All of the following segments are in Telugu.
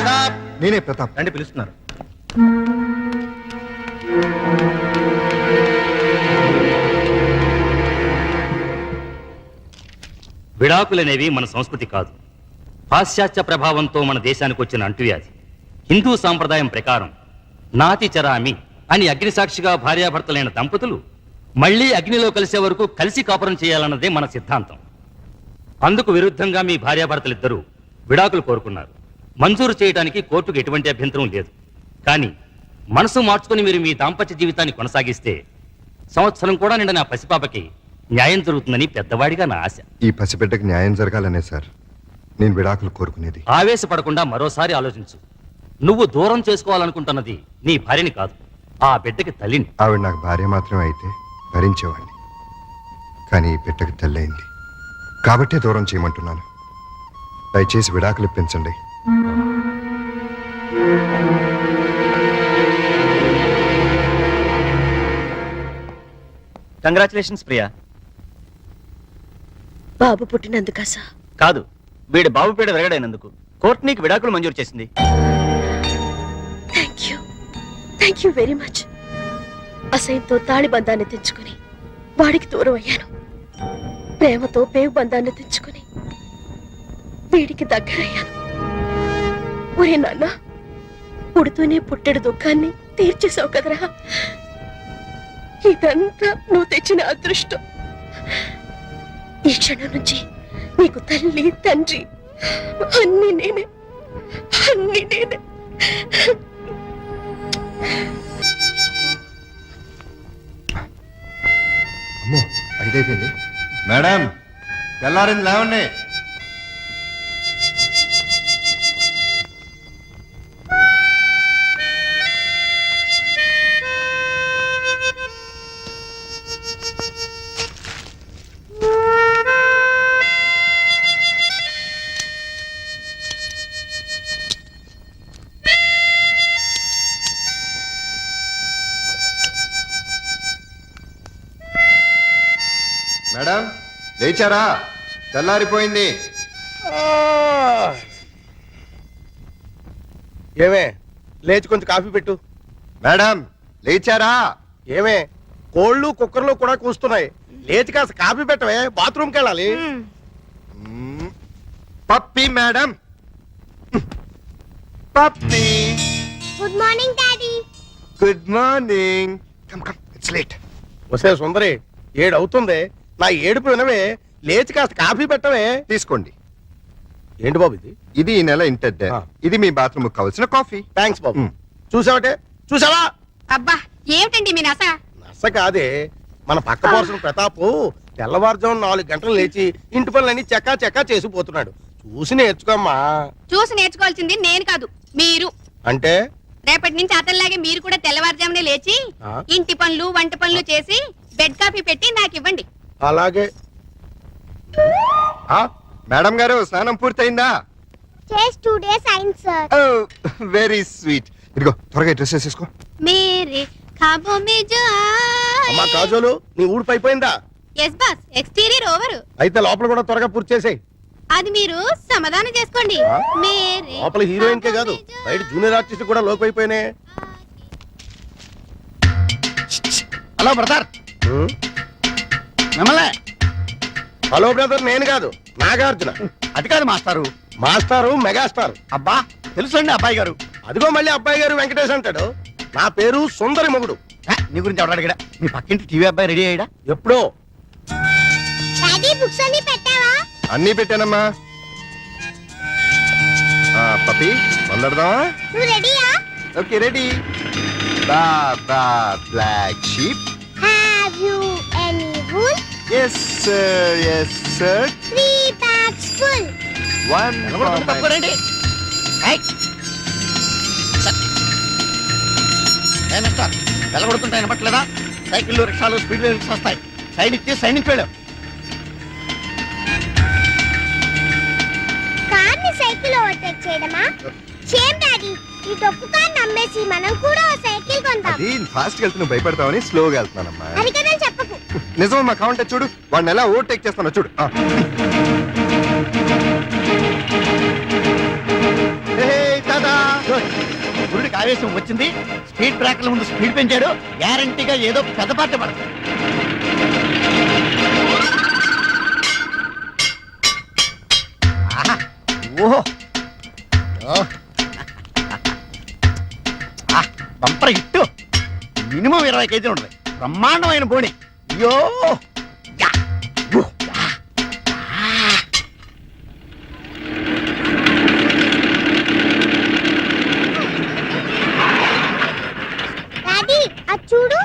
ప్రతాప్. నేనే ప్రతాప్. రండి, పిలుస్తున్నారు. విడాకులనేవి మన సంస్కృతి కాదు. పాశ్చాత్య ప్రభావంతో మన దేశానికి వచ్చిన అంటువ్యాధి. హిందూ సాంప్రదాయం ప్రకారం నాతి చరామి అని అగ్నిసాక్షిగా భార్యాభర్తలైన దంపతులు మళ్లీ అగ్నిలో కలిసే వరకు కలిసి కాపురం చేయాలన్నదే మన సిద్ధాంతం. అందుకు విరుద్ధంగా మీ భార్యాభర్తలిద్దరూ విడాకులు కోరుకున్నారు. మంజూరు చేయడానికి కోర్టుకు ఎటువంటి అభ్యంతరం లేదు. కానీ మనసు మార్చుకుని మీరు మీ దాంపత్య జీవితాన్ని కొనసాగిస్తే సంవత్సరం కూడా నిండా నా పసిపాపకి న్యాయం జరుగుతుందని పెద్దవాడిగా నా ఆశ. ఈ పసిబిడ్డకి న్యాయం జరగాలనే సార్ నేను విడాకులు కోరుకునేది. ఆవేశపడకుండా మరోసారి ఆలోచించు. నువ్వు దూరం చేసుకోవాలనుకుంటున్నది నీ భార్యని కాదు, ఆ బిడ్డకి తల్లిని. ఆవిడ నాకు భార్య మాత్రమే అయితే భరించేవాడిని. కానీ ఈ బిడ్డకి తల్లయింది కాబట్టే దూరం చేయమంటున్నాను. దయచేసి విడాకులు ఇప్పించండి. కంగ్రాచులేషన్స్ ప్రియా. బాబు పుట్టినందుకా సార్? కాదు, వీడి బాబు పీడ విరగడైనందుకు కోర్టు నీకు విడాకులు మంజూరు చేసింది. Thank you very much. అసహ్యంతో తాళి బంధాన్ని తెచ్చుకుని వాడికి దూరం అయ్యాను. ప్రేమతో పేగు బంధాన్ని తెచ్చుకుని వీడికి దగ్గరయ్యాను. ఒరే నాన్న, పుడుతూనే పుట్టెడు దుఃఖాన్ని తీర్చేసావు కదరా. ఇదంతా నువ్వు తెచ్చిన అదృష్టం. ఈ క్షణం నుంచి నీకు తల్లి తండ్రి అన్ని నేనే. అమ్మో, అయిపోయింది. మేడం, తెల్లారింది, లేవండి. మేడం, లేచారా? తెల్లారిపోయింది. ఏమే, లేచి కొంచెం కాఫీ పెట్టు. మేడం, లేచారా? ఏమే, కోళ్ళు కుక్కర్లు కూడా కూస్తున్నాయి. లేచి కాస్త కాఫీ పెట్టవే, బాత్రూమ్కి వెళ్ళాలి. Pappi madam, Pappi. Good morning daddy. Good morning. Come come, it's late. వసే సుందరి, 7 అవుతుంది. నా ఏడుపు వినవే, లేచి కాస్త కాఫీ పెట్టవే. తీసుకోండి. ఏంటి బాబు ఇది? ఇది ఈ నెల ఇంటద్దే. ఇది మీ బాత్రూమ్ కావాల్సిన కాఫీ. థ్యాంక్స్ బాబు. చూసావటే, చూసావా? అబ్బా, ఏమిటండి మీ నస? నస కాదే, మన పక్క పోర్సిన ప్రతాప్ తెల్లవారుజాము 4 గంటలు లేచి ఇంటి పనులన్నీ చెక్కా చెక్కా చేసిపోతున్నాడు. చూసి నేర్చుకోమ్మా. చూసి నేర్చుకోవాల్సింది నేను కాదు, మీరు. అంటే రేపటి నుంచి అతనిలాగే మీరు కూడా తెల్లవారుజామునే లేచి ఇంటి పనులు వంట పనులు చేసి బెడ్ కాఫీ పెట్టి నాకు ఇవ్వండి. అలాగే. మేడం గారు, స్నానం పూర్తయిందా? చేసి 2 days అయింది సార్. Very sweet. ఇదిగో త్వరగా డ్రెస్ వేసేసుకో. మేరే ఖాబో మే జో అమ్మా కాజోలు, నీ ఊడిపి అయిపోయిందా? Yes boss, exterior over. అయితే లోపల కూడా త్వరగా పూర్తి చేసేయ్. అది మీరు సమాధానం చేసుకోండి. మేరే లోపల హీరోయిన్ కే కాదు, బయట జూనియర్ ఆర్టిస్ట్ కూడా లోకి అయిపోయినాయి. హలో బ్రదర్, మిమ్మల్ని. హలో బ్రదర్, నేను కాదు, నాగార్జున. అది కాదు మాస్టారు. మాస్టారు మెగాస్టార్. అబ్బా, తెలుసండి అబ్బాయి గారు. అదిగో మళ్ళీ అబ్బాయి గారు వెంకటేష్ అంటాడు. నా పేరు సుందరి మొగుడు. నీ గురించి ఎవరు అడిగాడా? మీ పక్కింటి టీవీ అబ్బాయి రెడీ అయ్యాడా? ఎప్పుడో. బుక్స్ అన్ని పెట్టావా? అన్నీ పెట్టానమ్మా. పప్పి, మొదలెడదామా? నువ్వు రెడీయా? Okay, ready. Baba black sheep. Have you any wool? Yes sir, yes sir. 3 bags full. One for my... తప్పుకోరండి. మిస్టర్, వెళ్ళగొడుతుంటే వినపట్లేదా? సైకిళ్ళు, రిక్షాలు, స్పీడ్ బ్రేకర్స్ వస్తాయి. సైడ్ ఇచ్చి సైడ్ నుంచి వెళ్ళాం. కార్ని సైకిల్ ఓవర్టేక్ చేయడమా? షేమ్ డాడీ, ఈ డొక్కు కార్ నమ్మేసి మనం కూడా ఓ సైకిల్ కొందాం. అది ఫాస్ట్ గా వెళ్తున్నా భయపడతావని స్లోగా వెళ్తున్నానమ్మా. అది కదా చెప్పకు. నిజమమ్మా, కావాలంటే చూడు, వాడిని ఎలా ఓవర్టేక్ చేస్తానో చూడు. టాటా. ఆవేశం వచ్చింది, స్పీడ్ బ్రేకర్ల ముందు స్పీడ్ పెంచాడు, గ్యారంటీగా ఏదో పెద్ద పాట పడుతుంది. ఆహా, ఓహో, బంపర్ హిట్, మినిమం 20 కేజీలు ఉంటుంది, బ్రహ్మాండమైన బోడి. అయ్యో యా, ఊ, యా, ఆ. డాడీ అది చూడు,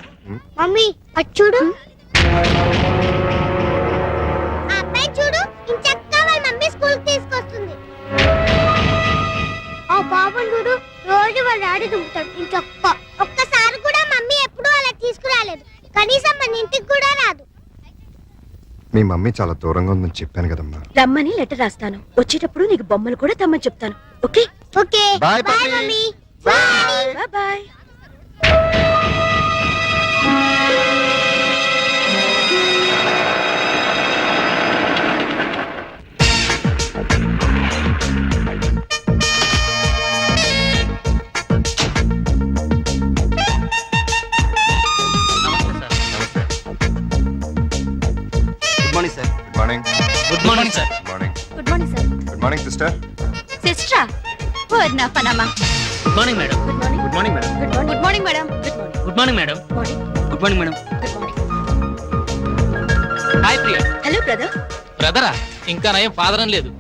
మమ్మీ అది చూడు, ఆ అబ్బాయి చూడు, ఇంచక్కా వాళ్ళ మమ్మీ స్కూల్ తీసుకొస్తుంది. ఆ బాబు చూడు, రోజు వాళ్ళ డాడీ దుంపుతాడు ఇంచక్క. ఒక్కసారి కూడా మమ్మీ ఎప్పుడూ అలా తీసుకురాలేదు, కనీసం మన ఇంటికి కూడా రాదు. మీ మమ్మీ చాలా దూరంగా ఉందని చెప్పాను కదమ్మా. రమ్మని లెటర్ రాస్తాను, వచ్చేటప్పుడు నీకు బొమ్మలు కూడా తెమ్మని చెప్తాను. Okay okay Bye, bye puppy. Mummy. Bye. Bye bye. Good morning sir. Good morning. Good morning sir. Good morning. Good morning sir. Good morning sister. సిస్టరా? ఓ నా పనమ్మా. Good morning madam. Good morning. Good morning madam. Good morning madam. Good morning madam. Morning. Good morning madam. Good morning. Hi Priya. Hello brother. బ్రదరా? ఇంకా నయం ఫాదర్ అని లేదు.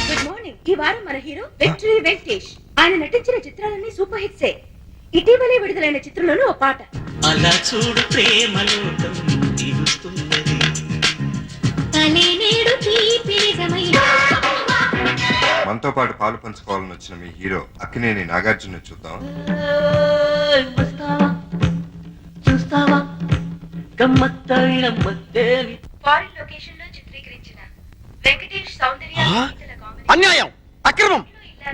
Good morning. ఈ వారం మన హీరో విక్టరీ వెంకటేష్. ఆయన నటించిన చిత్రాలన్నీ సూపర్ హిట్సే. ఇటీవలే విడుదలైన చిత్రంలోనూ ఓ పాట. అలా చూడు ప్రేమలోకం తీరుస్తున్నది. మనతో పాటు పాలు పంచుకోవాలని వచ్చిన మీ హీరో అక్కినేని నాగార్జున చూద్దాం. చూస్తావా గమ్మత్తైన మత్తేవి. ఫారిన్ లొకేషన్ లో చిత్రీకరించిన వెంకటేష్ సౌందర్య అన్యాయం, అక్రమం.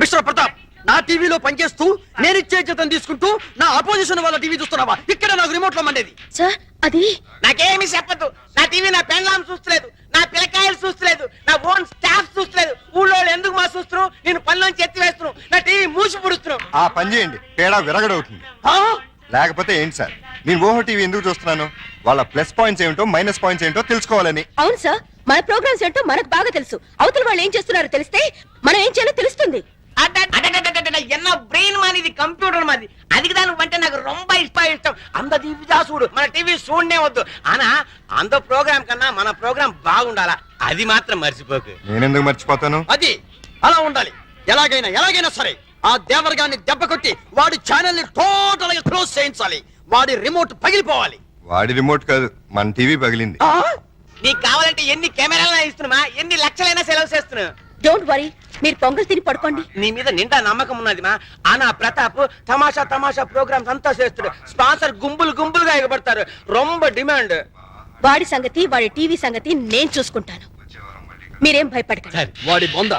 మిస్టర్ ప్రతాప్, నా టీవీలో పనిచేస్తూ నేనిచ్చే జీతం తీసుకుంటూ నా అపోజిషన్ వాళ్ళ టీవీ చూస్తున్నావా? ఇక్కడ నాకు రిమోట్ లో మండేది. సార్ అది నాకేమి చెప్పదు. నా టీవీ నా పెండ్లాం చూస్తలేదు, నా పిల్లకాయలు చూస్తలేదు, నా ఓన్ స్టాఫ్ చూస్తలేదు. ఊళ్ళో ఎందుకు మా చూస్తున్నావు? నేను పనిలోంచి ఎత్తి వేస్తున్నావు, నా టీవీ మూసి పుడుస్తున్నావు. ఆ పని చేయండి, తేడా విరగడవుతుంది. లేకపోతే ఏంటి సార్, నేను ఓహో టీవీ ఎందుకు చూస్తున్నాను? వాళ్ళ ప్లస్ పాయింట్స్ ఏమిటో మైనస్ పాయింట్స్ ఏంటో తెలుసుకోవాలని. అవును సార్, మన ప్రోగ్రామ్స్ ఏంటో మనకు బాగా తెలుసు. అవతల వాళ్ళు ఏం చేస్తున్నారో తెలిస్తే మనం ఏం చేయాలో తెలుస్తుంది. என்ன பிரெயின் மாதிரி இது கம்ப்யூட்டர் மாதிரி அதுக்கு தான் வந்து నాకు ரொம்ப ఇష్టం. అంత టీవీ చూడు, మన టీవీ చూడనే వద్దు. ఆనా అంత ప్రోగ్రామ్ కన్నా మన ప్రోగ్రామ్ బాగుండాలా, అది మాత్రం మర్చిపోకు. నేనెందుకు మర్చిపోతాను? అది అలా ఉండాలి. ఎలాగైనా సరే ఆ దేవరగాన్ని దెబ్బ కొట్టి వాడి ఛానల్ ని టోటల్ గా క్లోజ్ చేయించాలి. వాడి రిమోట్ పగిలిపోవాలి. వాడి రిమోట్ కాదు, మన టీవీ పగిలింది. నీకు కావాలంటే ఎన్ని కెమెరాలైనా ఇస్తున్నా, ఎన్ని లక్షలైనా సెలవు చేస్తున్నా. డోంట్ వరీ, మీరు పొంగల్ తిని పడుకోండి. నీ మీద నిండా నమ్మకం ఉన్నది మా. ఆనా ప్రతాప్ తమాషా ప్రోగ్రామ్స్ అంతా చేస్తాడు. స్పాన్సర్ గుంపులుగా ఎగబడతారు. రొంబ డిమాండ్. వాడి సంగతి, వాడి టీవీ సంగతి నేను చూసుకుంటాను. మీరేం భయపడకండి. వాడి బొంద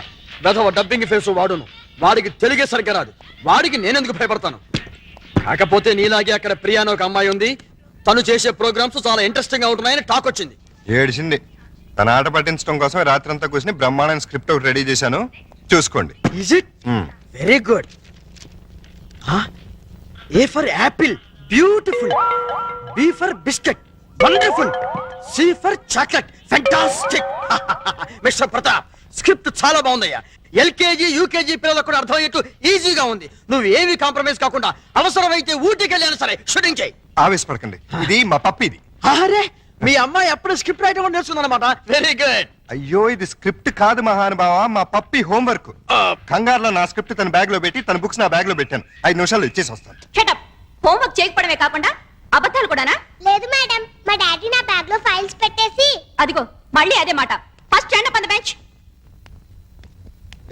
వెధవ డబ్బింగ్ ఫేస్ వాడును. వాడికి తెలుగే సరిగ్గా రాదు. వాడికి నేనెందుకు భయపడతాను? కాకపోతే నీలాగే అక్కడ ప్రియానో ఒక అమ్మాయి ఉంది. తను చేసే ప్రోగ్రామ్స్ చాలా ఇంట్రెస్టింగ్ గా ఉంటున్నాయని టాక్ వచ్చింది. ఏడిసింది. తన ఆట పట్టించడం కోసం రాత్రంతా కూర్చుని బ్రహ్మాండ స్క్రిప్ట్ ఒకటి రెడీ చేశాను, చూసుకోండి. Is it? Very good. A for apple, beautiful. B for biscuit, wonderful. C for chocolate, fantastic. Mr. Pratap, script చాలా బాగుందయ్యా. ఎల్కేజీ యూకేజీ పిల్లలకు కూడా అర్థమయ్యేట్టు ఈజీగా ఉంది. నువ్వు ఏమి కాంప్రమైజ్ కాకుండా అవసరమైతే ఊటీకి వెళ్ళాను సరే షూటింగ్ చేయి. ఆవేశపడకండి, ఇది మా పప్పిది. అరే, మీ అమ్మాయి అప్పుడు స్క్రిప్ట్ రైటర్ కూడా నేర్చుకుందన్నమాట. Very good. అయ్యో, ఇది స్క్రిప్ట్ కాదు మహానుభావ, మా పప్పి హోంవర్క్. కంగారులో నా స్క్రిప్ట్ తన బ్యాగ్ లో పెట్టి తన బుక్స్ నా బ్యాగ్ లో పెట్టాను. 5 నిమిషాల్లో ఇచ్చేసి వస్తాను. షటప్. హోంవర్క్ చేయకపోవడమే కాకుండా అబద్ధాలు కూడానా? లేదు మేడం, మా డాడీ నా బ్యాగ్ లో ఫైల్స్ పెట్టేసి. అదిగో మళ్ళీ అదే మాట. First stand up on the bench.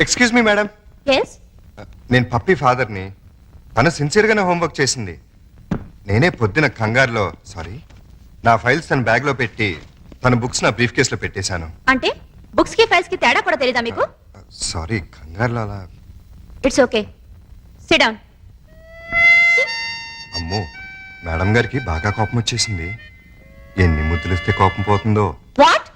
Excuse me madam, yes నేను పప్పి ఫాదర్ని. తను సిన్సియర్గానే హోంవర్క్ చేసింది. నేనే పొద్దున కంగారులో నా ఫైల్స్ తన బ్యాగ్ లో పెట్టి తన బుక్స్ నా బ్రీఫ్ కేస్ లో పెట్టేశాను. అంటే బుక్స్ కి ఫైల్స్ కి తేడా కూడా తెలీదా మీకు? సారీ, కంగారులో అలా. It's okay, SIT down. అమ్మో, మేడం గారికి బాగా కోపం వచ్చేసింది. ఎన్ని ముద్దులిస్తే కోపం పోతుందో. వాట్?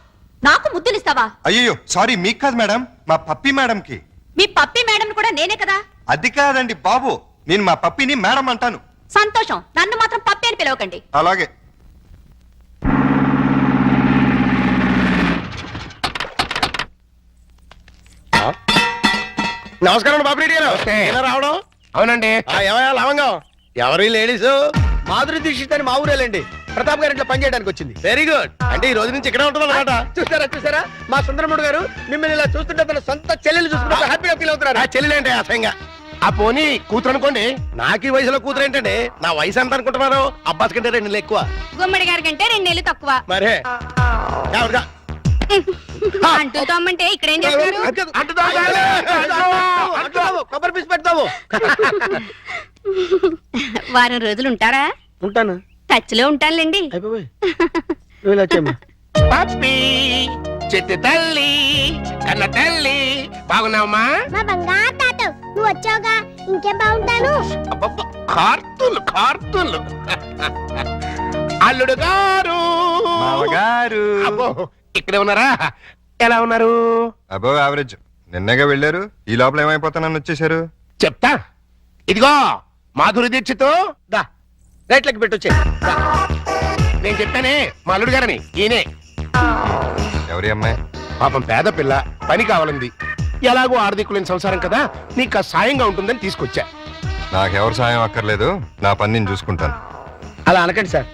నాకు ముద్దులిస్తావా? అయ్యో సారీ మీకు కాదు మేడం, మా పప్పి మేడంకి. మీ పప్పి మేడం కూడా నేనే కదా. అది కాదండి బాబు, నేను మా పప్పిని మేడం అంటాను. సంతోషం, నన్ను మాత్రం పప్పి అని పిలవకండి. అలాగే. నమస్కారం బాబురెడ్డి గారు. ఏనా రావడం? అవునండి. ఏమయ్యా లవంగం, ఎవరి లేడీస్? మాధురి దీక్షిత్ అని మా ఊరేలండి. ప్రతాప్ గారి ఇంట్లో పనిచేయడానికి వచ్చింది. Very good. అంటే ఈ రోజు నుంచి ఇక్కడే ఉంటుంది అనమాట. చూసారా మా సుందరముడు గారు మిమ్మల్ని ఇలా చూస్తుంటే తన సొంత చెల్లెలు చూసుకుంటే హ్యాపీగా ఫీల్ అవుతున్నారు. ఆ చెల్లెలేంటి అసహ్యంగా? ఆ పోనీ కూతురు అనుకోండి. నాకు ఈ వయసులో కూతురు ఏంటండి? నా వయసు ఎంత అనుకుంటున్నారు? అబ్బాస్ కంటే 2 నెలలు ఎక్కువ. గుమ్మడి గారి కంటే 2 నెలలు తక్కువ. మరే ఎవరుగా? అంటూ తమ్మంటే ఇక్కడ ఏం చేస్తారు? కొబ్బరి పీస్ పెడతావు. వారం రోజులు ఉంటారా? ఉంటాను. టచ్ లో ఉంటానులేండి. అయిపోయి నువ్వు ఇలా వచ్చేమ్మా. పప్పి చెట్టు తల్లి కన్న తల్లి బాగున్నావమ్మా? మా బంగారు తాత నువ్వు వచ్చావుగా, ఇంకేం బాగుంటాను. కార్తూన్లు అల్లుడు గారు మామగారు. అబ్బో ఇక్కడే ఉన్నారా? ఎలా ఉన్నారు? అబో యావరేజ్. నిన్నగా వెళ్ళారు, ఈ లోపల ఏమైపోతానని వచ్చేసారు. చెప్తా. ఇదిగో మాధురి దీక్షిత్. దా రైట్లకి పెట్టొచ్చే. నేను చెప్పానే మా అల్లుడు గారని. ఈయనే. ఎవరి అమ్మాయి? పాపం పేద పిల్ల, పని కావాలంది. ఎలాగో ఆర్థికులేని సంసారం కదా, నీకు సాయంగా ఉంటుందని తీసుకొచ్చా. నాకెవరు సాయం అక్కర్లేదు, నా పని నేను చూసుకుంటాను. అలా అనకండి సార్.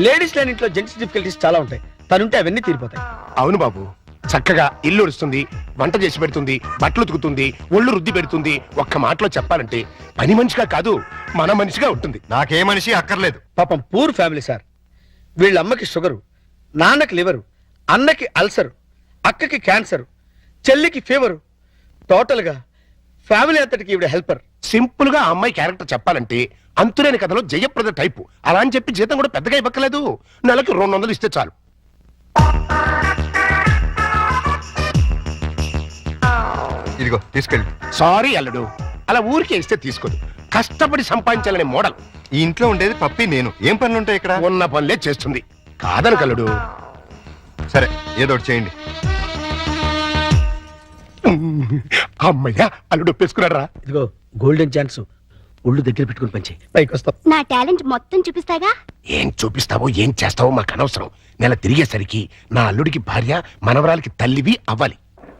లేడీస్ లేని ఇంట్లో జెంట్స్ డిఫికల్టీస్ చాలా ఉంటాయి. తనుంటే అవన్నీ తీరిపోతాయి. అవును బాబు, చక్కగా ఇల్లు ఉడుస్తుంది, వంట చేసి పెడుతుంది, బట్టలు ఉతుకుతుంది, ఒళ్ళు రుద్ది పెడుతుంది. ఒక్క మాటలో చెప్పాలంటే పని మనిషిగా కాదు, మన మనిషిగా ఉంటుంది. నాకే మనిషి అక్కర్లేదు. పాపం పూర్ ఫ్యామిలీ సార్. వీళ్ళ అమ్మకి షుగరు, నాన్నకి లివరు, అన్నకి అల్సరు, అక్కకి క్యాన్సర్, చెల్లికి ఫీవరు. టోటల్ గా ఫ్యామిలీ అంతటికి ఈవిడ హెల్పర్. సింపుల్ గా ఆ అమ్మాయి క్యారెక్టర్ చెప్పాలంటే అంతులేని కథలో జయప్రద టైపు. అలా అని చెప్పి జీతం కూడా పెద్దగా ఇవ్వక్కలేదు. నెలకి 200 ఇస్తే చాలు. ఇదిగో తీసుకెళ్ళి. సారీ అల్లుడు, అలా ఊరికే ఇస్తే తీసుకోదు. కష్టపడి సంపాదించాలనే మోడల్. ఈ ఇంట్లో ఉండేది పప్పి నేను. ఏం పనులు ఉంటాయి ఇక్కడ? ఉన్న పనులే చేస్తుంది. కాదని కల్లుడు. సరే ఏదో ఒకటి చేయండి. అమ్మయ్యా, అల్లుడు ఒప్పేసుకున్నారా? ఇదిగో గోల్డెన్ ఛాన్స్. ఒళ్ళు దగ్గర పెట్టుకుని పంచి పైకి వస్తాం. నా టాలెంట్ మొత్తం చూపిస్తాగా. ఏం చూపిస్తావో ఏం చేస్తావో మాకు అనవసరం. నెల తిరిగేసరికి నా అల్లుడికి భార్య, మనవరాలకి తల్లివి అవ్వాలి.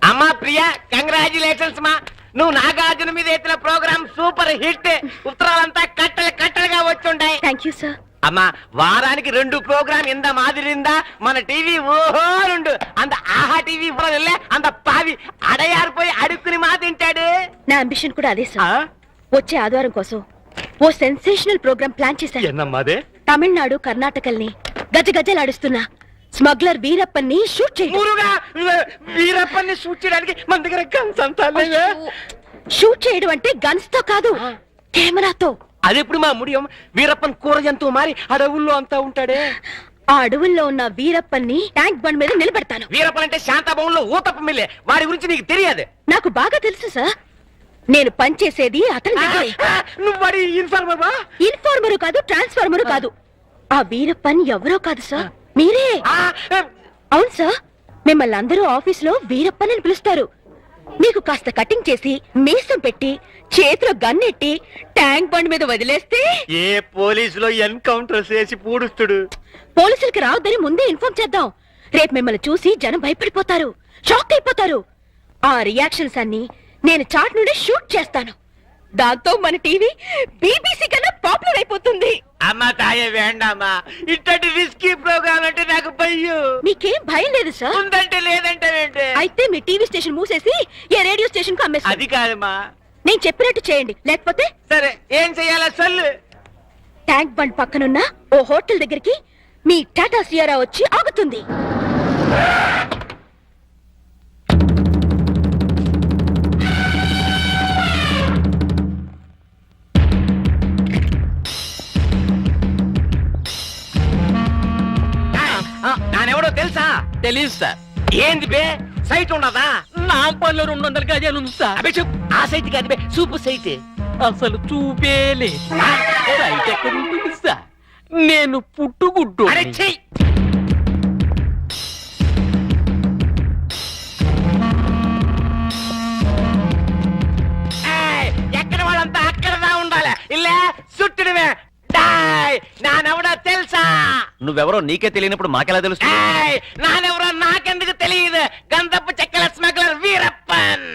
అమ్మా ప్రియా, కంగ్రాచులేషన్స్ మా. నువ్వు నాగార్జున మీద ఎత్తిన ప్రోగ్రామ్ సూపర్ హిట్. ఉత్తరాలంతా కట్టలుగా వచ్చుంటాయి. Thank you sir. అమ్మా వారానికి 2 ప్రోగ్రామ్ ఇంద మాదిరిందా మన టీవీ ఓహో 2 అంత ఆహా టీవీ అంత పావి అడయారిపోయి అడుక్కుని మా తింటాడు. నా అంబిషన్ కూడా అదే సార్. వచ్చే ఆదివారం కోసం ఓ సెన్సేషనల్ ప్రోగ్రామ్ ప్లాన్ చేశాను. తమిళనాడు, కర్ణాటకల్ని గజగజలాడుస్తున్న స్మగ్లర్ వీరప్పన్ని షూట్ చేయండి. వీరప్పన్ని షూట్ చేయడానికి మన దగ్గర గన్స్ అంతా లేవే. షూట్ చేయడం అంటే గన్స్ తో కాదు, కెమెరాతో. అదెప్పుడు మా ముడియం? వీరప్పన్ కూర జంతువు మారి అడవుల్లో అంతా ఉంటాడే. ఆ అడవుల్లో ఉన్న వీరప్పన్ని ట్యాంక్ బండ్ మీద నిలబెడతాను. వీరప్పన్ అంటే శాంతాభవన్లో ఊతప్ప మిల్లే. వాడి గురించి నీకు తెలియదు? నాకు బాగా తెలుసు సార్. నేను పనిచేసేది అతని దగ్గరే. నువ్వు వాడి ఇన్ఫార్మర్? ఇన్ఫార్మరు కాదు, ట్రాన్స్ఫార్మరు కాదు. ఆ వీరప్పన్ ఎవరో కాదు సార్, మీరే. అవును సార్, మిమ్మల్ని అందరూ ఆఫీస్ లో వీరప్పన్ అని పిలుస్తారు. మీకు కాస్త కటింగ్ చేసి మీసం పెట్టి చేతిలో గన్నెట్టి ట్యాంక్ బండ్ మీద వదిలేస్తే ఏ పోలీసులో ఎన్కౌంటర్ చేసి పూడుస్తుడు. పోలీసులకి రావద్దని ముందే ఇన్ఫార్మ్ చేద్దాం. రేపు మిమ్మల్ని చూసి జనం భయపడిపోతారు, షాక్ అయిపోతారు. ఆ రియాక్షన్స్ అన్ని నేను చాట్ నుండి షూట్ చేస్తాను. దాంతో మన టీవీ బీబీసీ కన్నా పాపులర్ అయిపోతుంది. అమ్మా తాయే వేండామా, ఇట్టటి రిస్కీ ప్రోగ్రామ్ అంటే నాకు భయం. మీకేం భయం లేదు సార్? ఉందంటే లేదంటే అయితే మీ టీవీ స్టేషన్ మూసేసి ఏ రేడియో స్టేషన్ కు అమ్మేస్తాను. అది కాదమ్మా, నేను చెప్పినట్టు చేయండి, లేకపోతే సరే ఏం చెయ్యాలా సొల్లు. ట్యాంక్ బండ్ పక్కనున్న ఓ హోటల్ దగ్గరికి మీ టాటా సియారా వచ్చి ఆగుతుంది. నానెవడో తెలుసా? తెలీదు సార్. ఏంది బే, సైట్ ఉండదా? నాంపల్లిలో 200 గజాలు ఉంది సార్. అబే చెప్పు, ఆ సైట్ కాదు బే, సూపు సైట్. అసలు చూపేలే. సైట్ ఎక్కడ ఉంటుంది సార్? నేను పుట్టుగుడ్డు. అరే చెయ్యి. నువ్వెవరో నీకే తెలియనప్పుడు మాకెలా తెలుస్తుంది? ఏయ్, నానెవరో నాకెందుకు తెలియదు. గంధపు చెక్కల స్మగ్లర్ వీరప్పన్.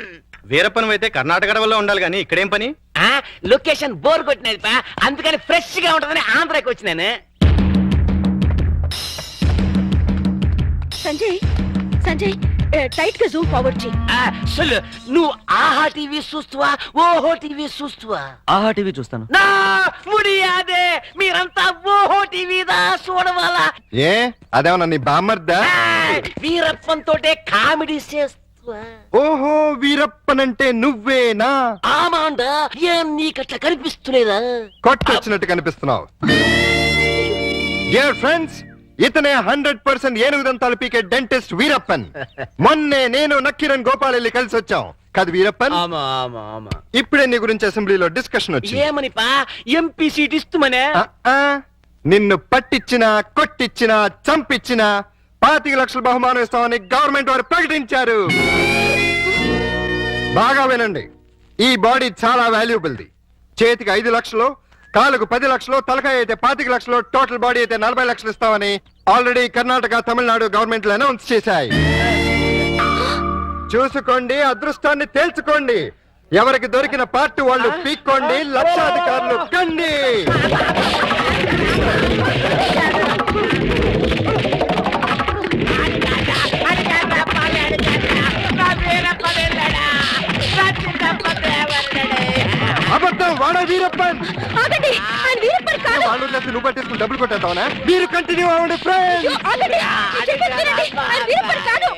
వీరప్పన్ అయితే కర్ణాటక వల్ల ఉండాలి కానీ ఇక్కడేం పని? లొకేషన్ బోర్ కొట్టినది పా, అందుకని ఫ్రెష్ గా ఉంటుందని ఆంధ్రాకి వచ్చినాను. సంజయ్ సంజయ్ టైట్ గా జూమ్ ఫార్వర్డ్ చేయి. సొల్లు, నువ్వు ఆహా టీవీ చూస్తువా, ఓహో టీవీ చూస్తువా? ఆహా టీవీ చూస్తాను. నా ముడియాదే, మీరంతా ఓహో టీవీదా చూడవాలా? ఏ అదేమన్నా నీ బామ్మర్దా? వీరప్పన్ తోటే కామెడీ చేస్తువా? ఓహో వీరప్పనంటే నువ్వేనా? ఆమాండా, ఏం నీకట్లా కనిపిస్తులేదా? కొట్టొచ్చినట్టు కనిపిస్తున్నావు. డియర్ ఫ్రెండ్స్, ఇతనే 100% ఏనుగు దంతాలు పీకే డెంటిస్ట్ వీరప్పన్. మొన్నే నేను నక్కిరణ్ గోపాల్ వెళ్ళి కలిసి వచ్చాం కాదు వీరప్పన్? ఇప్పుడే నీ గురించి అసెంబ్లీలో డిస్కషన్ వచ్చి ఏమని పా, ఎంపీ సీట్ ఇస్తుమనే? నిన్ను పట్టించినా కొట్టించినా చంపిచ్చినా 25 లక్షల బహుమానం ఇస్తామని గవర్నమెంట్ వారు ప్రకటించారు. బాగా వినండి, ఈ బాడీ చాలా వాల్యుబుల్ది. చేతికి 5 లక్షలు, కాలుకు 10 లక్షలు, తలకాయ అయితే 25 లక్షలు, టోటల్ బాడీ అయితే 40 లక్షలు ఇస్తామని ఆల్రెడీ కర్ణాటక, తమిళనాడు గవర్నమెంట్లు అనౌన్స్ చేశాయి. చూసుకోండి, అదృష్టాన్ని తేల్చుకోండి. ఎవరికి దొరికిన పార్ట్ వాళ్ళు పీక్కోండి, లక్షాధికారులు కండి. అబద్ధం, వాడా వీరప్పన్. ఆగండి, ఆయన వీరప్పన్ కాదు. వాళ్ళు నువ్వు పట్టేసుకుని డబ్బులు కొట్టేస్తావునా? మీరు కంటిన్యూ అవ్వండి ఫ్రెండ్స్. ఆగండి, నేను చెప్పేది వినండి. ఆయన వీరప్పన్ కాదు,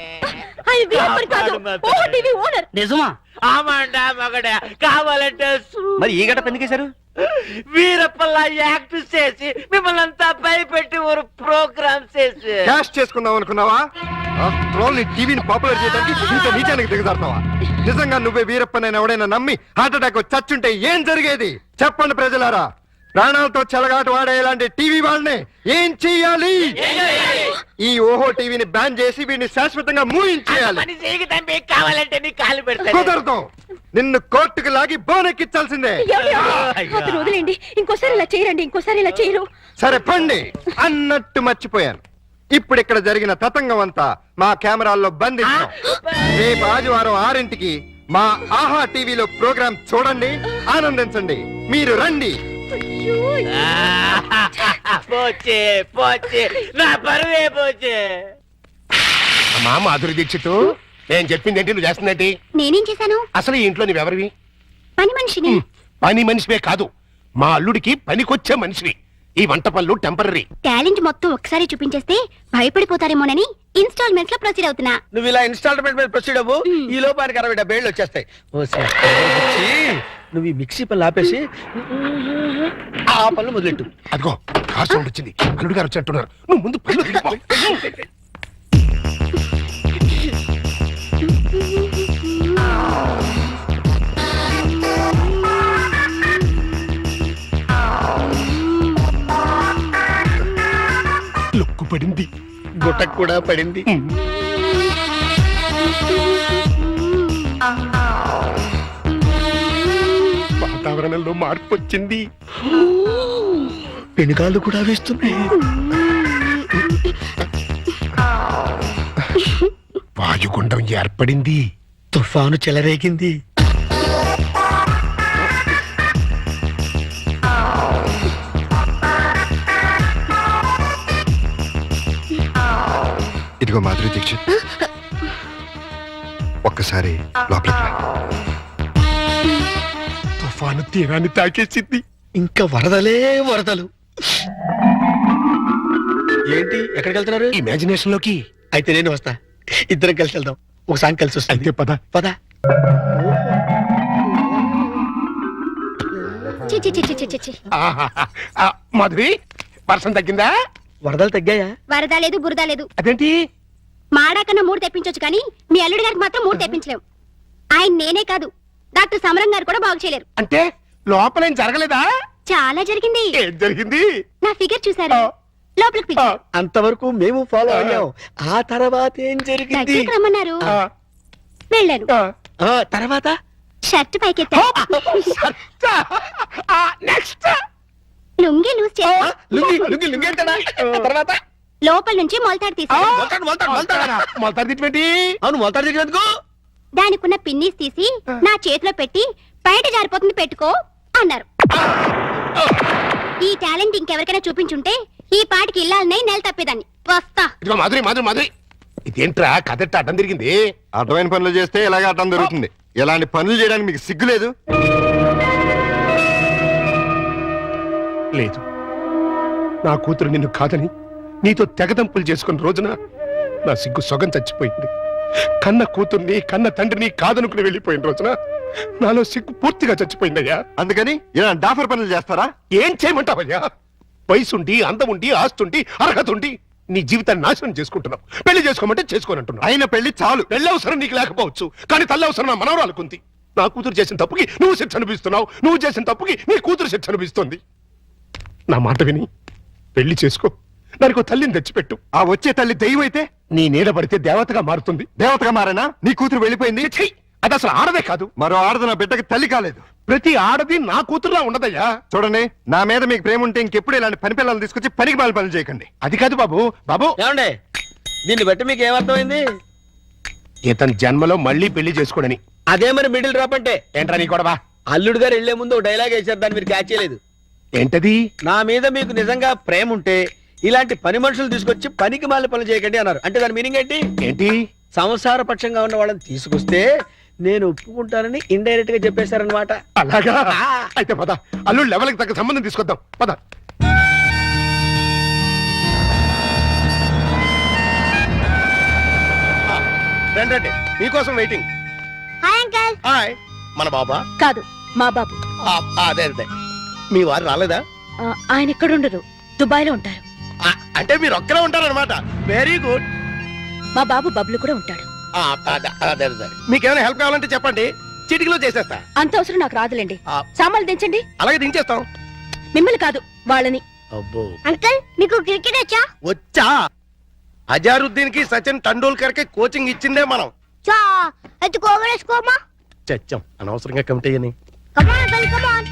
ఆయన వీరప్పన్ కాదు, ఓహో టీవీ ఓనర్. నిజమా? ఆమాండా మగడా, కావాలంటే మరి ఈ గడప ఎందుకు వేశారు? వీరప్పల్లా యాక్ట్ చేసి మిమ్మల్ని అంతా భయపెట్టి ఒక ప్రోగ్రామ్ చేసి క్యాష్ చేసుకుందాం అనుకున్నావా? ఆఫ్టర్ నీ టీవీని పాపులర్ చేయడానికి ఇంత నీచానికి దిగజారుతావా? నిజంగా నువ్వే వీరప్పనని ఎవడైనా నమ్మి హార్ట్ అటాక్ చచ్చుంటే ఏం జరిగేది చెప్పండి ప్రజలారా. ప్రాణాలతో చెలగాటు వాడే ఇలాంటి టీవీ వాళ్ళని ఏం చెయ్యాలి? ఈ ఓహో టీవీని బ్యాన్ చేసి వీడిని శాశ్వతంగా మూయించేయాలి. పని చేయకి తంపి, కావాలంటే నీ కాలు పెడతాను. కుదరదు, నిన్ను కోర్టుకు లాగి బోనెక్కించాల్సిందే. అతను వదిలేండి, ఇంకోసారి ఇలా చేయరండి, ఇంకోసారి ఇలా చేయరు. సరే పండి, అన్నట్టు మర్చిపోయాను. ఇప్పుడు ఇక్కడ జరిగిన తతంగం అంతా మా కెమెరాల్లో బంధిస్తాం. రేపు ఆదివారం 6ంటికి మా ఆహా టీవీలో ప్రోగ్రాం చూడండి, ఆనందించండి. మీరు రండి. పోచే పోచే, నా పరువే పోచే. అమ్మా మాధురి దీక్షిత్, నేను చెప్పింది ఏంటి, నువ్వు చేస్తుందేంటి? నేనేం చేశాను? అసలు ఈ ఇంట్లో నువ్వెవరివి? పని మనిషిని. పని మనిషివే కాదు, మా అల్లుడికి పనికొచ్చే మనిషివి. ఈ వంట పనులు టెంపరరీ. టాలెంట్ మొత్తం ఒకసారి చూపించేస్తే భయపడిపోతారేమోనని ఇన్స్టాల్మెంట్స్ లో ప్రొసీడ్ అవుతున్నా. నువ్వు ఇలా ఇన్స్టాల్మెంట్ మీద ప్రొసీడ్ అవ్వు, ఈ లోపానికి 60-70 ఏళ్ళు వచ్చేస్తాయి. నువ్వు ఈ మిక్సీ పనులు ఆపేసి ఆ పనులు మొదలెట్టు. అదిగో కార్ సౌండ్ వచ్చింది, అల్లుడు గారు వచ్చేట్టున్నారు. నువ్వు ముందు పనులు వెళ్ళిపో. లుక్కు పడింది, గుట్టకు కూడా పడింది. వాతావరణంలో మార్పు వచ్చింది. పెనుగాళ్ళు కూడా వేస్తున్నాయి. వాయుగుండం ఏర్పడింది, తుఫాను చెలరేగింది. ఇదిగో మాధురి దీక్షిత్, ఒక్కసారి లోపలికి రా. తుఫాను తీరాన్ని తాకేసింది. ఇంకా వరదలే వరదలు. ఏంటి, ఎక్కడికి వెళ్తున్నారు? ఇమాజినేషన్ లోకి. అయితే నేను వస్తా, ఇద్దరం కలిసి వెళ్దాం. ఒక సాంగ్ కలిసి వస్తా. అయితే పద పద. చి చి చి చి చి చి. మాధురి, వర్షం తగ్గిందా? వరదలు తగ్గాయా? వరద లేదు, బురద లేదు. అదేంటి? మాడాకన్నా 3 తెప్పించొచ్చు కానీ మీ అల్లుడి గారికి మాత్రం 3 తెప్పించలేవు. ఆయన నేనే కాదు, డాక్టర్ సమరం గారు కూడా బాగు చేయలేరు. అంటే లోపలేం జరగలేదా? చాలా జరిగింది. ఏం జరిగింది? నా ఫిగర్ చూసారు, లోపలికి పిలిచారు. అంతవరకు మేము ఫాలో అయ్యాం. ఆ తర్వాత ఏం జరిగింది? దగ్గరికి రమ్మన్నారు, వెళ్ళాను. తర్వాత షర్ట్ పైకెత్తా. నెక్స్ట్ లుంగి లూజ్ చేస్తా లుంగి ఏంటడా? తర్వాత లోపల నుంచి మొలతాడు తీసి మొలతాడు తిట్టి అవును మొలతాడు తిట్టినందుకు దానికున్న పిన్నీస్ తీసి నా చేతిలో పెట్టి బయట జారిపోతుంది పెట్టుకో అన్నారు. ఈ టాలెంట్ ఇంకెవరికైనా చూపించుంటే ఈ పాటికి ఇల్లాలనే నెల తప్పేదాన్ని. వస్తా. ఇదిగో మాధురి ఇదేంట్రా కదెట్ట అడ్డం తిరిగింది? అర్థమైన పనులు చేస్తే ఇలాగే అర్థం దొరుకుతుంది. ఇలాంటి పనులు చేయడానికి మీకు సిగ్గు లేదు? లేదు, నా కూతురు నిన్ను కాదని నీతో తెగదంపులు చేసుకున్న రోజున నా సిగ్గు సొగం చచ్చిపోయింది. కన్న కూతుర్ని కన్న తండ్రిని కాదనుకుని వెళ్ళిపోయిన రోజున నాలో సిగ్గు పూర్తిగా చచ్చిపోయిందయ్యా. అందుకని ఇలా డాఫర్ పనులు చేస్తారా? ఏం చేయమంటావయ్యా? వయసుండి అందముండి ఆస్తుండి అర్హత ఉండి నీ జీవితాన్ని నాశనం చేసుకుంటున్నావు. పెళ్లి చేసుకోమంటే చేసుకోనంటున్నావు. అయిన పెళ్లి చాలు. పెళ్లి అవసరం నీకు లేకపోవచ్చు, కానీ తల్లి అవసరం నా మనవరాలకుంది. నా కూతురు చేసిన తప్పుకి నువ్వు శిక్ష అనిపిస్తున్నావు, నువ్వు చేసిన తప్పుకి నీ కూతురు శిక్ష అనిపిస్తుంది. నా మాట విని పెళ్లి చేసుకో, దానికి ఓ తల్లిని తెచ్చిపెట్టు. ఆ వచ్చే తల్లి దెయ్యం అయితే నీ నీడ పడితే దేవతగా మారుతుంది. దేవతగా మారేనా? నీ కూతురు వెళ్ళిపోయింది. ఛీ! అది అసలు ఆడదే కాదు. మరో ఆడది నా బిడ్డకి తల్లి కాలేదు. ప్రతి ఆడది నా కూతురులా ఉండదయ్యా. చూడండి, నా మీద మీకు ప్రేమ ఉంటే ఇంకెప్పుడు ఇలాంటి పని పిల్లలు తీసుకొచ్చి పనికి మాల పనులు చేయకండి. అది కాదు బాబు. ఏమండి, దీన్ని బట్టి మీకు ఏమర్థమైంది? ఇతని జన్మలో మళ్ళీ పెళ్లి చేసుకోడని. అదే మరి మిడిల్ డ్రాప్ అంటే. ఏంట్రా నీ గొడవ? అల్లుడు గారు వెళ్లే ముందు ఒక డైలాగ్ వేశారు, దాన్ని మీరు క్యాచ్ చేయలేదు. ఏంటది? నా మీద మీకు నిజంగా ప్రేమ ఉంటే ఇలాంటి పని మనుషులు తీసుకొచ్చి పనికి మాల పనులు చేయకండి అన్నారు. అంటే దాని మీనింగ్ ఏంటి? ఏంటి? సంసార పక్షంగా ఉన్న వాళ్ళని తీసుకొస్తే నేను ఒప్పుకుంటానని ఇండైరెక్ట్ గా చెప్పేశారనమాట. అలాగా? అయితే పద, అల్లుడు లెవెల్కి తగ్గ సంబంధం తీసుకొద్దాం. పద. రండి, మీకోసం వెయిటింగ్. Hi uncle. హాయ్. మన బాబా? కాదు, మా బాబు. అదే మీ వారు రాలేదా? ఆయన ఎక్కడ ఉండరు, దుబాయ్ లో ఉంటారు. అంటే మీరు ఒక్కరే ఉంటారనమాట. Very good. మా బాబు బబ్లు కూడా ఉంటాడు. అదే మీకేమైనా హెల్ప్ కావాలంటే చెప్పండి, చిటికలో చేసేస్తా. అంత అవసరం నాకు రాదులేండి. సామాన్లు దించండి. అలాగే దించేస్తాం. మిమ్మల్ని కాదు, వాళ్ళని. అబ్బో, అంకల్ మీకు క్రికెట్ వచ్చా? వచ్చా. అజారుద్దీన్ కి సచిన్ టెండూల్కర్ కి కోచింగ్ ఇచ్చిందే మనం. చా అయితే కోగలేసుకోమా. చచ్చం అనవసరంగా కమిటీ అని. కమాన్ అంకల్ కమాన్.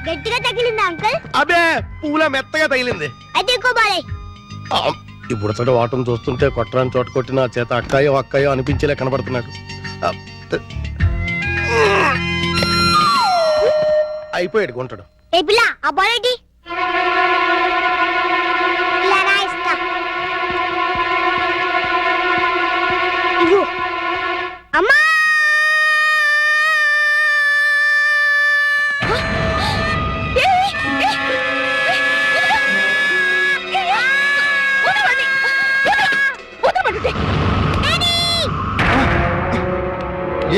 గట్టిగా తగిలిందా అంకల్? అబే, పూల మెత్తగా తగిలింది. అయితే ఎక్కువ బాలే. ఇప్పుడు అతడు వాటం చూస్తుంటే కొట్టరాని చోట కొట్టి నా చేత అక్కాయో అక్కాయో అనిపించేలా కనబడుతున్నాడు. అయిపోయాడు గుంటడు. ఏ పిల్ల, ఆ బాల్ ఏంటి? ఇలా రా ఇస్తా. ఇదిగో. అమ్మా!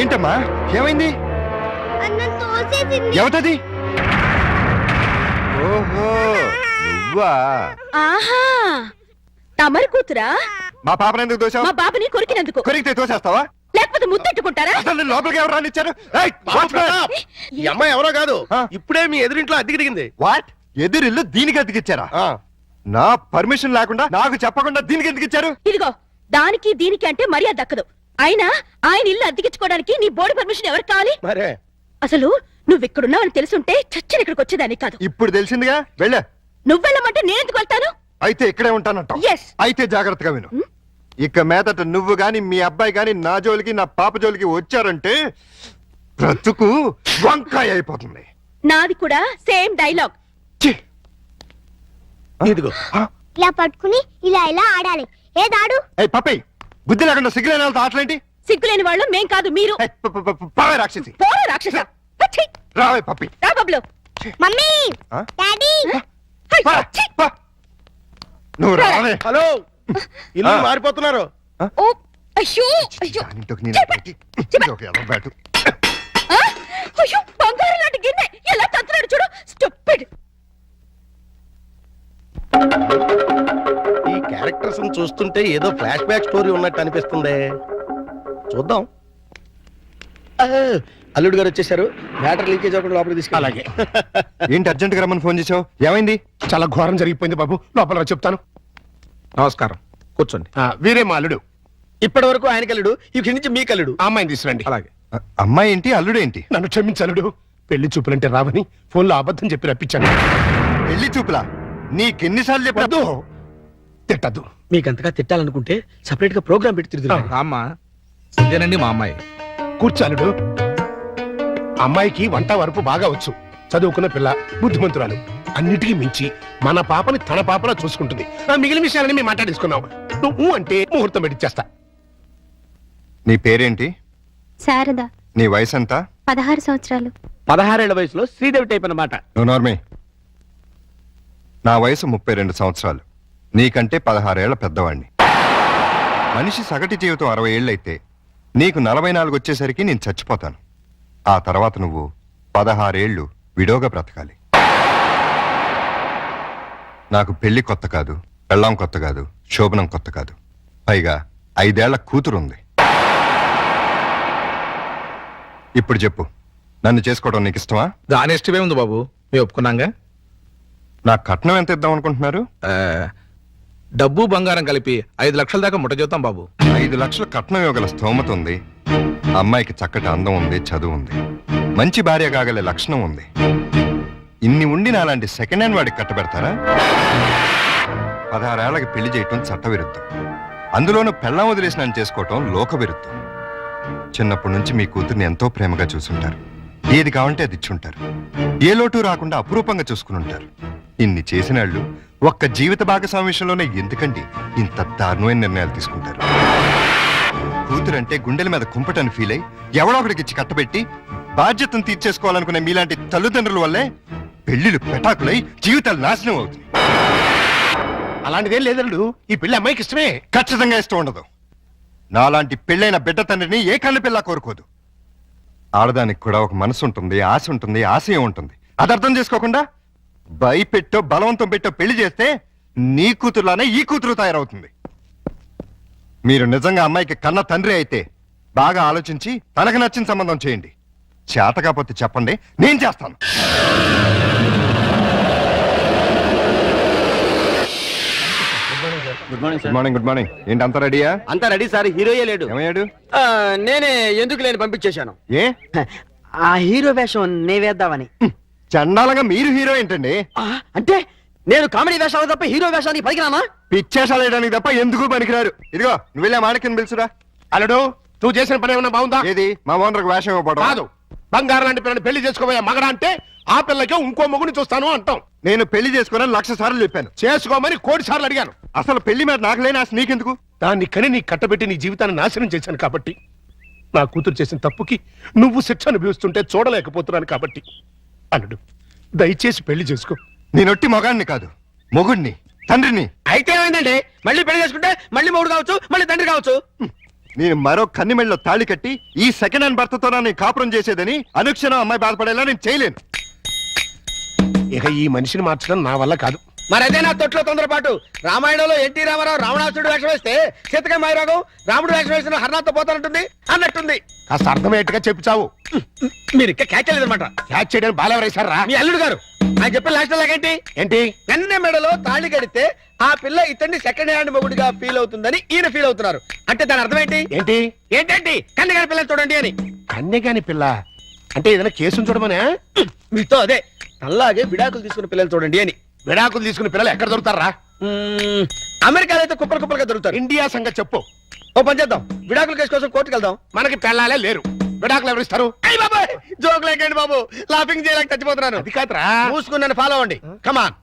ఏంటమ్మా, ఏమైంది? అన్నం తోసేసింది. ఎవతది? ఓహో, నువ్వా? ఆహా, తమరి కూతురా? మా పాపను ఎందుకు దోశావు? మా బాబుని కొరికినందుకు. కొరికితే తోసేస్తావా? లేకపోతే ముద్దెట్టుకుంటారా? అసలు లోపలికి ఎవరు రానిచ్చారు? ఈ అమ్మాయి ఎవరో కాదు, ఇప్పుడే మీ ఎదురింట్లో అద్దెకి దిగింది. వాట్? ఎదురిల్లు దీనికి అద్దెకిచ్చారా? నా పర్మిషన్ లేకుండా నాకు చెప్పకుండా దీనికి ఎందుకు ఇచ్చారు? ఇదిగో, దానికి దీనికి అంటే మర్యాద దక్కదు. అయినా ఆయన ఇల్లు అద్దెకించుకోవడానికి నీ బోర్డు పర్మిషన్ ఎవరికి కావాలి? మరే అసలు నువ్వు ఇక్కడున్నావని తెలుసుంటే చచ్చిన ఇక్కడికి వచ్చేదాన్ని కాదు. ఇప్పుడు తెలిసిందిగా, వెళ్ళా. నువ్వెళ్ళమంటే నేను ఎందుకు వెళ్తాను? అయితే ఇక్కడే ఉంటానంట. Yes. అయితే జాగ్రత్తగా విను. ఇక మీదట నువ్వు గాని మీ అబ్బాయి గాని నా జోలికి నా పాప జోలికి వచ్చారంటే బ్రతుకు వంకాయ అయిపోతుంది. నాది కూడా సేమ్ డైలాగ్. ఇదిగో, ఇలా పట్టుకుని ఇలా ఇలా ఆడాలి. ఏదాడు? ఏ పప్పి, బుద్ధి లేకుండా సిగ్గులేని వాళ్ళతో ఆటలేంటి? సిగ్గులేని వాళ్ళు మేం కాదు, మీరు. పావే రాక్షసి. పోరా రాక్షస. ఛీ! రావే పప్పి. రా బబ్లు. మమ్మీ, ఆ? డాడీ. హై, పా, ఛీ! పా. నువ్వు రావే. హలో, ఇల్లు మారిపోతున్నారు. ఓ, అయ్యో, అయ్యో. దానింటోకి నేను చెప్పండి. ఇదొక ఎర్ర బ్యాటు. ఆ? అయ్యో, బంగారం లాంటి గిన్నె ఎలా తంతున్నాడు చూడు. స్టూపిడ్. ఈ క్యారెక్టర్స్ చూస్తుంటే ఏదో ఫ్లాష్ బ్యాక్ స్టోరీ ఉన్నట్టు అనిపిస్తుంది. చూద్దాం. అల్లుడు గారు వచ్చేసారు. మ్యాటర్ లీకేజ్ అవ్వకుండా లోపలికి తీసుకెళ్ళి. అలాగే. ఏంటి అర్జెంట్ గా రమ్మని ఫోన్ చేసావు? ఏమైంది? చాలా ఘోరం జరిగిపోయింది బాబు, లోపల చెప్తాను. నమస్కారం, కూర్చోండి. వీరే మా అల్లుడు. ఇప్పటి వరకు ఆయన కల్లుడు, ఇక్కడి నుంచి మీ కల్లుడు. ఆ అమ్మాయిని తీసుకురండి. అలాగే. అమ్మాయి ఏంటి అల్లుడేంటి? నన్ను క్షమించలుడు. పెళ్లి చూపులంటే రావని ఫోన్లో అబద్ధం చెప్పి రప్పించాను. పెళ్లి చూపులా? నీకెన్నిసార్లు చెప్పదు? తిట్టద్దు. మీకంతగా తిట్టాలనుకుంటే సెపరేట్ గా ప్రోగ్రామ్ పెట్టి తిరుగుతున్నా. అమ్మా ఇదేనండి మా అమ్మాయి. కూర్చాలుడు. అమ్మాయికి వంట వరపు బాగా వచ్చు, చదువుకున్న పిల్ల, బుద్ధిమంతురాలు. అన్నిటికీ మించి మన పాపని తన పాపలా చూసుకుంటుంది. మిగిలిన విషయాలని మేము మాట్లాడేసుకున్నాం. నువ్వు అంటే ముహూర్తం పెట్టిచ్చేస్తా. నీ పేరేంటి? శారద. నీ వయసు ఎంత? 16 సంవత్సరాలు. 16 ఏళ్ల వయసులో శ్రీదేవి టైప్ అన్నమాట. నార్మే. నా వయసు 32 సంవత్సరాలు. నీకంటే 16 ఏళ్ల పెద్దవాణ్ణి. మనిషి సగటు జీవితం 60 ఏళ్ళైతే నీకు 44 వచ్చేసరికి నేను చచ్చిపోతాను. ఆ తర్వాత నువ్వు 16 ఏళ్ళు విడోగా బ్రతకాలి. నాకు పెళ్లి కొత్త కాదు, పెళ్ళాం కొత్త కాదు, శోభనం కొత్త కాదు. పైగా 5 ఏళ్ల కూతురుంది. ఇప్పుడు చెప్పు, నన్ను చేసుకోవడం నీకు ఇష్టమా? దాని ఇష్టమే ఉంది బాబు, మేము ఒప్పుకున్నాగా. నా కట్నం ఎంత ఇద్దాం అనుకుంటున్నారు? డబ్బు బంగారం కలిపి 5 లక్షల దాకా ముట్ట చూద్దాం బాబు. 5 లక్షల కట్నం ఇవ్వగల స్తోమత ఉంది. అమ్మాయికి చక్కటి అందం ఉంది, చదువు ఉంది, మంచి భార్య కాగలే లక్షణం ఉంది. ఇన్ని ఉండి నాలాంటి సెకండ్ హ్యాండ్ వాడికి కట్టబెడతారా? 16 ఏళ్ళకి పెళ్లి చేయటం చట్టవిరుద్ధం. అందులోనూ పెళ్ళాం వదిలేసి నన్ను చేసుకోవటం లోక విరుద్ధం. చిన్నప్పటి నుంచి మీ కూతుర్ని ఎంతో ప్రేమగా చూసుంటారు. ఏది కావంటే అది ఇచ్చుంటారు. ఏ లోటు రాకుండా అపురూపంగా చూసుకుని ఉంటారు. ఇన్ని చేసినాళ్ళు ఒక్క జీవిత భాగస్వామి విషయంలోనే ఎందుకండి ఇంత దారుణమైన నిర్ణయాలు తీసుకుంటారు? కూతురంటే గుండెల మీద కుంపటని ఫీల్ అయి ఎవడో ఒకడికి ఇచ్చి కట్టబెట్టి బాధ్యతను తీర్చేసుకోవాలనుకునే మీలాంటి తల్లిదండ్రుల వల్లే పెళ్లిళ్ళు పెటాకులై జీవితాలు నాశనం అవుతుంది. అలాంటిదేం లేదల్లుడు. ఈ పెళ్లి అమ్మాయికి ఇష్టమే. ఖచ్చితంగా ఇష్టం ఉండదు. నాలాంటి పెళ్ళైన బిడ్డ తండ్రిని ఏ కళ్ళు పిల్ల కోరుకోదు. ఆడదానికి కూడా ఒక మనసు ఉంటుంది, ఆశ ఉంటుంది, ఆశయం ఉంటుంది. అది అర్థం చేసుకోకుండా భయపెట్టో బలవంతం పెట్టో పెళ్లి చేస్తే నీ కూతురులానే ఈ కూతురు తయారవుతుంది. మీరు నిజంగా అమ్మాయికి కన్న తండ్రి అయితే బాగా ఆలోచించి తనకు నచ్చిన సంబంధం చేయండి. చేత కాకపోతే చెప్పండి, నేను చేస్తాను. Good morning good morning. Good morning. ఏంటి అంతా రెడీయా? అంతా రెడీ సార్. హీరోయే లేడు. ఏమయ్యాడు? నేనే ఎందుకు లేని పంపించేశాను. ఏ ఆ హీరో వేషం నే వేద్దామని. చండాలంగా మీరు హీరో ఏంటండి? అంటే నేను కామెడీ వేషాలు తప్ప హీరో వేషానికి పలికినానా? పిచ్చేషాలు వేయడానికి తప్ప ఎందుకు పనికిరారు. ఇదిగో నువ్వు వెళ్ళా మాణిక్యం పిలుచురా. అల్లుడు, నువ్వు చేసిన పని ఏమన్నా బాగుందా? ఏది మా ఓనర్కి వేషం ఇవ్వబడదు. కాదు, బంగారం లాంటి పిల్లని పెళ్లి చేసుకోబోయే మగడా అంటే ఆ పిల్లకే ఇంకో మొగుని చూస్తాను అంటాం. నేను పెళ్లి చేసుకోనని 1,00,000 సార్లు చెప్పాను. చేసుకోమని 1,00,000 సార్లు అడిగాను. అసలు పెళ్లి మీద నాకు లేని ఆశ నీకెందుకు? దాన్ని కని నీ కట్టబెట్టి నీ జీవితాన్ని నాశనం చేశాను కాబట్టి. నా కూతురు చేసిన తప్పుకి నువ్వు శిక్ష అనుభవిస్తుంటే చూడలేకపోతున్నాను కాబట్టి. అల్లుడు, దయచేసి పెళ్లి చేసుకో. నేనొట్టి మగాడిని కాదు, మొగుడిని, తండ్రిని. అయితే ఏమైందండి? మళ్ళీ పెళ్లి చేసుకుంటే మళ్ళీ మొగుడు కావచ్చు, మళ్ళీ తండ్రి కావచ్చు. నేను మరో కన్నిమెళ్ళలో తాళి కట్టి ఈ సెకండ్ హ్యాండ్ భర్తతో నేను కాపురం చేసేదని అనుక్షణం అమ్మాయి బాధపడేలా నేను చేయలేను. ఇక ఈ మనిషిని మార్చడం నా వల్ల కాదు. మరి అదే నా తొట్లో తొందరపాటు. రామాయణంలో ఎన్టీ రామారావు రావణాసుడు వేషం వేస్తే సీతక మాయరాగం రాముడు వేషం వేసిన హర్నాథ్తో పోతానంటుంది అన్నట్టుంది. కాస్త అర్థమయ్యేట్టుగా చెప్పు చావు. మీరు ఇంకా క్యాచ్ చేయలేదన్నమాట. క్యాచ్ చేయడానికి బాలెవరేశారా? మీ అల్లుడు గారు. ఆయన చెప్పిన లాస్ట్ లాగేంటి? ఏంటి? కన్నె మెడలో తాళి కడితే ఆ పిల్ల ఇతన్ని సెకండ్ హ్యాండ్ మొగుడిగా ఫీల్ అవుతుందని ఈయన ఫీల్ అవుతున్నారు. అంటే దాని అర్థం ఏంటి? ఏంటి? ఏంటంటే కన్నె గారి పిల్లలు చూడండి అని. కన్యగాని పిల్ల అంటే ఏదైనా కేసును చూడమనే? మీతో అదే అలాగే విడాకులు తీసుకున్న పిల్లలు చూడండి అని. విడాకులు తీసుకున్న పిల్లలు ఎక్కడ దొరుకుతారా? అమెరికాలో అయితే కుప్పలు కుప్పలుగా దొరుకుతారు. ఇండియా సంగతి చెప్పు. ఓ పని చేద్దాం, విడాకుల కేసు కోసం కోర్టుకు వెళ్దాం. మనకి పెళ్ళాలే లేరు, విడాకులు ఎవరు ఇస్తారు? అయ్యి బాబాయ్, జోక్ లేకండి బాబు, లాఫింగ్ చేయలేక చచ్చిపోతున్నాను. అది కాదురా. మూసుకుని నన్ను ఫాలో అవ్వండి. కమాన్.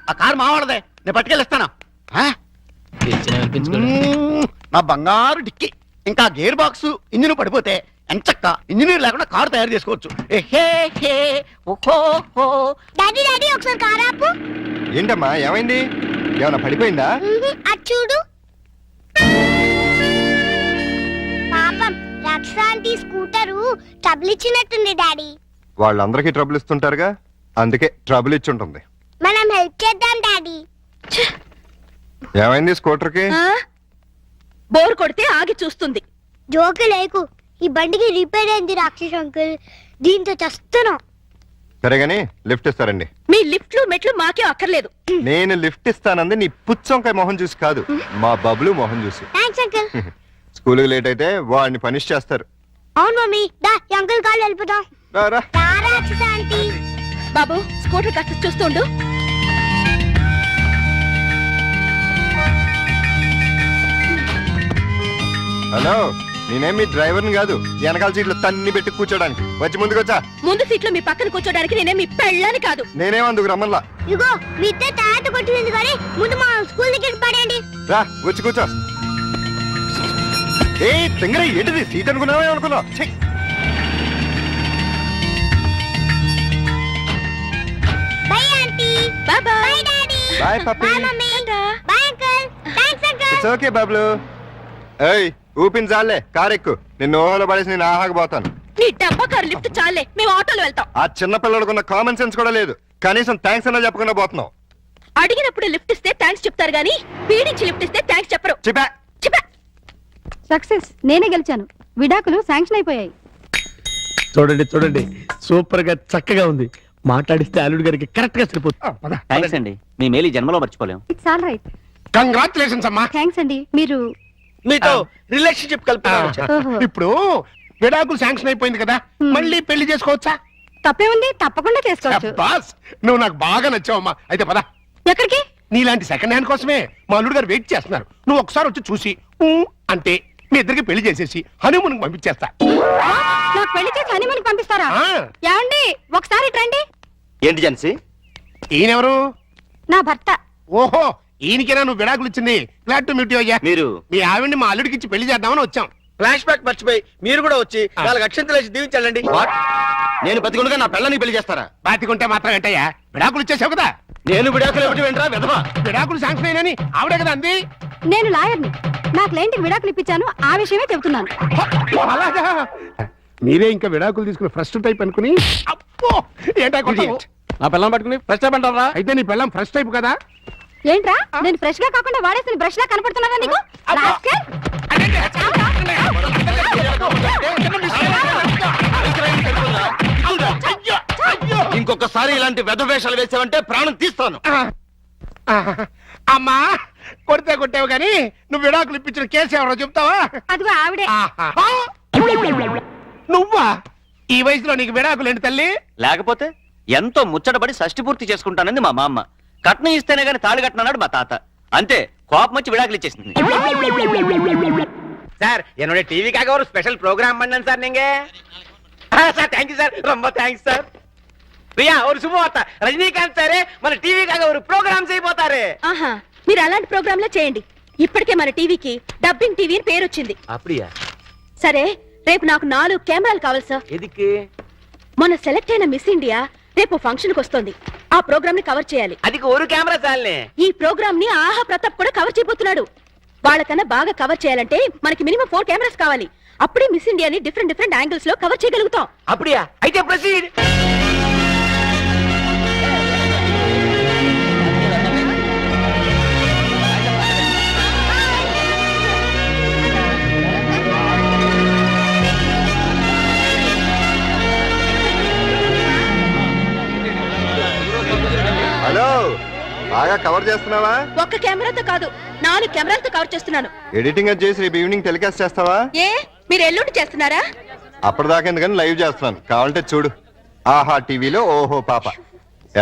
ఆ కారు మావాడదే, నేను పట్టుకెళ్ళిస్తాను. నా బంగారు డిక్కి ఇంకా గేర్ బాక్స్ ఇంజిన్ పడిపోతే ఎంచక్క ఇంజనీర్ లేకుండా కారు తయారు చేసుకోవచ్చు. డాడీ డాడీ ఒకసారి కారు ఆపు. ఏంటమ్మా ఏమైంది? ఏమన్నా పడిపోయిందా? అది చూడు. పాపం రక్షాంటి స్కూటరు ట్రబుల్ ఇచ్చినట్టుంది డాడీ. వాళ్ళందరికీ ట్రబుల్ ఇస్తుంటారుగా, అందుకే ట్రబుల్ ఇచ్చి ఉంటుంది. మనం హెల్ప్ చేద్దాం డాడీ. ఏమైంది స్కూటర్కి? బోర్ కొడితే ఆగి చూస్తుంది. జోకు లేకు, ఈ బండికి రిపేర్ అయింది రాక్షస్ అంకుల్, దీంతో చస్తున్నాం. సరే గానీ లిఫ్ట్ ఇస్తారండి. మీ లిఫ్ట్లు మెట్లు మాకే అక్కర్లేదు. నేను లిఫ్ట్ ఇస్తానంది నీ పుచ్చొంకాయ మొహం చూసి కాదు, మా బబ్లు మొహం చూసి. Thanks uncle. స్కూల్కి లేట్ అయితే వాడిని పనిష్ చేస్తారు. అవును మమ్మీ, దా ఈ అంకుల్ కాళ్ళు వెళ్ళిపోదాం. రారా. తారా అక్షిత ఆంటీ. బాబు స్కూటర్ కాస్త చూస్తుండు. హలో, నేనేం మీ డ్రైవర్ని కాదు, వెనకాల సీట్లు తన్ని పెట్టి కూర్చోడానికి. వచ్చి ముందుకొచ్చా. ముందు సీట్లో మీ పక్కన కూర్చోడానికి నేనే మీ పెళ్ళాని కాదు. నేనేం అందుకు రమ్మల్లా. ఇగో మీ ఇద్దరు తాత కొట్టింది కానీ ముందు మా స్కూల్ దగ్గర పడండి. రా వచ్చి కూర్చో. ఏ తింగర ఏంటిది, సీట్ అనుకున్నావే అనుకున్నావు. Bye aunty. Bye bye. Bye daddy. Bye Pappi. Bye mummy. Bye uncle. Thanks uncle. It's okay Bablu. ఏయ్ ఊపిన చాలే, కార్ ఎక్కు. నిన్ను ఓహోలో పడేసి నేను ఆహాకపోతాను. నీ డబ్బా కారు లిఫ్ట్ చాలే, మేము ఆటోలో వెళ్తాం. ఆ చిన్న పిల్లడుకున్న కామన్ సెన్స్ కూడా లేదు. కనీసం థ్యాంక్స్ అన్నా చెప్పకుండా పోతున్నావు. అడిగినప్పుడు లిఫ్ట్ ఇస్తే థ్యాంక్స్ చెప్తారు గానీ పీడించి లిఫ్ట్ ఇస్తే థ్యాంక్స్ చెప్పరు. చెప్పా. చెప్పా. సక్సెస్, నేనే గెలిచాను. విడాకులు శాంక్షన్ అయిపోయాయి. చూడండి చూడండి, సూపర్ గా చక్కగా ఉంది. మాట్లాడిస్తే అల్లుడు గారికి కరెక్ట్ గా సరిపోతుంది. థ్యాంక్స్ అండి, మీ మేలు జన్మలో మర్చిపోలేం. It's all right. కంగ్రాచులేషన్స్ అమ్మా. థ్యాంక్స్ అండి. మీరు మీతో రిలేషన్షిప్ కలుపుతున్నారు. ఓహో. ఇప్పుడు విడాకులు శాంక్షన్ అయిపోయింది కదా, మళ్ళీ పెళ్లి చేసుకోవచ్చా? తప్పే ఉంది, తప్పకుండా చేసుకోవచ్చు. బాస్, నువ్వు నాకు బాగా నచ్చావమ్మా. అయితే పద. ఎక్కడికి? నీలాంటి సెకండ్ హ్యాండ్ కోసమే మా అల్లుడు గారు వెయిట్ చేస్తున్నారు. నువ్వు ఒకసారి వచ్చి చూసి ఊ అంటే మీ ఇద్దరికి పెళ్లి చేసేసి హనీమూన్ పంపించేస్తా. నాకు పెళ్లి చేసి హనీమూన్ పంపిస్తారా? ఆ. ఏమండి ఒకసారి రండి. ఏంటి జన్సీ? ఈయనెవరు? నా భర్త. ఓహో, ఈయనకేనా నువ్వు విడాకులు ఇచ్చింది? గ్లాడ్ టు మీట్ యు అయ్యా. మీరు మీ ఆవిడ్ని మా అల్లుడికి ఇచ్చి పెళ్లి చేద్దామని వచ్చాం. ఫ్లాష్ బ్యాక్ మర్చిపోయి మీరు కూడా వచ్చి వాళ్ళకి అక్షంతలు వేసి దీవించాలండి. నేను బతికుండగా నా పిల్లని పెళ్లి చేస్తారా? బాతికుంటే మాత్రం ఏంటయ్యా, విడాకులు ఇచ్చేసావు కదా. నేను విడాకులు ఏమిటి వెంటరా విధవా? విడాకులు శాంక్షన్ అయినని ఆవిడే కదా అంది. నేను లాయర్ని. నా క్లయింట్కి విడాకులు ఇప్పించాను, ఆ విషయమే చెబుతున్నాను. అలాగా? మీరే ఇంకా విడాకులు తీసుకుని ఫస్ట్ టైప్ అనుకుని అప్పో ఏంటా కొట్టావు? నా పిల్లలు పట్టుకుని ఫస్ట్ టైం అంటారా? అయితే నీ పెళ్ళం ఫస్ట్ టైప్ కదా. ఏంట్రా, నేను ఫ్రెష్ గా కాకుండా వాడేసిన బ్రష్ లా కనపడుతున్నారా నీకు? రాస్కెల్. ఇంకొకసారి ఇలాంటి వెధవేషాలు వేసావంటే ప్రాణం తీస్తాను. అమ్మా, కొడితే కొట్టావు కానీ నువ్వు విడాకులు ఇప్పించిన కేసు ఎవరో చెప్తావా? అదిగో ఆవిడే. నువ్వా? ఈ వయసులో నీకు విడాకులు ఏంటి తల్లి? లేకపోతే ఎంతో ముచ్చటపడి షష్టి పూర్తి చేసుకుంటానంది మా మామ. కట్నం ఇస్తేనే గానీ తాళి కట్టనన్నాడు మా తాత. అంతే, కోపం వచ్చి విడాకులు ఇచ్చేసింది. சார் என்னோட டிவிக்காக ஒரு ஸ்பெஷல் ப்ரோக்ராம் பண்ணேன் சார் நீங்க. சார் தேங்க்யூ சார், ரொம்ப தேங்க்ஸ் சார். ప్రియా ஒரு శుభవార్త, రజనీకాంత్ సారే మన టీవీకాగా ఒక ప్రోగ్రామ్ చేయబోతారు. ఆహా, మీరు అలాంటి ప్రోగ్రాంలే చేయండి. ఇప్పటికే మన టీవీకి డబ్బింగ్ టీవీ అని పేరు వచ్చింది. அப்படியா? సరే, రేపు నాకు 4 కెమెరాలు కావాలి సార్. ఎదికి? మొన్న సెలెక్ట్ అయిన మిస్ ఇండియా రేపు ఫంక్షన్ కి వస్తుంది. ఆ ప్రోగ్రామ్ ని కవర్ చేయాలి. అదికి ఒక కెమెరా చాలే. ఈ ప్రోగ్రామ్ ని ఆహా ప్రతాప్ కూడా కవర్ చేయబోతున్నాడు. వాళ్ళకన్నా బాగా కవర్ చేయాలంటే మనకి మినిమం 4 కెమెరాస్ కావాలి. అప్పుడే మిస్ ఇండియాని డిఫరెంట్ యాంగిల్స్ లో కవర్ చేయగలుగుతాం. அப்படியா? అయితే ప్రొసీడ్. హలో, బాగా కవర్ చేస్తున్నావా? ఒక్క కెమెరాతో కాదు, 4 కెమెరాలతో కవర్ చేస్తున్నాను. ఎడిటింగ్ అది చేసి రేపు ఈవినింగ్ టెలికాస్ట్ చేస్తావా? ఏ, మీరు ఎల్లుండి చేస్తున్నారా? అప్పటిదాకా ఎందుకని లైవ్ చేస్తున్నాను, కావాలంటే చూడు. ఆహా టీవీలో ఓహో పాప.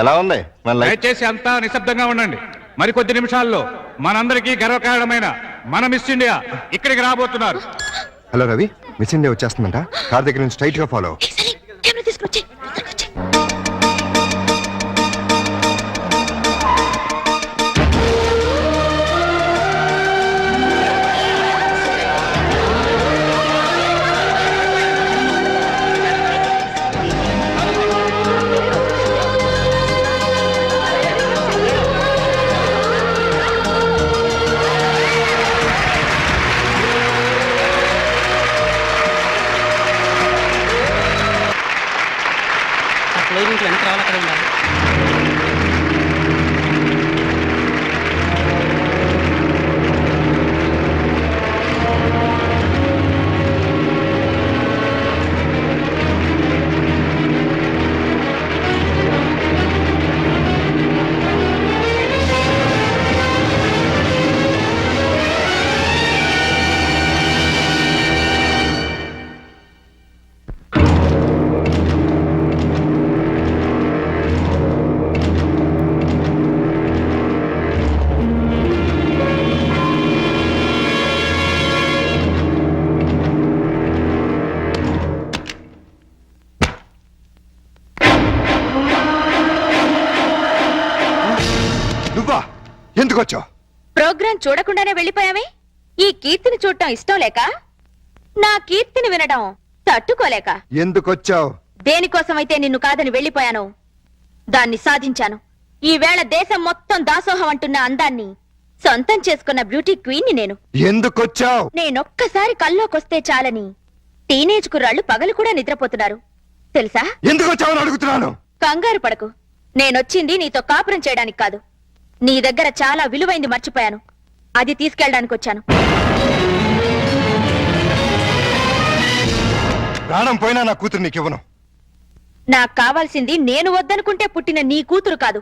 ఎలా ఉంది మన లైవ్? దయచేసి అంతా నిశ్శబ్దంగా ఉండండి. మరికొద్ది నిమిషాల్లో మనందరికీ గర్వకారణమైన మన మిస్ ఇండియా ఇక్కడికి రాబోతున్నారు. హలో రవి, మిస్ ఇండియా వచ్చేస్తుందంట. కార్ దగ్గర నుంచి స్ట్రైట్ గా ఫాలో. కెమెరా తీసుకొచ్చి. ఎందుకు వచ్చావు? ప్రోగ్రాం చూడకుండానే వెళ్ళిపోయామే. ఈ కీర్తిని చూడటం ఇష్టం లేక, నా కీర్తిని వినడం తట్టుకోలేక. ఎందుకు వచ్చావు? దేనికోసమైతే నిన్ను కాదని వెళ్ళిపోయాను, దాన్ని సాధించాను. ఈవేళ దేశం మొత్తం దాసోహం అంటున్న అందాన్ని సొంతం చేసుకున్న బ్యూటీ క్వీన్ ని నేను. ఎందుకు వచ్చావు? నేనొక్కసారి కల్లోకొస్తే చాలని టీనేజ్ కుర్రాళ్ళు పగలు కూడా నిద్రపోతున్నారు తెలుసా? ఎందుకు వచ్చావని అడుగుతున్నాను. కంగారు పడకు, నేనొచ్చింది నీతో కాపురం చేయడానికి కాదు. నీ దగ్గర చాలా విలువైంది మర్చిపోయాను, అది తీసుకెళ్ళడానికి వచ్చాను. ప్రాణం పోయినా నా కూతురు నీకివ్వను. నాకు కావాల్సింది నేను వద్దనుకుంటే పుట్టిన నీ కూతురు కాదు,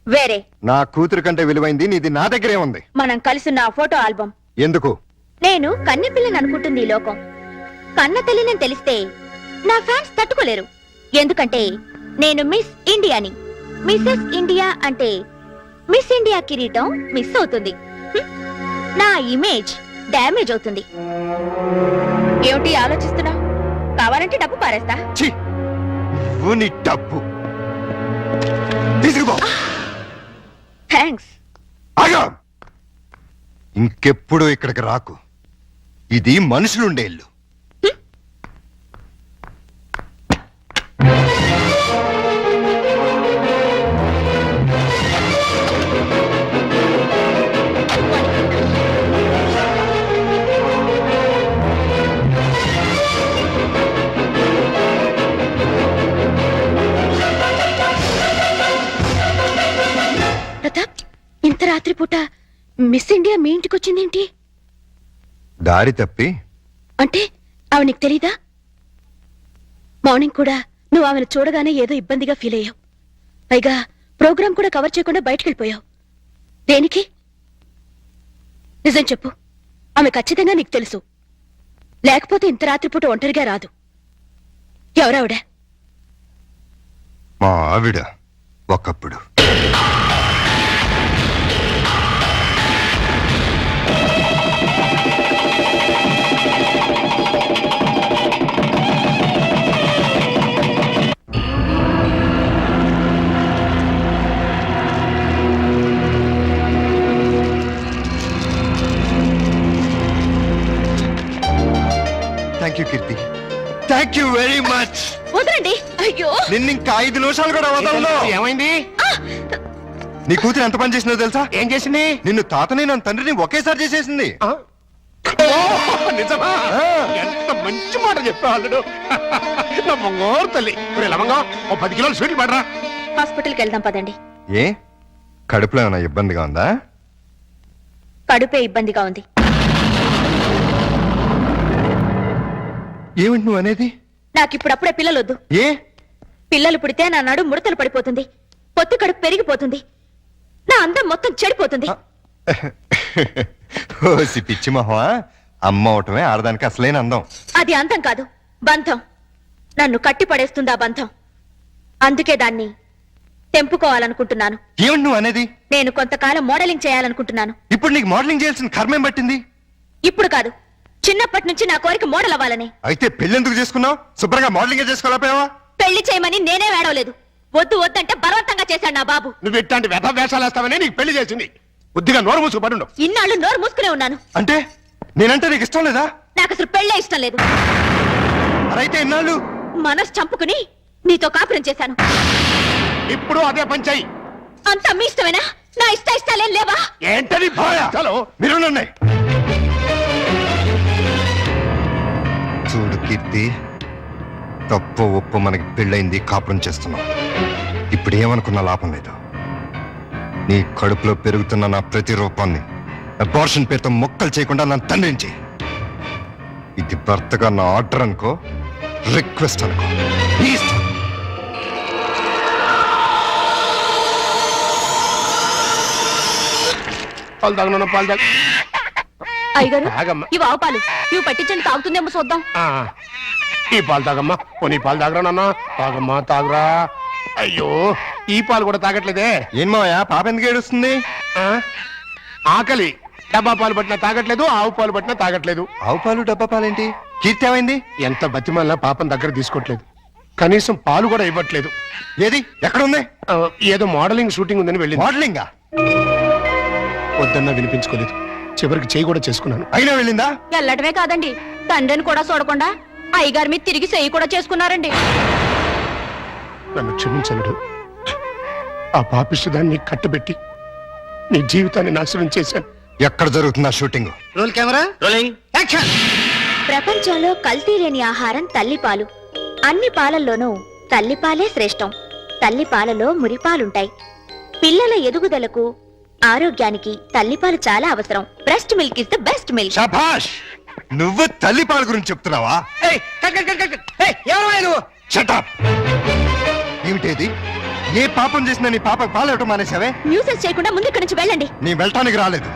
వేరే. నా కూతురు కంటే విలువైంది నీది నా దగ్గరే ఉంది. మనం కలిసిన ఆ ఫోటో ఆల్బమ్. ఎందుకు? నేను కన్నెపిల్లని అనుకుంటుంది ఈ లోకం. కన్న తల్లిని తెలిస్తే నా ఫ్యాన్స్ తట్టుకోలేరు. ఎందుకంటే నేను మిస్ ఇండియాని. మిస్సెస్ ఇండియా అంటే మిస్ ఇండియా కిరీటం మిస్ అవుతుంది, నా ఇమేజ్ డ్యామేజ్ అవుతుంది. ఏమిటి ఆలోచిస్తున్నావు? కావాలంటే డబ్బు పారేస్తా. నువ్వు నీ డబ్బు తీసుకుపో. థ్యాంక్స్. ఆగా, ఇంకెప్పుడు ఇక్కడికి రాకు. ఇది మనుషులుండే ఇల్లు. ప్రతాప్, ఇంత రాత్రిపూట మిస్ ఇండియా మీ ఇంటికి వచ్చిందేంటి? దారి తప్పి అంటే ఆమె నీకు తెలీదా? మార్నింగ్ కూడా నువ్వు ఆమెను చూడగానే ఏదో ఇబ్బందిగా ఫీల్ అయ్యావు. పైగా ప్రోగ్రాం కూడా కవర్ చేయకుండా బయటికి వెళ్ళిపోయావు. దేనికి? నిజం చెప్పు, ఆమె ఖచ్చితంగా నీకు తెలుసు. లేకపోతే ఇంత రాత్రిపూట ఒంటరిగా రాదు. ఎవరావిడ? మా ఆవిడ ఒకప్పుడు. Thank you Keerthi, thank you very much. వదలండి. అయ్యో, నిన్ను ఇంకా 5 నిమిషాలు కూడా వదలను. ఏమైంది? నీ కూతురు ఎంత పని చేసిందో తెలుసా? ఏం చేసింది? నిన్ను తాతని నన్ను తండ్రిని ఒకేసారి చేసేసింది. నిజమా? ఎంత మంచి మాట చెప్పావు అల్లుడు. నా బంగారు తల్లి. లవంగా ఓ 10 కిలోలు స్వీట్లు పడరా. హాస్పిటల్కి వెళ్దాం పదండి. ఏ కడుపులో ఏమైనా ఇబ్బందిగా ఉందా? కడుపే ఇబ్బందిగా ఉంది. ఏమిటి నువ్వు అనేది? నాకిప్పుడప్పుడే పిల్లలొద్దు. ఏ? పిల్లలు పుడితే నా నడు ముడతలు పడిపోతుంది, పొత్తి కడుపు పెరిగిపోతుంది, నా అందం మొత్తం చెడిపోతుంది. ఓసి పిచ్చి మొహమా, అమ్మ అవటమే ఆడదానికి అసలైన అందం. అది అందం కాదు, బంధం. నన్ను కట్టి పడేస్తుంది ఆ బంధం. అందుకే దాన్ని తెంపుకోవాలనుకుంటున్నాను. ఏమిటి నువ్వు అనేది? నేను కొంతకాలం మోడలింగ్ చేయాలనుకుంటున్నాను. ఇప్పుడు నీకు మోడలింగ్ చేయాల్సిన కర్మేం పట్టింది? ఇప్పుడు కాదు, చిన్నప్పటి నుంచి నా కోరిక మోడల్ అవ్వాలని. అయితే పెళ్ళెందుకు చేసుకున్నావు? శుభ్రంగా మోడలింగ్ చేసుకోలేకపోయావా? పెళ్లి చేయమని నేనే వేడవలేదు, వద్దు వద్దంటే బలవంతంగా చేశాడు నా బాబు. నువ్వు ఇట్లాంటి వ్యధ వేషాలు వేస్తావని నీకు పెళ్లి చేసింది. బుద్ధిగా నోరు మూసుకు పడుండు. ఇన్నాళ్ళు నోరు మూసుకునే ఉన్నాను. అంటే నేనంటే నీకు ఇష్టం లేదా? నాకు అసలు పెళ్ళే ఇష్టం లేదు. అయితే ఇన్నాళ్ళు మనసు చంపుకుని నీతో కాపురం చేశాను. ఇప్పుడు అదే పంచాయి. అంతా మీ ఇష్టమేనా? నా ఇష్టాలేం లేవా? ఏంటది భయ? చలో మీరు చూడు కీర్తి, తప్పు ఒప్పు మనకి పెళ్ళైంది, కాపురం చేస్తున్నాం. ఇప్పుడు ఏమనుకున్న లాభం లేదు. నీ కడుపులో పెరుగుతున్న నా ప్రతి రూపాన్ని అబార్షన్ పేరుతో మొక్కలు చేయకుండా నన్ను తండ్రించి. ఇది భర్తగా నా ఆర్డర్ అనుకో, రిక్వెస్ట్ అనుకో. పాలు తాగను, పాలు తాగ. అయ్యగారు, తాగమ్మా. ఇవి ఆవు పాలు, ఇవి పట్టించండి, తాగుతుందేమో చూద్దాం. ఈ పాలు తాగమ్మా. పోనీ పాలు తాగరా నాన్న. తాగమ్మా, తాగరా. అయ్యో, ఈ పాలు కూడా తాగట్లేదే. ఏం మావయ్య, పాప ఎందుకు ఏడుస్తుంది? ఆకలి. డబ్బా పాలు పట్టినా తాగట్లేదు, ఆవు పాలు పట్టినా తాగట్లేదు. ఆవు పాలు డబ్బా పాలేంటి? కీర్తి ఏమైంది? ఎంత బతిమాలినా పాపం దగ్గర తీసుకోవట్లేదు. కనీసం పాలు కూడా ఇవ్వట్లేదు. ఏది ఎక్కడ ఉంది? ఏదో మోడలింగ్ షూటింగ్ ఉందని వెళ్ళింది. మోడలింగా? వద్దన్నా వినిపించుకోలేదు. చివరికి చేయి కూడా చేసుకున్నాను. అయినా వెళ్ళిందా? వెళ్ళటమే కాదండి, తండ్రిని కూడా చూడకుండా అయ్యగారి మీద తిరిగి చెయ్యి కూడా చేసుకున్నారండి. నన్ను క్షమించలుడు. ఆ పాపిష్టిదాన్ని కట్టబెట్టి నీ జీవితాన్ని నాశనం చేశాను. ఎక్కడ జరుగుతుందా shooting? Roll camera rolling. Action. ప్రపంచంలో కల్తీ లేని ఆహారం తల్లిపాలు. అన్ని పాలల్లోనూ తల్లిపాలే శ్రేష్టం. తల్లిపాలలో మురిపాలుంటాయి. పిల్లల ఎదుగుదలకు ఆరోగ్యానికి తల్లిపాలు చాలా అవసరం. Breast milk is the best milk. శభాష్! నువ్వు తల్లిపాల గురించి చెప్తున్నావా? ఏమిటేది? ఏ పాపం చేసినా నీ పాప పాలవటం మానేసావే? న్యూసెన్స్ చేయకుండా ముందు ఇక్కడి నుంచి వెళ్ళండి. నీ వెళ్ళటానికి రాలేదు,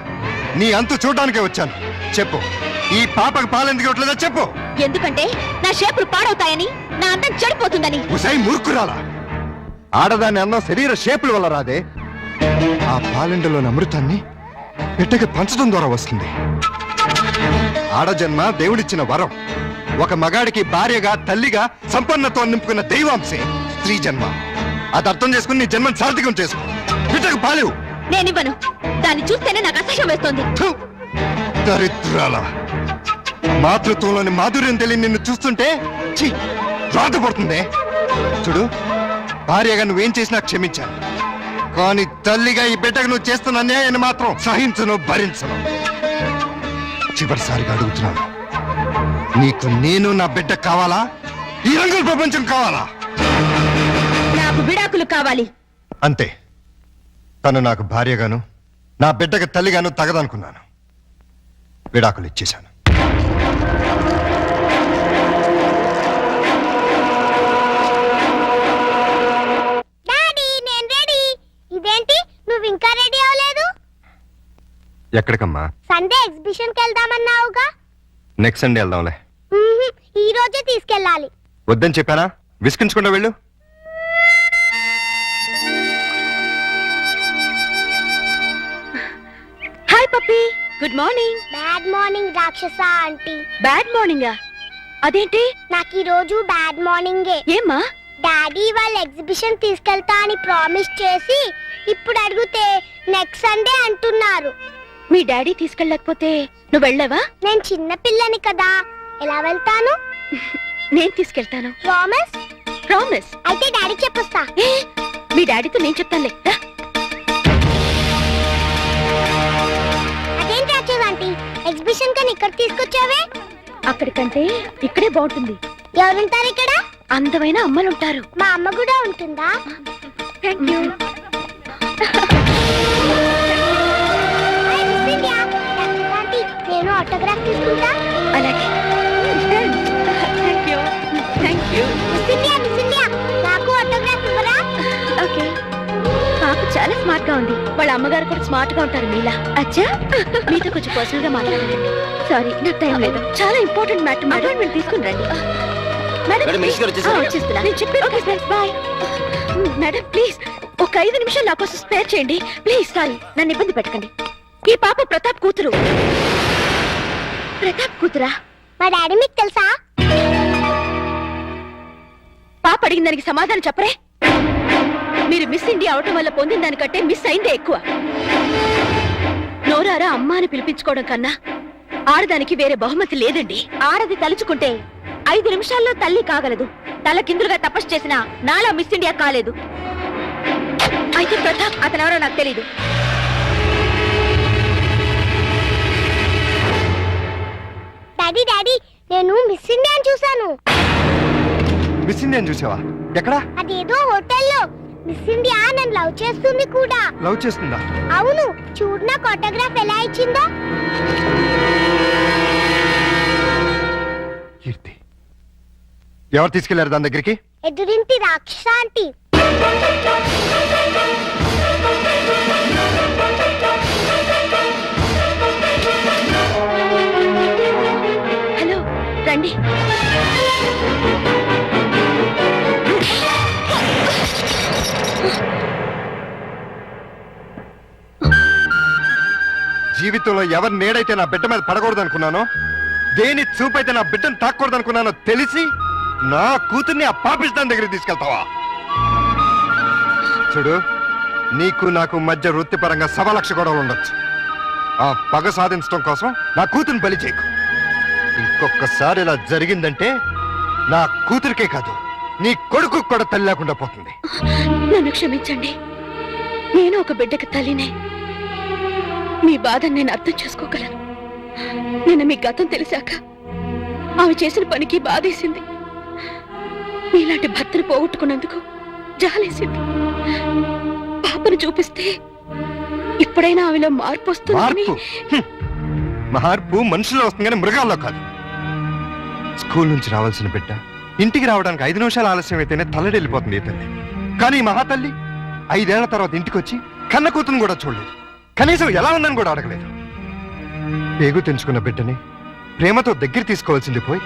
నీ అంతు చూడడానికే వచ్చాను. చెప్పు, ఈ పాపకు పాలెందుకు ఇవ్వట్లేదో చెప్పు. ఎందుకంటే నా షేపులు పాడవుతాయని, నా అందం చెడిపోతుందని. ఉసై మూర్ఖురాలా! ఆడదాని అందం శరీర షేపుల వల్ల రాదే. ఆ పాలెండలోని అమృతాన్ని బిడ్డకి పంచడం ద్వారా వస్తుంది. ఆడజన్మ దేవుడిచ్చిన వరం. ఒక మగాడికి భార్యగా, తల్లిగా సంపన్నతో నింపుకున్న దైవాంశే స్త్రీ జన్మ. అది అర్థం చేసుకుని నీ జన్మను సార్థకం చేసుకో. బిడ్డకు పాలేవు. నేనివ్వను. దాన్ని చూస్తేనే నాకు అసహ్యం వేస్తోంది. దరిద్రాల! మాతృత్వంలోని మాధుర్యం తెలియని నిన్ను చూస్తుంటే రాధపడుతుందే. చూడు, భార్యగా నువ్వేం చేసినా క్షమించాను, కానీ తల్లిగా ఈ బిడ్డకు నువ్వు చేస్తున్న అన్యాయాన్ని మాత్రం సహించను, భరించను. చివరిసారిగా అడుగుతున్నాను, నీకు నేను నా బిడ్డ కావాలా? ఈ రంగుల ప్రపంచం కావాలా? నాకు విడాకులు కావాలి. అంతే. తను నాకు భార్యగాను, నా బిడ్డకు తల్లిగాను తగదనుకున్నాను. విడాకులు ఇచ్చేశాను. ఇదేంటి, నువ్వు ఇంకా రెడీ అవ్వలేదు? ఎక్కడికమ్మా? సండే ఎగ్జిబిషన్ కి వెళ్దామన్నావుగా. నెక్స్ట్ సండే వెళ్దాంలే. ఈ రోజే తీసుకెళ్ళాలి. వద్దని చెప్పానా? విసిగించకుండా వెళ్ళు. Hi puppy, good morning. Bad morning రాక్షస ఆంటీ. బ్యాడ్ మార్నింగా? అదేంటి? నాకు ఈ రోజు బ్యాడ్ మార్నింగే. ఏమ్మా? డాడీ వాళ్ళ ఎగ్జిబిషన్ తీసుకెళ్తా అని ప్రామిస్ చేసి ఇప్పుడు అడిగితే నెక్స్ట్ సండే అంటున్నారు. మీ డాడీ తీసుకెళ్ళకపోతే నువ్వు వెళ్ళావా? నేను చిన్న పిల్లని కదా, ఎలా వెళ్తాను? నేను తీసుకెళ్తాను. ప్రామిస్? ప్రామిస్. అయితే డాడీ చెప్పొస్తా. మీ డాడీతో నేను చెప్తానులే. అదేం రాక్షస ఆంటీ, ఎగ్జిబిషన్ కని ఇక్కడ తీసుకొచ్చావే? అక్కడికంటే ఇక్కడే బాగుంటుంది. ఎవరుంటారు ఇక్కడ? అందమైన అమ్మలుంటారు. మా అమ్మ కూడా ఉంటుందా? Thank you. నేను ఆటోగ్రాఫ్ తీసుకుంటా. అలాగే. Thank you. Thank you. నాకు ఆటోగ్రాఫ్ ఇవ్వరా? ఓకే. పాప చాలా స్మార్ట్ గా ఉంది. వాళ్ళ అమ్మగారు కూడా స్మార్ట్ గా ఉంటారు మీలా. అచ్చా, మీతో కొంచెం పర్సనల్ గా మాట్లాడండి. సారీ, నాకు టైం లేదు. చాలా ఇంపార్టెంట్ మ్యాటర్. అపాయింట్మెంట్ తీసుకుని రండి. మేడం, వచ్చేస్తున్నా. నేను చెప్పాను. Okay sir, bye. Madam please ఒక 5 నిమిషాలు నా కోసం స్పేర్ చేయండి ప్లీజ్. సారీ, నన్ను ఇబ్బంది పెట్టకండి. ఈ పాప ప్రతాప్ కూతురు. ప్రతాప్ కూతురా? మా డాడీ మీకు తెలుసా? పాప అడిగిన దానికి సమాధానం చెప్పరే. మీరు మిస్ ఇండియా అవటం వల్ల పొందిన దానికంటే మిస్ అయిందే ఎక్కువ. నోరారా అమ్మ అని పిలిపించుకోవడం కన్నా ఆడదానికి వేరే బహుమతి లేదండి. ఆడది తలుచుకుంటే 5 నిమిషాల్లో తల్లి కాగలదు. తల కిందులుగా తపస్సు చేసినా నాలా మిస్ ఇండియా కాలేదు. అయితే ప్రతాప్ అతనెవరో నాకు తెలీదు. డాడీ డాడీ, నేను మిస్ ఇండియాని చూశాను. మిస్ ఇండియన్ చూసావా? ఎక్కడా? అదేదో హోటల్లో. మిస్ ఇండియా నన్ను లవ్ చేస్తుంది కూడా. లవ్ చేస్తుందా? అవును, చూడు నాకు ఆటోగ్రాఫ్ ఎలా ఇచ్చిందో. కీర్తి, ఎవరు తీసుకెళ్లారు దాని దగ్గరికి? ఎదురింటి రాక్షస ఆంటీ. హలో, రండి. జీవితంలో ఎవరి నేడైతే నా బిడ్డ మీద పడకూడదు అనుకున్నానో, దేని చూపైతే నా బిడ్డను తాకూడదు అనుకున్నానో తెలిసి నా కూతుర్ని ఆ పాపిస్తాన్ దగ్గరికి తీసుకెళ్తావా? చూడు, నీకు నాకు మధ్య వృత్తిపరంగా 1,00,000 గొడవలు ఉండొచ్చు, ఆ పగ సాధించడం కోసం నా కూతురుని బలి చేయకు. ఇంకొకసారి ఇలా జరిగిందంటే నా కూతురికే కాదు నీ కొడుకు కూడా తల్లి లేకుండా పోతుంది. నన్ను క్షమించండి, నేను ఒక బిడ్డకి తల్లినే. మీ బాధను నేను అర్థం చేసుకోగలను. నిన్న మీ గతం తెలిసాక ఆమె చేసిన పనికి బాధేసింది. మీలాంటి భర్తను పోగొట్టుకున్నందుకు జాలేసింది. పాపను చూపిస్తే ఇప్పుడైనా ఆమెలో మార్పు వస్తుంది. మార్పు మనుషుల్లో వస్తుంది కానీ మృగాల్లో కాదు. స్కూల్ నుంచి రావాల్సిన బిడ్డ ఇంటికి రావడానికి 5 నిమిషాలు ఆలస్యం అయితేనే తల్లడిల్లిపోతుంది ఈ తల్లి. కానీ ఈ మహాతల్లి 5 ఏళ్ల తర్వాత ఇంటికి వచ్చి కన్న కూతురుని కూడా చూడలేదు. కనీసం ఎలా ఉందని కూడా అడగలేదు. పేగు తెంచుకున్న బిడ్డని ప్రేమతో దగ్గర తీసుకోవాల్సింది పోయి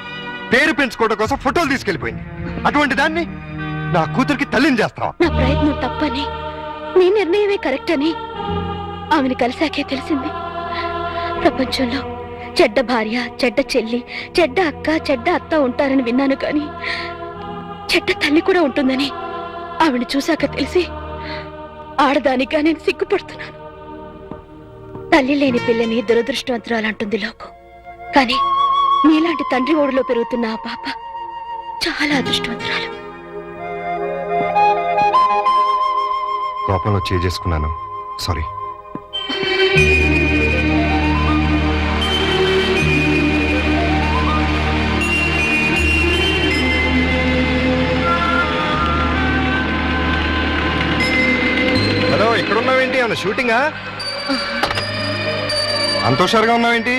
పేరు పెంచుకోవడం కోసం ఫోటోలు తీసుకెళ్లిపోయింది. అటువంటి దాన్ని నా కూతురికి తల్లిని చేస్తావా? నా ప్రయత్నం తప్పని, మీ నిర్ణయమే కరెక్ట్ అని ఆమెను కలిసాకే తెలిసింది. ప్రపంచంలో చెడ్డ భార్య, చెడ్డ చెల్లి, చెడ్డ అక్క, చెడ్డ అత్త ఉంటారని విన్నాను, కానీ చెడ్డ తల్లి కూడా ఉంటుందని ఆమెను చూశాక తెలిసి ఆడదానిగా నేను సిగ్గుపడుతున్నాను. తల్లి లేని పిల్లని దురదృష్టవంతురాలంటుంది లోకం. కానీ మీలాంటి తండ్రి ఓడిలో పెరుగుతున్న ఆ పాప చాలా అదృష్టవంతురాలు. కోపంలో చేసుకున్నాను, సారీ. హలో, ఇక్కడ ఉన్నావేంటి? ఏమన్నా షూటింగా? అంత హుషారుగా ఉన్నావేంటి?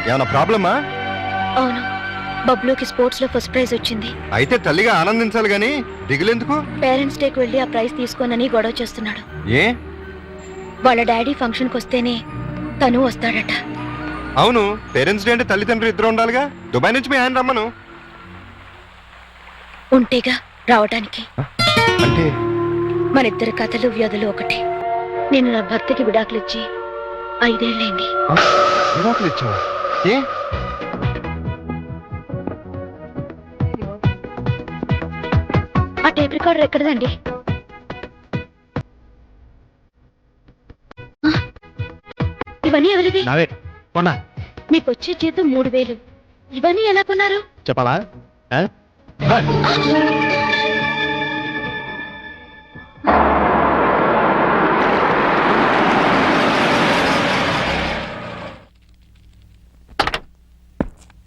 ఏమన్నా ప్రాబ్లమా? అవును, బబ్లూకి స్పోర్ట్స్ లో ఫస్ట్ ప్రైజ్ వచ్చింది. అయితే తల్లిగా ఆనందించాలి గాని దిగులెందుకు? పేరెంట్స్ డేకి వెళ్ళి ఆ ప్రైజ్ తీసుకోనని గొడవ చేస్తున్నాడు. ఏ? వాళ్ళ డాడీ ఫంక్షన్కి వస్తేనే తను వస్తాడట. అవును, పేరెంట్స్ డే అంటే తల్లిదండ్రులు ఇద్దరు ఉండాలిగా. దుబాయ్ నుంచి మీ ఆయన రమ్మను. ఉంటేగా రావడానికి. అంటే మన ఇద్దరి కథలు వ్యాధులు ఒకటే. నేను నా భర్తకి విడాకులిచ్చి 5 ఏళ్ళైంది. విడాకులు ఇచ్చావా? ఏ? ఆ టేప్ రికార్డర్ ఎక్కడదండి? ఇవన్నీ ఎవరివి? నావే కొన్నా. మీకు వచ్చే జీతం 3000. ఇవన్నీ ఎలా కొన్నారు? చెప్పాలా?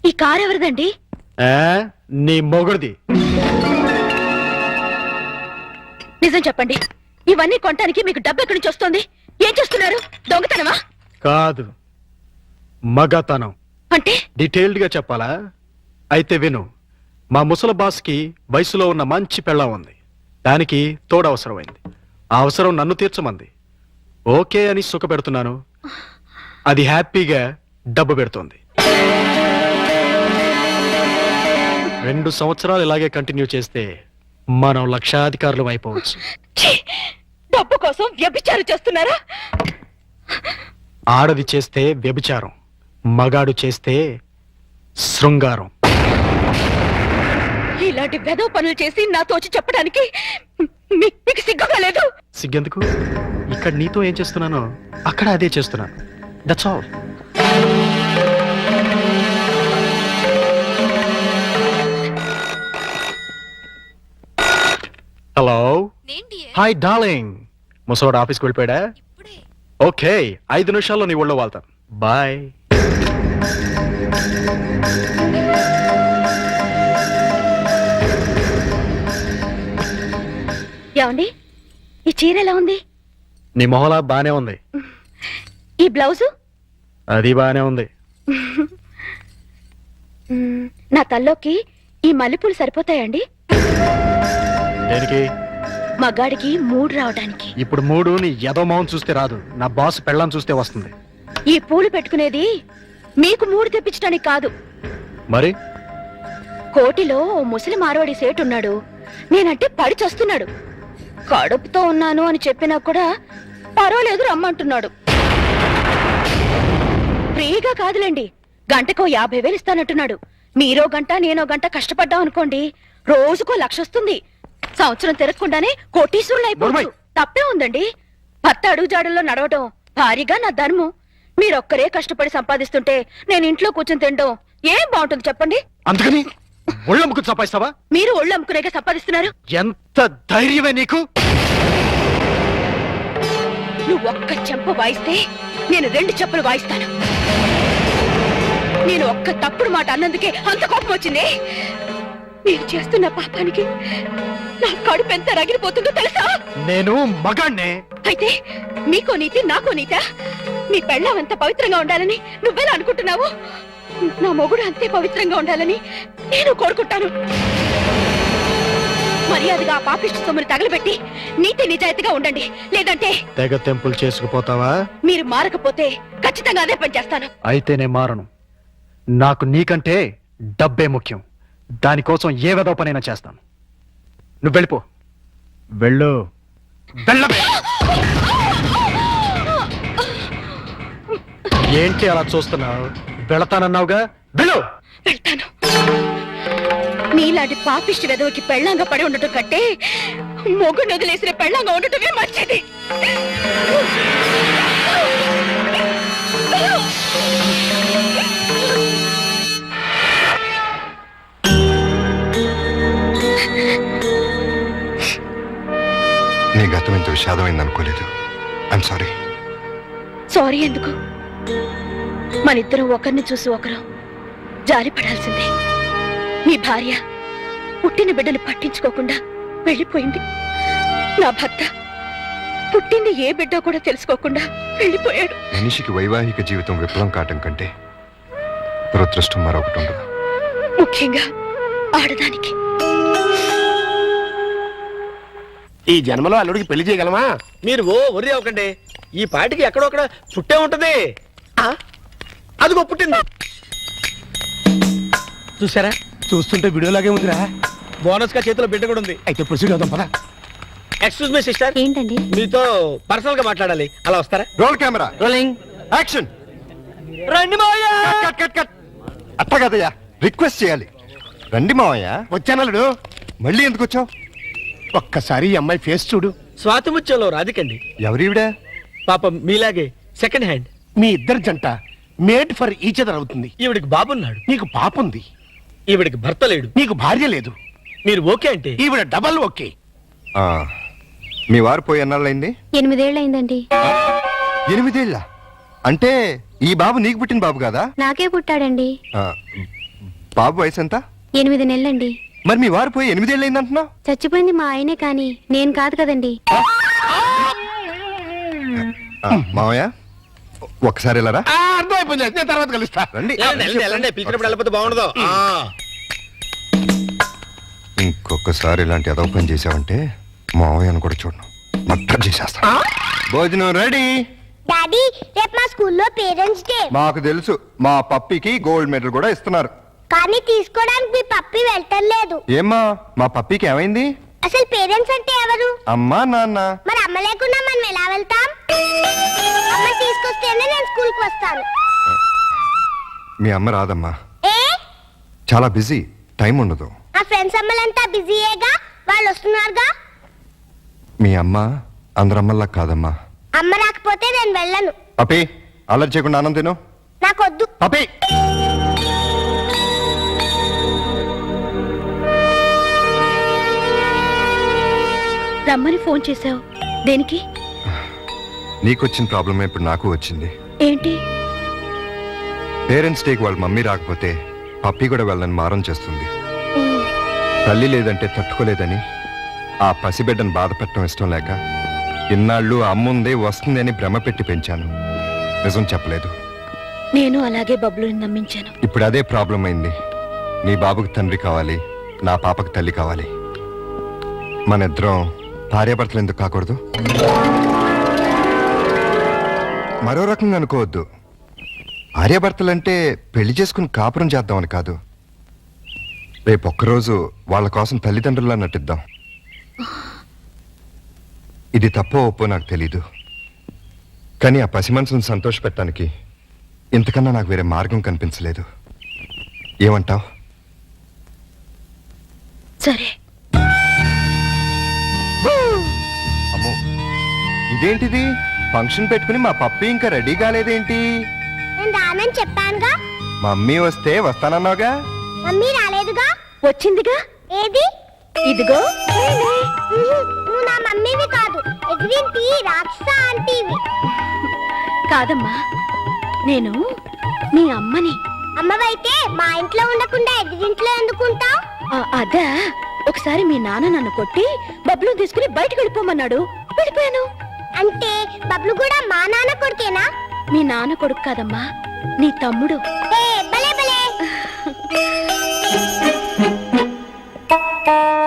ఈ కార్ ఎవరిదండి? నీ మొగుడిది. నిజం చెప్పండి, ఇవన్నీ కొనడానికి మీకు డబ్బు ఎక్కడి నుంచి వస్తుంది? ఏం చేస్తున్నారు? దొంగతనమా? కాదు, మగతనం. అంటే డీటెయిల్డ్ గా చెప్పాలా? అయితే విను. మా ముసలి బాస్కి వయసులో ఉన్న మంచి పెళ్ళం ఉంది. దానికి తోడు అవసరమైంది. ఆ అవసరం నన్ను తీర్చమంది. ఓకే అని సుఖ పెడుతున్నాను. అది హ్యాపీగా డబ్బు పెడుతోంది. 2 సంవత్సరాలు ఇలాగే కంటిన్యూ చేస్తే మనం లక్షాధికారులు అయిపోవచ్చు. డబ్బు కోసం వ్యభిచారం చేస్తున్నారా? ఆడది చేస్తే వ్యభిచారం, మగాడు చేస్తే శృంగారం. ఇలాంటి వెధవ పనులు చేసి నాతో వచ్చి చెప్పడానికి మీకు సిగ్గుగా లేదు? సిగ్గెందుకు? ఇక్కడ నీతో ఏం చేస్తున్నానో అక్కడ అదే చేస్తున్నాను. That's all. Hello, hi darling. ముసవాడు ఆఫీస్కి వెళ్ళిపోయాడా? ఓకే, 5 నిమిషాల్లో నీ ఒళ్ళో వాళ్తాను. బాయ్. ఏమండి, ఈ చీర ఎలా ఉంది? నీ మొహలా బానే ఉంది. ఈ బ్లౌజు? అది బానే ఉంది. నా తల్లోకి ఈ మల్లెపూలు సరిపోతాయండి? దేనికి? మగాడికి మూడు రావడానికి. ఇప్పుడు మూడు నీ ఎదో మౌన్ చూస్తే రాదు, నా బాస్ పెళ్ళం చూస్తే వస్తుంది. ఈ పూలు పెట్టుకునేది మీకు మూడు తెప్పించడానికి కాదు. మరి కోటిలో ఓ ముసలి మారవాడి సేటు ఉన్నాడు. నేనంటే పడి చస్తున్నాడు. కడుపుతో ఉన్నాను అని చెప్పినా కూడా పర్వాలేదు రమ్మంటున్నాడు. ఫ్రీగా కాదులేండి, గంటకో 50,000 ఇస్తానంటున్నాడు. మీరో గంట నేనో గంట కష్టపడ్డాం అనుకోండి, రోజుకో 1,00,000 వస్తుంది. సంవత్సరం తిరగకుండానే కోటీశ్వరులు అయిపోవచ్చు. తప్పే ఉందండి. భర్త అడుగుజాడల్లో నడవటం భారీగా నా ధర్మం. మీరొక్కరే కష్టపడి సంపాదిస్తుంటే నేను ఇంట్లో కూర్చొని తినడం ఏం బాగుంటుంది చెప్పండి? అందుకని ఒళ్ళమ్ముకు సంపాదిస్తావా? మీరు ఒళ్ళు అమ్ముకునేగా సంపాదిస్తున్నారు. ఎంత ధైర్యమే నీకు? నువ్వు ఒక్క చెంప వాయిస్తే నేను 2 చెంపలు వాయిస్తాను. నేను ఒక్క తప్పుడు మాట అన్నందుకే అంత కోపం వచ్చింది. నేను చేస్తున్న పాపానికి నా కడుపు ఎంత రగిలిపోతుందో తెలుసా? నేను మగాణ్ణే. అయితే మీకో నీతి నాకో నీతా? నీ పెళ్ళాం అంత పవిత్రంగా ఉండాలని నువ్వెలా అనుకుంటున్నావు? నా మొగుడు అంతే పవిత్రంగా ఉండాలని నేను కోరుకుంటాను. మర్యాదగా ఆ పాపిష్టి సొమ్ముని తగలబెట్టి నీతి నిజాయితీగా ఉండండి. లేదంటే తెగ తెంపులు చేసుకుపోతావా? మీరు మారకపోతే ఖచ్చితంగా అదే పని చేస్తాను. అయితే నేను మారను. నాకు నీకంటే డబ్బే ముఖ్యం. దానికోసం ఏ వెధవ పనైనా చేస్తాను. నువ్వు వెళ్ళిపో. వెళ్ళు. వెళ్ళవే. ఏంటి అలా చూస్తున్నావు? వెళతానన్నావుగా, వెళ్ళు. వెళ్తాను. నీలాంటి పాపిష్టి వెదవకి పెళ్ళంగా పడి ఉండటం కంటే మొగుడు వదిలేసిన పెళ్ళంగా ఉండటమే మంచిది. నీ గతం ఇంత విషాదమైంది అనుకోలేదు. I'm sorry. సారీ ఎందుకు? మనిద్దరం ఒకరిని చూసి ఒకరు జాలి పడాల్సిందే. మీ భార్య పుట్టిన బిడ్డను పట్టించుకోకుండా వెళ్ళిపోయింది. నా భర్త పుట్టింది ఏ బిడ్డ కూడా తెలుసుకోకుండా వెళ్ళిపోయాడు. మనిషికి వైవాహిక జీవితం విప్లవం కావటం కంటే దురదృష్టం మరొకటి ఉండదు. ముఖ్యంగా ఆడదానికి. ఈ జన్మలో అల్లుడికి పెళ్లి చేయగలమా? మీరు ఒర్రి అవ్వకండి. ఈ పాటికి ఎక్కడొక్కడ పుట్టే ఉంటది. అదిగో పుట్టింది. చూసారా? చూస్తుంటే వీడియోలాగే ఉందిరా. బోనస్ గా చేతిలో బిడ్డ కూడా ఉంది. అయితే ప్రొసీడ్ అవుదాం పద. Excuse me sister. ఏంటండి? మీతో పర్సనల్ గా మాట్లాడాలి. అలా వస్తారా? Roll camera rolling action. రండి మావయ్య. Cut cut cut. అట్లా కదయ్యా, రిక్వెస్ట్ చేయాలి. రండి మావయ్య. వచ్చానల్లుడు. మళ్ళీ ఎందుకు వచ్చావు? ఒక్కసారి ఈ అమ్మాయి ఫేస్ చూడు. స్వాతిముత్యంలో రాధికండి. ఎవరివిడా? పాపం మీలాగే సెకండ్ హ్యాండ్. మీ ఇద్దరి జంట మేడ్ ఫర్ ఈచ్ అదర్ అవుతుంది. ఈవిడికి బాబున్నాడు. నీకు పాప ఉంది. ఈవిడికి భర్త లేడు. నీకు భార్య లేదు. మీరు ఓకే అంటే ఈవిడ డబల్ ఓకే. మీ వారు పోయి ఎన్నాళ్ళైంది? 8 ఏళ్ళైందండి. 8 ఏళ్ళ? అంటే ఈ బాబు నీకు పుట్టిన బాబు కాదా? నాకే పుట్టాడండి. బాబు వయసు ఎంత? 8 నెలలండి. మరి మీ వారు పోయి 8 ఏళ్ళైంది అంటున్నావు? చచ్చిపోయింది మా ఆయనే కానీ నేను కాదు కదండి. మావయ్య ఒకసారి వెళ్ళరా. అర్థమైపోయింది. నేను తర్వాత కలుస్తా. రండి. పిలిచినప్పుడు వెళ్ళిపోతే బాగుండదు. ఇంకొకసారి ఇలాంటి అదవ పని చేసావంటే మావయ్యను కూడా చూడను, మర్డర్ చేసేస్తా. భోజనం రెడీ. డాడీ రేపు మా స్కూల్లో పేరెంట్స్ డే. మాకు తెలుసు, మా పప్పికి గోల్డ్ మెడల్ కూడా ఇస్తున్నారు. కానీ తీసుకోవడానికి మీ పప్పి వెళ్ళలేదు. ఏమ్మా మా పప్పికి ఏమైంది? అసలు పేరెంట్స్ అంటే ఎవరు? అమ్మా నాన్న. మరి అమ్మ లేకుండా మనం ఎలా వెళ్తాం? అమ్మ తీసుకొస్తేనే నేను స్కూల్కి వస్తాను. మీ అమ్మ రాదమ్మా, ఏ? చాలా బిజీ, టైం ఉండదు. ఆ ఫ్రెండ్స్ అమ్మలంతా బిజీయేగా, వాళ్ళు వస్తున్నారుగా. మీ అమ్మ అందరమ్మల్లా కాదమ్మా. అమ్మ రాకపోతే నేను వెళ్ళను. పప్పి అల్లరి చేయకుండా ఆనంద్ తిను. నాకొద్దు. పప్పి రమ్మని ఫోన్ చేశావు దేనికి? నీకొచ్చిన ప్రాబ్లమే ఇప్పుడు నాకు వచ్చింది. ఏంటి? పేరెంట్స్ డేకి వాళ్ళ మమ్మీ రాకపోతే పప్పి కూడా వెళ్ళని మారం చేస్తుంది. తల్లి లేదంటే తట్టుకోలేదని ఆ పసిబిడ్డను బాధ పెట్టడం ఇష్టం లేక ఇన్నాళ్ళు అమ్ముందే వస్తుంది అని భ్రమ పెట్టి పెంచాను. నిజం చెప్పలేదు. నేను అలాగే బబ్లుని నమ్మించాను. ఇప్పుడు అదే ప్రాబ్లం అయింది. నీ బాబుకి తండ్రి కావాలి, నా పాపకి తల్లి కావాలి. మన ఇద్దరం భార్యాభర్తలు ఎందుకు కాకూడదు? మరో రకంగా అనుకోవద్దు. భార్యాభర్తలంటే పెళ్లి చేసుకుని కాపురం చేద్దామని కాదు. రేపు ఒక్కరోజు వాళ్ళ కోసం తల్లిదండ్రుల్లా నటిద్దాం. ఇది తప్పో ఒప్పో నాకు తెలీదు, కానీ ఆ పసి మనసును సంతోషపెట్టడానికి ఇంతకన్నా నాకు వేరే మార్గం కనిపించలేదు. ఏమంటావ్? సరే. అమ్మో, ఇదేంటిది? ఫంక్షన్ పెట్టుకుని మా పప్పి ఇంకా రెడీ కాలేదేంటి? నేను రానని చెప్పానుగా. మమ్మీ వస్తే వస్తానన్నావుగా. మమ్మీ రాలేదుగా. వచ్చిందిగా. ఏది? ఇదిగో. నువ్వు నా మమ్మీవి కాదు, ఎగ్జింటి రాక్షస ఆంటీవి. కాదమ్మా, నేను నీ అమ్మని. అమ్మవైతే మా ఇంట్లో ఉండకుండా ఎగ్జింట్లో ఎందుకుంటావు? అదా, ఒకసారి మీ నాన్న నన్ను కొట్టి బబ్లు తీసుకుని బయటకు వెళ్ళిపోమన్నాడు, వెళ్ళిపోయాను. అంటే బబ్లు కూడా మా నాన్న కొడుకేనా? మీ నాన్న కొడుకు కాదమ్మా, నీ తమ్ముడు. భలే భలే.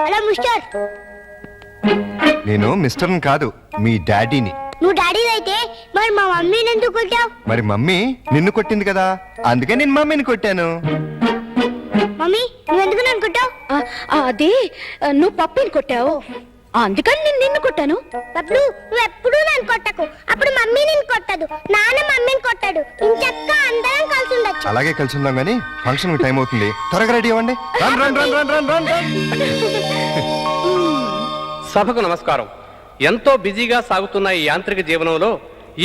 Hello mister. నేను మిస్టర్ని కాదు, మీ డాడీని. నువ్వు డాడీ అయితే మరి మా మమ్మీని ఎందుకు కొట్టావు? మరి మమ్మీ నిన్ను కొట్టింది కదా, అందుకే నేను మమ్మీని కొట్టాను. మమ్మీ నువ్వెందుకు నన్ను కొట్టావు? అదే నువ్వు పప్పిని కొట్టావు, అందుకని నేను నిన్ను కొట్టాను. బబ్లు నువ్వు ఎప్పుడూ నన్ను కొట్టకు, అప్పుడు మమ్మీ నిన్ను కొట్టదు, నాన్న మమ్మీని కొట్టాడు. ఇంచక్క అందరం కలిసి ఉండొచ్చు. అలాగే కలిసి ఉందాం గానీ ఫంక్షన్ టైం అవుతుంది, త్వరగా రెడీ అవ్వండి. Run run run run run run run. సభకు నమస్కారం. ఎంతో బిజీగా సాగుతున్న ఈ యాంత్రిక జీవనంలో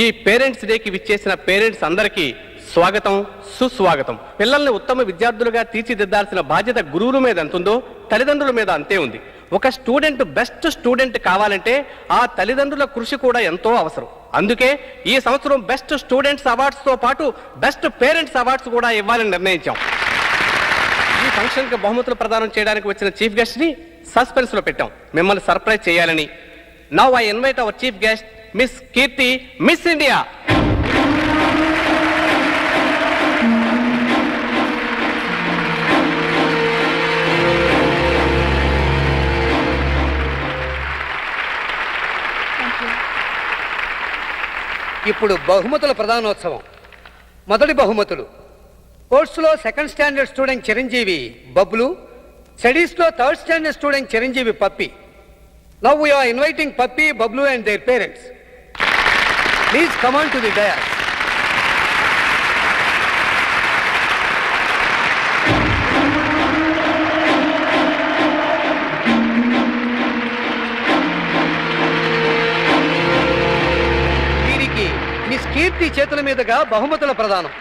ఈ పేరెంట్స్ డేకి విచ్చేసిన పేరెంట్స్ అందరికీ స్వాగతం, సుస్వాగతం. పిల్లల్ని ఉత్తమ విద్యార్థులుగా తీర్చిదిద్దాల్సిన బాధ్యత గురువుల మీద ఎంతుందో తల్లిదండ్రుల మీద అంతే ఉంది. ఒక స్టూడెంట్ బెస్ట్ స్టూడెంట్ కావాలంటే ఆ తల్లిదండ్రుల కృషి కూడా ఎంతో అవసరం. అందుకే ఈ సంవత్సరం బెస్ట్ స్టూడెంట్స్ అవార్డ్స్ తో పాటు బెస్ట్ పేరెంట్స్ అవార్డ్స్ కూడా ఇవ్వాలని నిర్ణయించాం. ఈ ఫంక్షన్ కి బహుమతులు ప్రదానం చేయడానికి వచ్చిన చీఫ్ గెస్ట్ ని సస్పెన్స్ లో పెట్టాం, మిమ్మల్ని సర్ప్రైజ్ చేయాలని. Now I invite our chief guest miss Keerthi, miss India. ఇప్పుడు బహుమతుల ప్రధానోత్సవం. మొదటి బహుమతులు: స్పోర్ట్స్లో second standard student Chiranjeevi Bablu, స్టడీస్లో third standard student Chiranjeevi Pappi. Now we are inviting Pappi, Bablu and their parents. Please come on to the dais. వీరికి మిస్ కీర్తి చేతుల మీదుగా బహుమతుల ప్రదానం.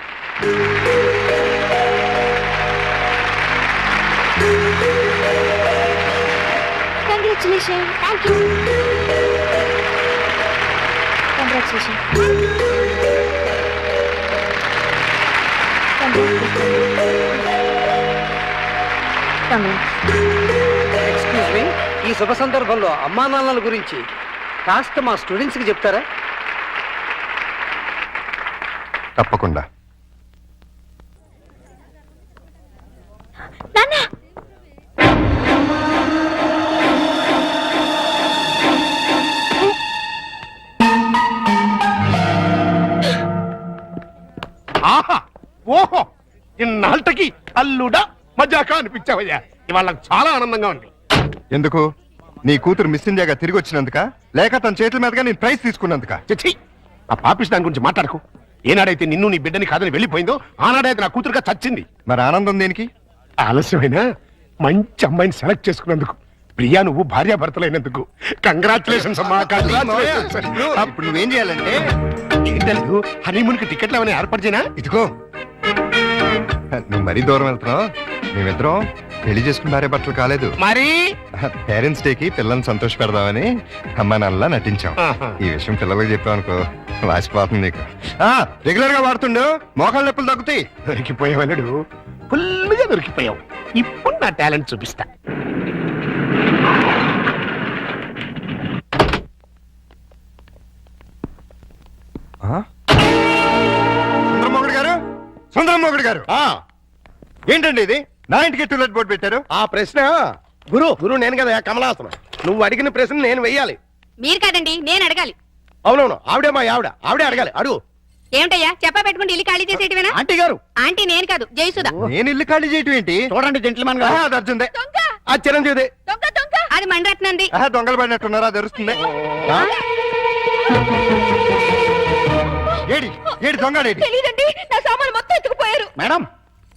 Congratulations. Thank you. Congratulations. Excuse me, ఈ శుభ సందర్భంలో అమ్మా నాన్నల గురించి కాస్త మా స్టూడెంట్స్ కి చెప్తారా? తప్పకుండా. ఆహా, ఓహో, ఇన్నాళ్ళకి అల్లుడా మజాకా అనిపించావయ్యా. ఇవాళ చాలా ఆనందంగా ఉంది. ఎందుకు? నీ కూతురు మిస్ ఇండియాగా తిరిగి వచ్చినందుక, లేక తన చేతుల మీదుగా నేను ప్రైజ్ తీసుకున్నందుక? చిచ్చి, ఆ పాపిస్ దాని గురించి మాట్లాడకు. ఏనాడైతే నిన్ను నీ బిడ్డని కాదని వెళ్ళిపోయిందో ఆనాడైతే నా కూతురుగా చచ్చింది. మరి ఆనందం దేనికి? ఆలస్యమైన మంచి అమ్మాయిని సెలెక్ట్ చేసుకున్నందుకు. ప్రియా, నువ్వు భార్యాభర్తలైనందుకు కంగ్రాచులేషన్స్ అమ్మా. ఇప్పుడు నువ్వేం చేయాలంటే, ఏంటల్లు, హనీమూన్ కి టికెట్లు ఏమైనా ఏర్పాటు చేయనా? ఇదిగో, నువ్వు మరీ దూరం వెళ్తున్నావు. మేమిద్దరం పెళ్లి చేసుకున్న భార్యాభర్తలు కాలేదు. మరి పేరెంట్స్ డేకి పిల్లల్ని సంతోష పెడదామని అమ్మా నాన్నలా నటించాం. ఈ విషయం పిల్లలకు చెప్పావనుకో వాసిపోతుంది నీకు. రెగ్యులర్ గా వాడుతుండు, మోకాళ్ళ నొప్పులు తగ్గుతాయి. దొరికిపోయావల్లుడు, ఫుల్గా దొరికిపోయావు. ఇప్పుడు నా టాలెంట్ చూపిస్తా. సుందరమోగుడు గారు, సుందరమోగుడు గారు, ఏంటండి ఇది? నా ఇంటికి టూలెట్ బోర్డు పెట్టారు. ఆ ప్రశ్న గురు నేను కదా కమలాసనం. నువ్వు అడిగిన ప్రశ్న నేను వెయ్యాలి. మీరు కాదండి, నేను అడగాలి. అవునవును, ఆవిడే మా ఆవిడే అడగాలి. అడుగు. ఏమిటయ్యా చెప్పా పెట్టుకుంటే ఇల్లు ఖాళీ చేసేటివేనా? ఆంటీ గారు. ఆంటీ నేను కాదు, జయసుధ. నేను ఇల్లు ఖాళీ చేయటం ఏంటి? చూడండి జెంట్లమెన్ గారు, అది అర్జుందే, ఆ చిరంజీవి, అది మణిరత్నంది. దొంగలు పడినట్టున్నారా? తెలుస్తుంది. ఏడి ఏడి దొంగడేడి? తెలీదండి, నా సామాను మొత్తం ఎత్తుకుపోయారు. మేడం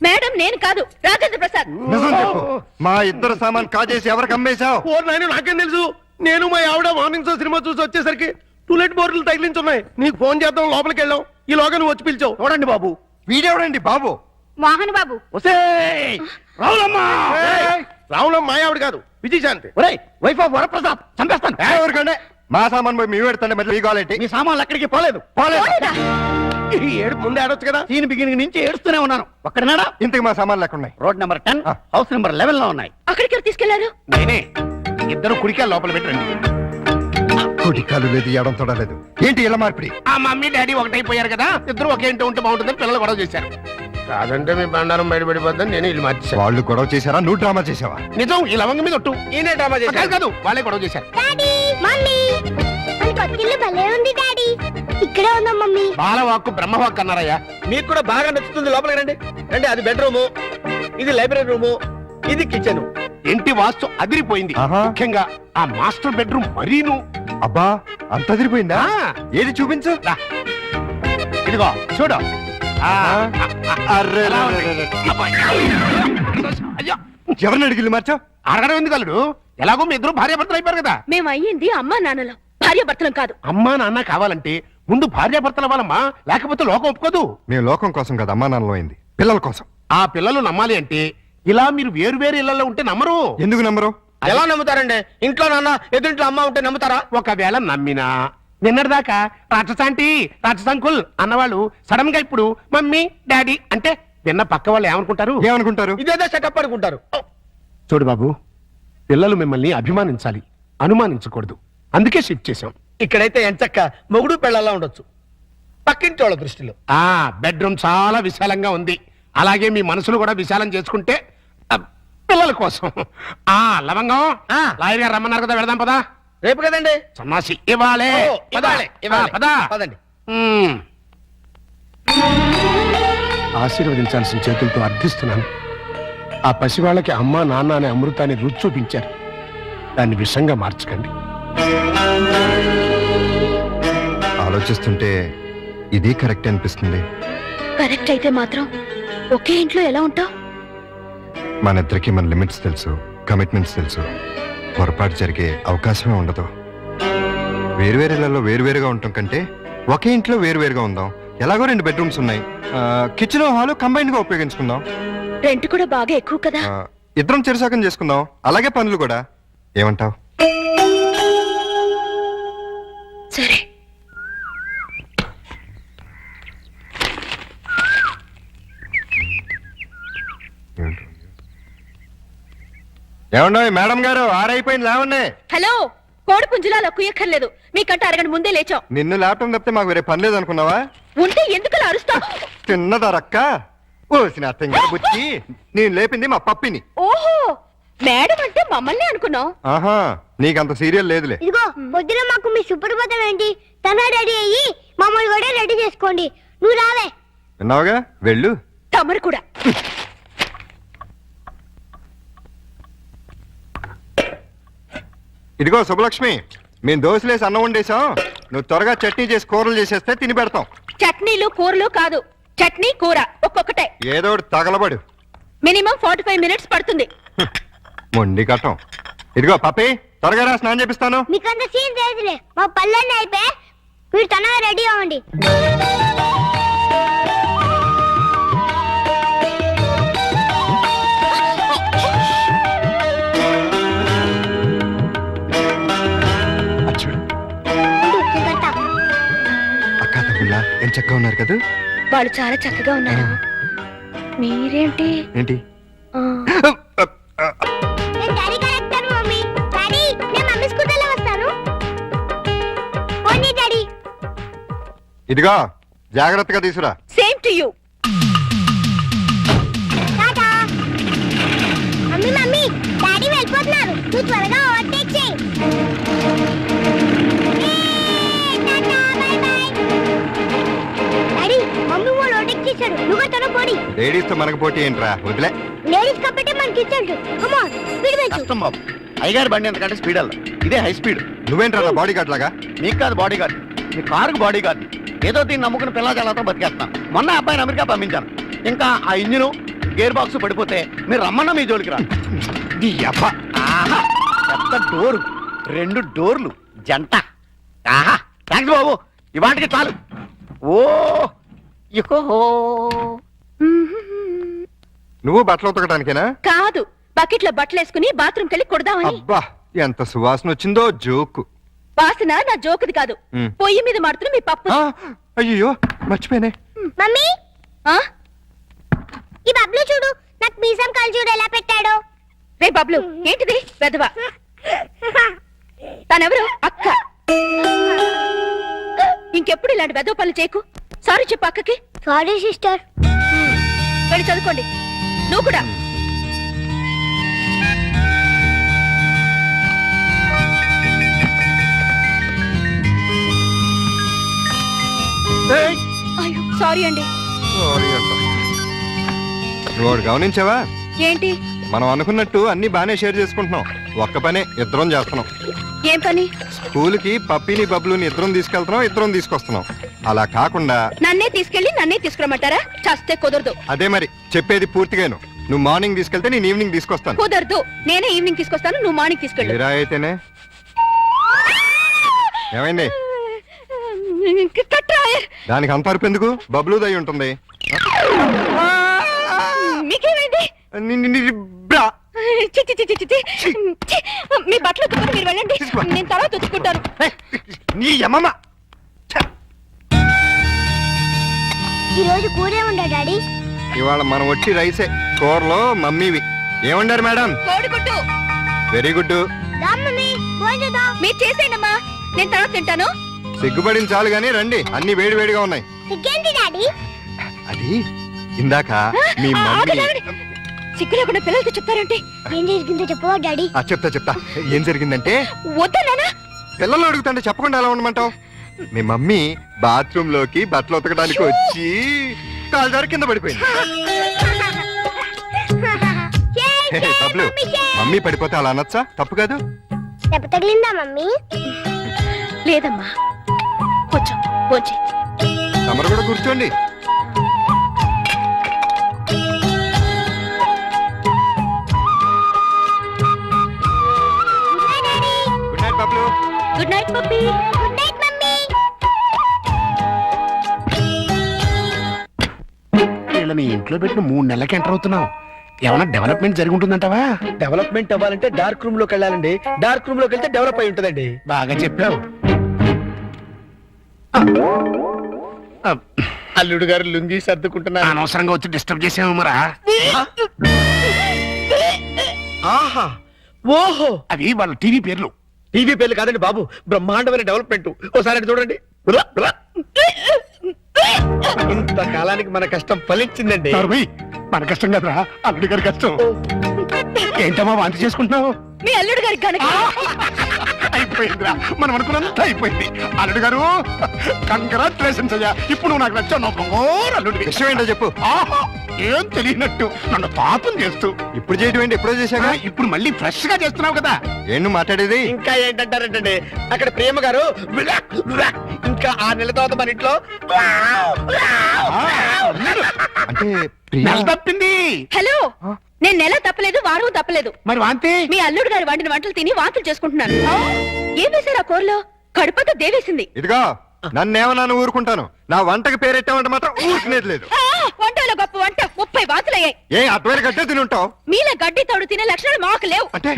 మేడం నేను కాదు, రాజేంద్ర ప్రసాద్. నిజం చెప్పు, మా ఇద్దరు సామాన్ కాజేసి ఎవరికి అమ్మేశావు? నాకేం తెలుసు. నేను మా ఆవిడ మార్నింగ్ షో సినిమా చూసి వచ్చేసరికి టూలెట్ బోర్డులు తగిలించున్నాయి. నీకు ఫోన్ చేద్దాం లోపలికి వెళ్ళాం. ఈ లోగా నువ్వు వచ్చి పిలిచావు. చూడండి బాబు. వీడెవడండి బాబు? మోహన్ బాబు. వస్తే రావులమ్మా. రావులమ్మ మాయావిడ కాదు, విజయశాంతి. ఒరేయ్, వైఫ్ ఆఫ్ వరప్రసాద్ చంపేస్తాను. ఎవరికంటే మా సామాన్ పోయి మీ పెడతాండి, మళ్ళీ మీ కావాలంటే. మీ సామాన్లు ఎక్కడికి పోలేదు. ఈ ఏడు ముందే ఆడొచ్చు కదా. సీన్ బిగినింగ్ నుంచి ఏడుస్తూనే ఉన్నాను. ఒక్కడనాడా? ఇంతకు మా సామాన్లు ఎక్కడ ఉన్నాయి? రోడ్ నెంబర్ 10, హౌస్ నెంబర్ 11 లో ఉన్నాయి. అక్కడికి ఎవరు తీసుకెళ్లారు? నేనే. ఇద్దరు కుడికాయలు లోపల పెట్టండి. కుటికాలు లేదు, ఎడం తొడలేదు. ఏంటి ఇలా మార్పిడి? ఆ మమ్మీ డాడీ ఒకటైపోయారు కదా, ఇద్దరు ఒకే ఇంటి ఉంటే బాగుంటుందని పిల్లలు గొడవ చేశారు. కాదంటే మీ బండారం బయటపడిపోద్దని నేను ఇల్లు మార్చేశాను. వాళ్ళు గొడవ చేశారా, నువ్వు డ్రామా చేసావా? నిజం, ఈ లవంగ మీద ఒట్టు. ఈయనే డ్రామా చేశారు. కాదు, వాళ్ళే గొడవ చేశారు. డాడీ మమ్మీ మన కొత్తిల్లు భలే ఉంది డాడీ. ఇక్కడే ఉందాం మమ్మీ. బాలవాక్కు బ్రహ్మవాక్కు అన్నారయ్యా. మీకు కూడా బాగా నచ్చుతుంది. లోపలికి రండి. రండి. అది బెడ్రూము, ఇది లైబ్రరీ రూము, ఇది కిచెన్. ఇంటి వాస్తు అదిరిపోయింది. ముఖ్యంగా ఆ మాస్టర్ బెడ్రూమ్ మరీను. అబ్బా, అంత అదిరిపోయిందా? ఏది చూపించు. ఇదిగో చూడు. ఎవరిని అడిగి మార్చావు? అడగడం ఎందుకు అల్లుడు? ఎలాగో మీ ఇద్దరు భార్యాభర్తలు అయిపోయారు కదా. మేము అయ్యింది అమ్మా నాన్నలం, భార్యాభర్తలం కాదు. అమ్మా నాన్న కావాలంటే ముందు భార్యాభర్తలు అవ్వాలమ్మా, లేకపోతే లోకం ఒప్పుకోదు. మేము లోకం కోసం కదా అమ్మా నాన్నలో అయింది, పిల్లల కోసం. ఆ పిల్లలు నమ్మాలి అంటే ఇలా మీరు వేరు వేరు ఇళ్లలో ఉంటే నమ్మరు. ఎందుకు నమ్మరు? ఎలా నమ్ముతారండి? ఇంట్లో నాన్న ఎదురింట్లో అమ్మ ఉంటే నమ్ముతారా? ఒకవేళ నమ్మినా నిన్నటిదాకా రాక్షసాంటి రాక్షసాంకుల్ అన్నవాళ్ళు సడన్ గా ఇప్పుడు మమ్మీ డాడీ అంటే విన్న పక్క వాళ్ళు ఏమనుకుంటారు? ఇదేదో సెటప్ అనుకుంటారు. చూడు బాబు, పిల్లలు మిమ్మల్ని అభిమానించాలి, అనుమానించకూడదు. అందుకే షిఫ్ట్ చేశాం. ఇక్కడైతే ఎంచక్క మొగుడు పెళ్ళలా ఉండొచ్చు. పక్కింటి వాళ్ళ దృష్టిలో బెడ్రూమ్ చాలా విశాలంగా ఉంది. అలాగే మీ మనసులు కూడా విశాలం చేసుకుంటే పిల్లల కోసం. లవంగం లాయర్ గారు రమ్మన్నారు కదా, వెళదాం పదా. రేపు కదండి సన్నాసి. ఇవ్వాలే పదండి. ఆశీర్వదించాల్సిన చేతులతో అర్థిస్తున్నాను. ఆ పసివాళ్ళకి అమ్మా నాన్న అనే అమృతాన్ని రుచి చూపించారు. దాన్ని విషంగా మార్చకండి. ఆలోచిస్తుంటే ఇది కరెక్ట్ అనిపిస్తుంది. కరెక్ట్ అయితే మాత్రం ఒకే ఇంట్లో ఎలా ఉంటావు? మన ఇద్దరికి మన లిమిట్స్ తెలుసు, కమిట్మెంట్స్ తెలుసు. పొరపాటు జరిగే అవకాశమే ఉండదు. వేరువేరేలలో వేరువేరుగా ఉండటం కంటే ఒకే ఇంట్లో వేరువేరుగా ఉందాం. ఎలాగో 2 బెడ్రూమ్స్ ఉన్నాయి. కిచెన్ హాల్ కంబైన్ గా ఉపయోగించుకుందాం. రెంట్ కూడా బాగా ఎక్కువ కదా. ఇద్దరం చెరుసాకం చేసుకుందాం. అలాగే పనులు కూడా. ఏమంటావ్? సరే. ఏమన్నా మేడం గారు, ఆరైపోయింది లేవండి. హలో, కోడి పుంజులా కుయ్యక్కర్లేదు. మీకంటే అరగంట ముందే లేచాం. నిన్ను ల్యాప్టాప్ తప్పితే మాకు వేరే పని లేదు అనుకున్నావా? ఉంటే ఎందుకు అరుస్తావు? తిన్నదరక్క ఓసిన బుచ్చి. నేను లేపింది మా పప్పిని. ఓహో, మేడం అంటే మమ్మల్ని అనుకున్నావు. ఆహా, నీకంత సీరియల్ లేదులే. ఇదిగో పొద్దున మాకు మీ సుప్రభాతం ఏంటి? తన రెడీ అయ్యి మమ్మల్ని కూడా రెడీ చేసుకోండి. నువ్వు రావే. విన్నావుగా, వెళ్ళు. తమరు కూడా. ఇదిగో శుభలక్ష్మి, మేము దోశలేసి అన్నం వండేసాం. నువ్వు త్వరగా చట్నీ చేసి కూరలు చేసేస్తే తిని పెడతాం. చట్నీలు కూరలు కాదు, చట్నీ కూర ఒక్కొక్కటే. ఏదో ఒకటి తగలబడు. మినిమం 45 మినిట్స్ పడుతుంది. మొండి కట్టం. ఇదిగో పప్పి, త్వరగా రా, స్నానం చేపిస్తాను. మీకంత సీన్ లేదులే. మా పల్లెన్ని అయిపోయి మీరు తనగా రెడీ అవ్వండి. అక్క తమ్ముళ్ళ ఏం చక్కగా ఉన్నారు కదా? వాళ్ళు చాలా చక్కగా ఉన్నారు. మీరేంటి? ఏంటి? ఇదిగో జాగ్రత్తగా తీసురా. Same to you. Mummy mummy daddy వెళ్ళిపోతున్నారు. నువ్వు త్వరగా ఓవర్టేక్ చేయి. డాడీ మమ్మీ వాళ్ళు ఓవర్టేక్ చేశారు. నువ్వు తన పోడి. లేడీస్ తో మనకు పోటీ ఏంట్రా, వదిలే. లేడీస్ కాబట్టి మనకి ఇచ్చాడు. కమ్ ఆన్ స్పీడ్ పెంచు. కష్టం బాబు, అయ్యగారి బండి అంతకంటే స్పీడ్ అల్ల. ఇదే హై స్పీడ్. నువ్వేంట్రా బాడీ గార్డ్ లాగా? నీకు కాదు బాడీ గార్డ్, మీ కారుకు బాడీ గార్డ్. ఏదో దీన్ని నమ్ముకుని పిల్ల జలాతో బతికేస్తాను. మొన్న అబ్బాయిని అమెరికా పంపించాను. ఇంకా ఆ ఇంజిన్ గేర్ బాక్స్ పడిపోతే మీరు రమ్మన్నా మీ జోలికి రా. పెద్ద డోరు, 2 డోర్లు జంట. ఆహా, థ్యాంక్స్ బాబు ఇవాటికి చాలు. ఓ ఇకో నువ్వు బట్టలు ఉతకడానికేనా? కాదు, బకెట్ లో బట్టలు వేసుకుని బాత్రూమ్ కెళ్ళి కొడదామని. అబ్బా ఎంత సువాసన వచ్చిందో. జోకు వాసన నా జోకుది కాదు, పొయ్యి మీద మాడుతున్న మీ పప్పు. అయ్యో మర్చిపోయానే. మమ్మీ ఈ బబ్లు చూడు, నాకు మీసం కళ్ళు చూడు ఎలా పెట్టాడో. రే బబ్లు, ఏంటిది పెద్దవా? తనెవరు? అక్క. ఇంకెప్పుడు ఇలాంటి వెదవ పనులు చేయకు. సారీ చెప్పు అక్కకి. Sorry sister. వెళ్ళి చదువుకోండి. నువ్వు కూడా. అయ్యో సారీ అండి. సారీ అంట. నువ్వు ఒకటి గమనించావా? ఏంటి? మనం అనుకున్నట్టు అన్ని బానే షేర్ చేసుకుంటున్నాం. ఒక్క పనే ఇద్దరం చేస్తున్నాం. ఏం పని? స్కూల్ కి పప్పిని బబ్లుని ఇద్దరం తీసుకెళ్తున్నాం, ఇద్దరం తీసుకొస్తున్నాం. అలా కాకుండా నన్నే తీసుకెళ్ళి నన్నే తీసుకురమ్మంటారా? చస్తే కుదరదు. అదే మరి చెప్పేది పూర్తిగాను. నువ్వు మార్నింగ్ తీసుకెళ్తే నేను ఈవినింగ్ తీసుకొస్తాను. కుదరదు. నేనే ఈవినింగ్ తీసుకొస్తాను, నువ్వు మార్నింగ్ తీసుకెళ్ళు. మీరా అయితేనే. ఏమైంది? దానికి అంత అరుపు ఎందుకు? బబ్లు దయ్యి ఉంటుంది. మీకేమైంది? మీ బట్టలు ఉతుకుని మీరు వెళ్ళండి, నేను తర్వాత ఉతుక్కుంటాను. నీ అమ్మమ్మ. ఈ రోజు కూరే ఉండా డాడీ. ఇవాళ మనం వచ్చి రైసే. కూరలో మమ్మీవి. ఏమండారు మేడం? కోడిగుడ్డు. Very good. మీరు చేసేయండమ్మా, నేను తర్వాత తింటాను. సిగ్గుపడిన చాలు గానీ రండి, అన్ని వేడి వేడిగా ఉన్నాయి. అది ఇందాక మీ మమ్మీ. సిగ్గు లేకుండా పిల్లలతో చెప్తారంటే. ఏం జరిగిందో చెప్పవా డాడీ? చెప్తా. ఏం జరిగిందంటే, వద్దనా? పిల్లలు అడుగుతుంటే చెప్పకుండా ఎలా ఉండమంటావు? మీ మమ్మీ బాత్రూమ్ లోకి బట్టలు ఉతకడానికి వచ్చి కాలు జారి కింద పడిపోయింది. బబ్లు, మమ్మీ పడిపోతే అలా అనొచ్చా? తప్పు కాదు. దెబ్బ తగిలిందా మమ్మీ? లేదమ్మా, కొంచెం భోంచే. తమరు కూడా కూర్చోండి. Good night Bablu. Good night puppy. Good night mummy. వీళ్ళని ఇంట్లో పెట్టిన 3 నెలలకి ఎంటర్ అవుతున్నావు. ఏమైనా డెవలప్మెంట్ జరిగి ఉంటుందంటావా? డెవలప్మెంట్ అవ్వాలంటే డార్క్ రూమ్ లోకి వెళ్ళాలండి. డార్క్ రూమ్ లోకి వెళ్తే డెవలప్ అయి ఉంటుందండి. బాగా చెప్పావు. అల్లుడు గారు లుంగి సర్దుకుంటున్నారు. అనవసరంగా వచ్చి డిస్టర్బ్ చేసాము మరా. ఆహా, ఓహో, అవి వాళ్ళ టీవీ పేర్లు. టీవీ పేర్లు కాదండి బాబు, బ్రహ్మాండమైన డెవలప్మెంట్. ఓసారి అటు చూడండి. ఇంతకాలానికి మన కష్టం ఫలించిందండి. మన కష్టం కదరా, అల్లుడి గారి కష్టం. ఏంటమ్మా వాంతి చేసుకుంటున్నావు? మీ అల్లుడు గారికి కనుక అయిపోయిందిరా, మనం అనుకున్నంత అయిపోయింది. అల్లుడు గారు కంగ్రాచులేషన్స్ అయ్యా. ఇప్పుడు నువ్వు నాకు నచ్చావు. అల్లుడి విషయం ఏంటో చెప్పు. ఏం తెలియనట్టు నన్ను పాపం చేస్తూ. ఇప్పుడు చేయడం ఏంటి? ఎప్పుడో చేశాక ఇప్పుడు మళ్ళీ ఫ్రెష్ గా చేస్తున్నావు కదా. ఏంటి మాట్లాడేది? ఇంకా ఏంటంటారంటే అక్కడ ప్రేమ గారు ఇంకా 6 నెలల తర్వాత మన ఇంట్లో అంటే నెల తప్పింది. హలో, నేను నెల తప్పలేదు, వారం తప్పలేదు. మరి వాంతి? మీ అల్లుడు గారు వండిన వంటలు తిని వాంతులు చేసుకుంటున్నాను. ఏం వేశారు ఆ కూరలో? కడుపంతా దేవేసింది. ఇదిగో నన్నేమన్నా ఊరుకుంటాను, నా వంటకి పేరెట్టామంటే మాత్రం ఊరుకునేది లేదు. వంటలో గొప్ప వంట 30 వాతులయ్యాయి. ఏ అటువైన గడ్డే తిని ఉంటావు? మీలా గడ్డి తోడు తినే లక్షణాలు మాకు లేవు. అంటే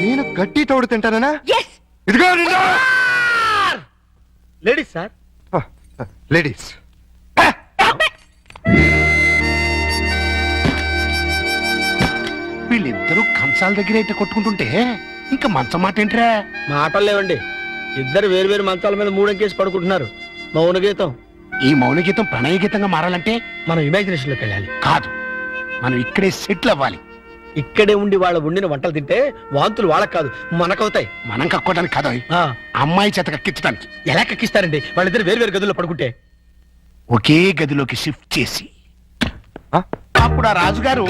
నేను గడ్డి తోడు తింటానా? ఎస్. ఇదిగో లేడీస్ సార్. లేడీస్. వీళ్ళిద్దరూ కంచాల దగ్గర అయితే కొట్టుకుంటుంటే ఇంకా మంచం మాట ఏంట్రా? మాటలు లేవండి. ఇద్దరు వేరు వేరు మంచాల మీద 3 అంకేసి పడుకుంటున్నారు. మౌన గీతం. ఈ మౌన గీతం ప్రణయ గీతంగా మారాలంటే మనం ఇమాజినేషన్ లోకి వెళ్ళాలి. కాదు, మనం ఇక్కడే సెటిల్ అవ్వాలి. ఇక్కడే ఉండి వాళ్ళ వండిన వంటలు తింటే వాంతులు వాళ్ళకి కాదు మనకవుతాయి. మనం కక్కోవడానికి కాదు, అమ్మాయి చేత కక్కించడానికి. ఎలా కక్కిస్తారండి? వాళ్ళిద్దరు వేరు వేరు గదుల్లో పడుకుంటే? ఒకే గదిలోకి షిఫ్ట్ చేసి అప్పుడు ఆ రాజుగారు,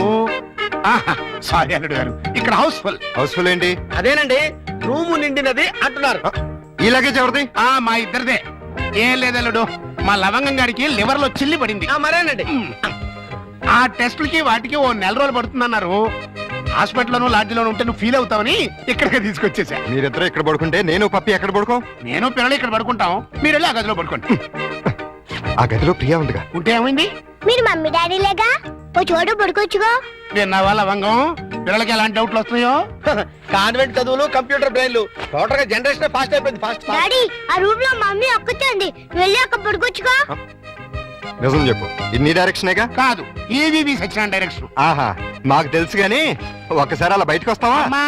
సారీ అల్లుడు గారు, ఇక్కడ హౌస్ఫుల్ ఏంటి? అదేనండి, రూము నిండినది అంటున్నారు. ఈ లగేజ్ ఎవరిది? మా ఇద్దరిదే. ఏం లేదల్లుడు, మా లవంగం గారికి లివర్ లో చిల్లి పడింది. మరేనండి, ఆ టెస్టులకి వాటికి 1 నెల రోజులు పడుతుందన్నారు. హాస్పిటల్లోనూ లాడ్జిలోనూ ఉంటే నువ్వు ఫీల్ అవుతావని ఇక్కడికే తీసుకొచ్చేసా. మీరిద్దరు ఇక్కడ పడుకుంటే నేను పప్పి ఎక్కడ పడుకో? నేను పిల్లలు ఇక్కడ పడుకుంటాం, మీరు వెళ్ళి ఆ గదిలో పడుకోండి. ఆ గదిలో ప్రియా ఉందిగా. ఉంటే ఏమైంది? మీరు మమ్మీ డాడీ లేగా ఓ చోటు పడుకోవచ్చుగా. విన్నావా లవంగం, పిల్లలకి ఎలాంటి డౌట్లు వస్తున్నాయో? కాన్వెంట్ చదువులు, కంప్యూటర్ బ్రెయిన్లు, టోటల్ గా జనరేషన్ ఫాస్ట్ అయిపోయింది. ఫాస్ట్ డాడీ ఆ రూమ్ లో మమ్మీ ఒక్కతుంది, వెళ్ళి అక్కడ పడుకోవచ్చుగా. నిజం చెప్పు, ఇన్ని డైరెక్షనేగా? కాదు, ఏవి సచిన డైరెక్షన్. ఆహా, మాకు తెలుసు గాని ఒక్కసారి అలా బయటకు వస్తావా? అమ్మా,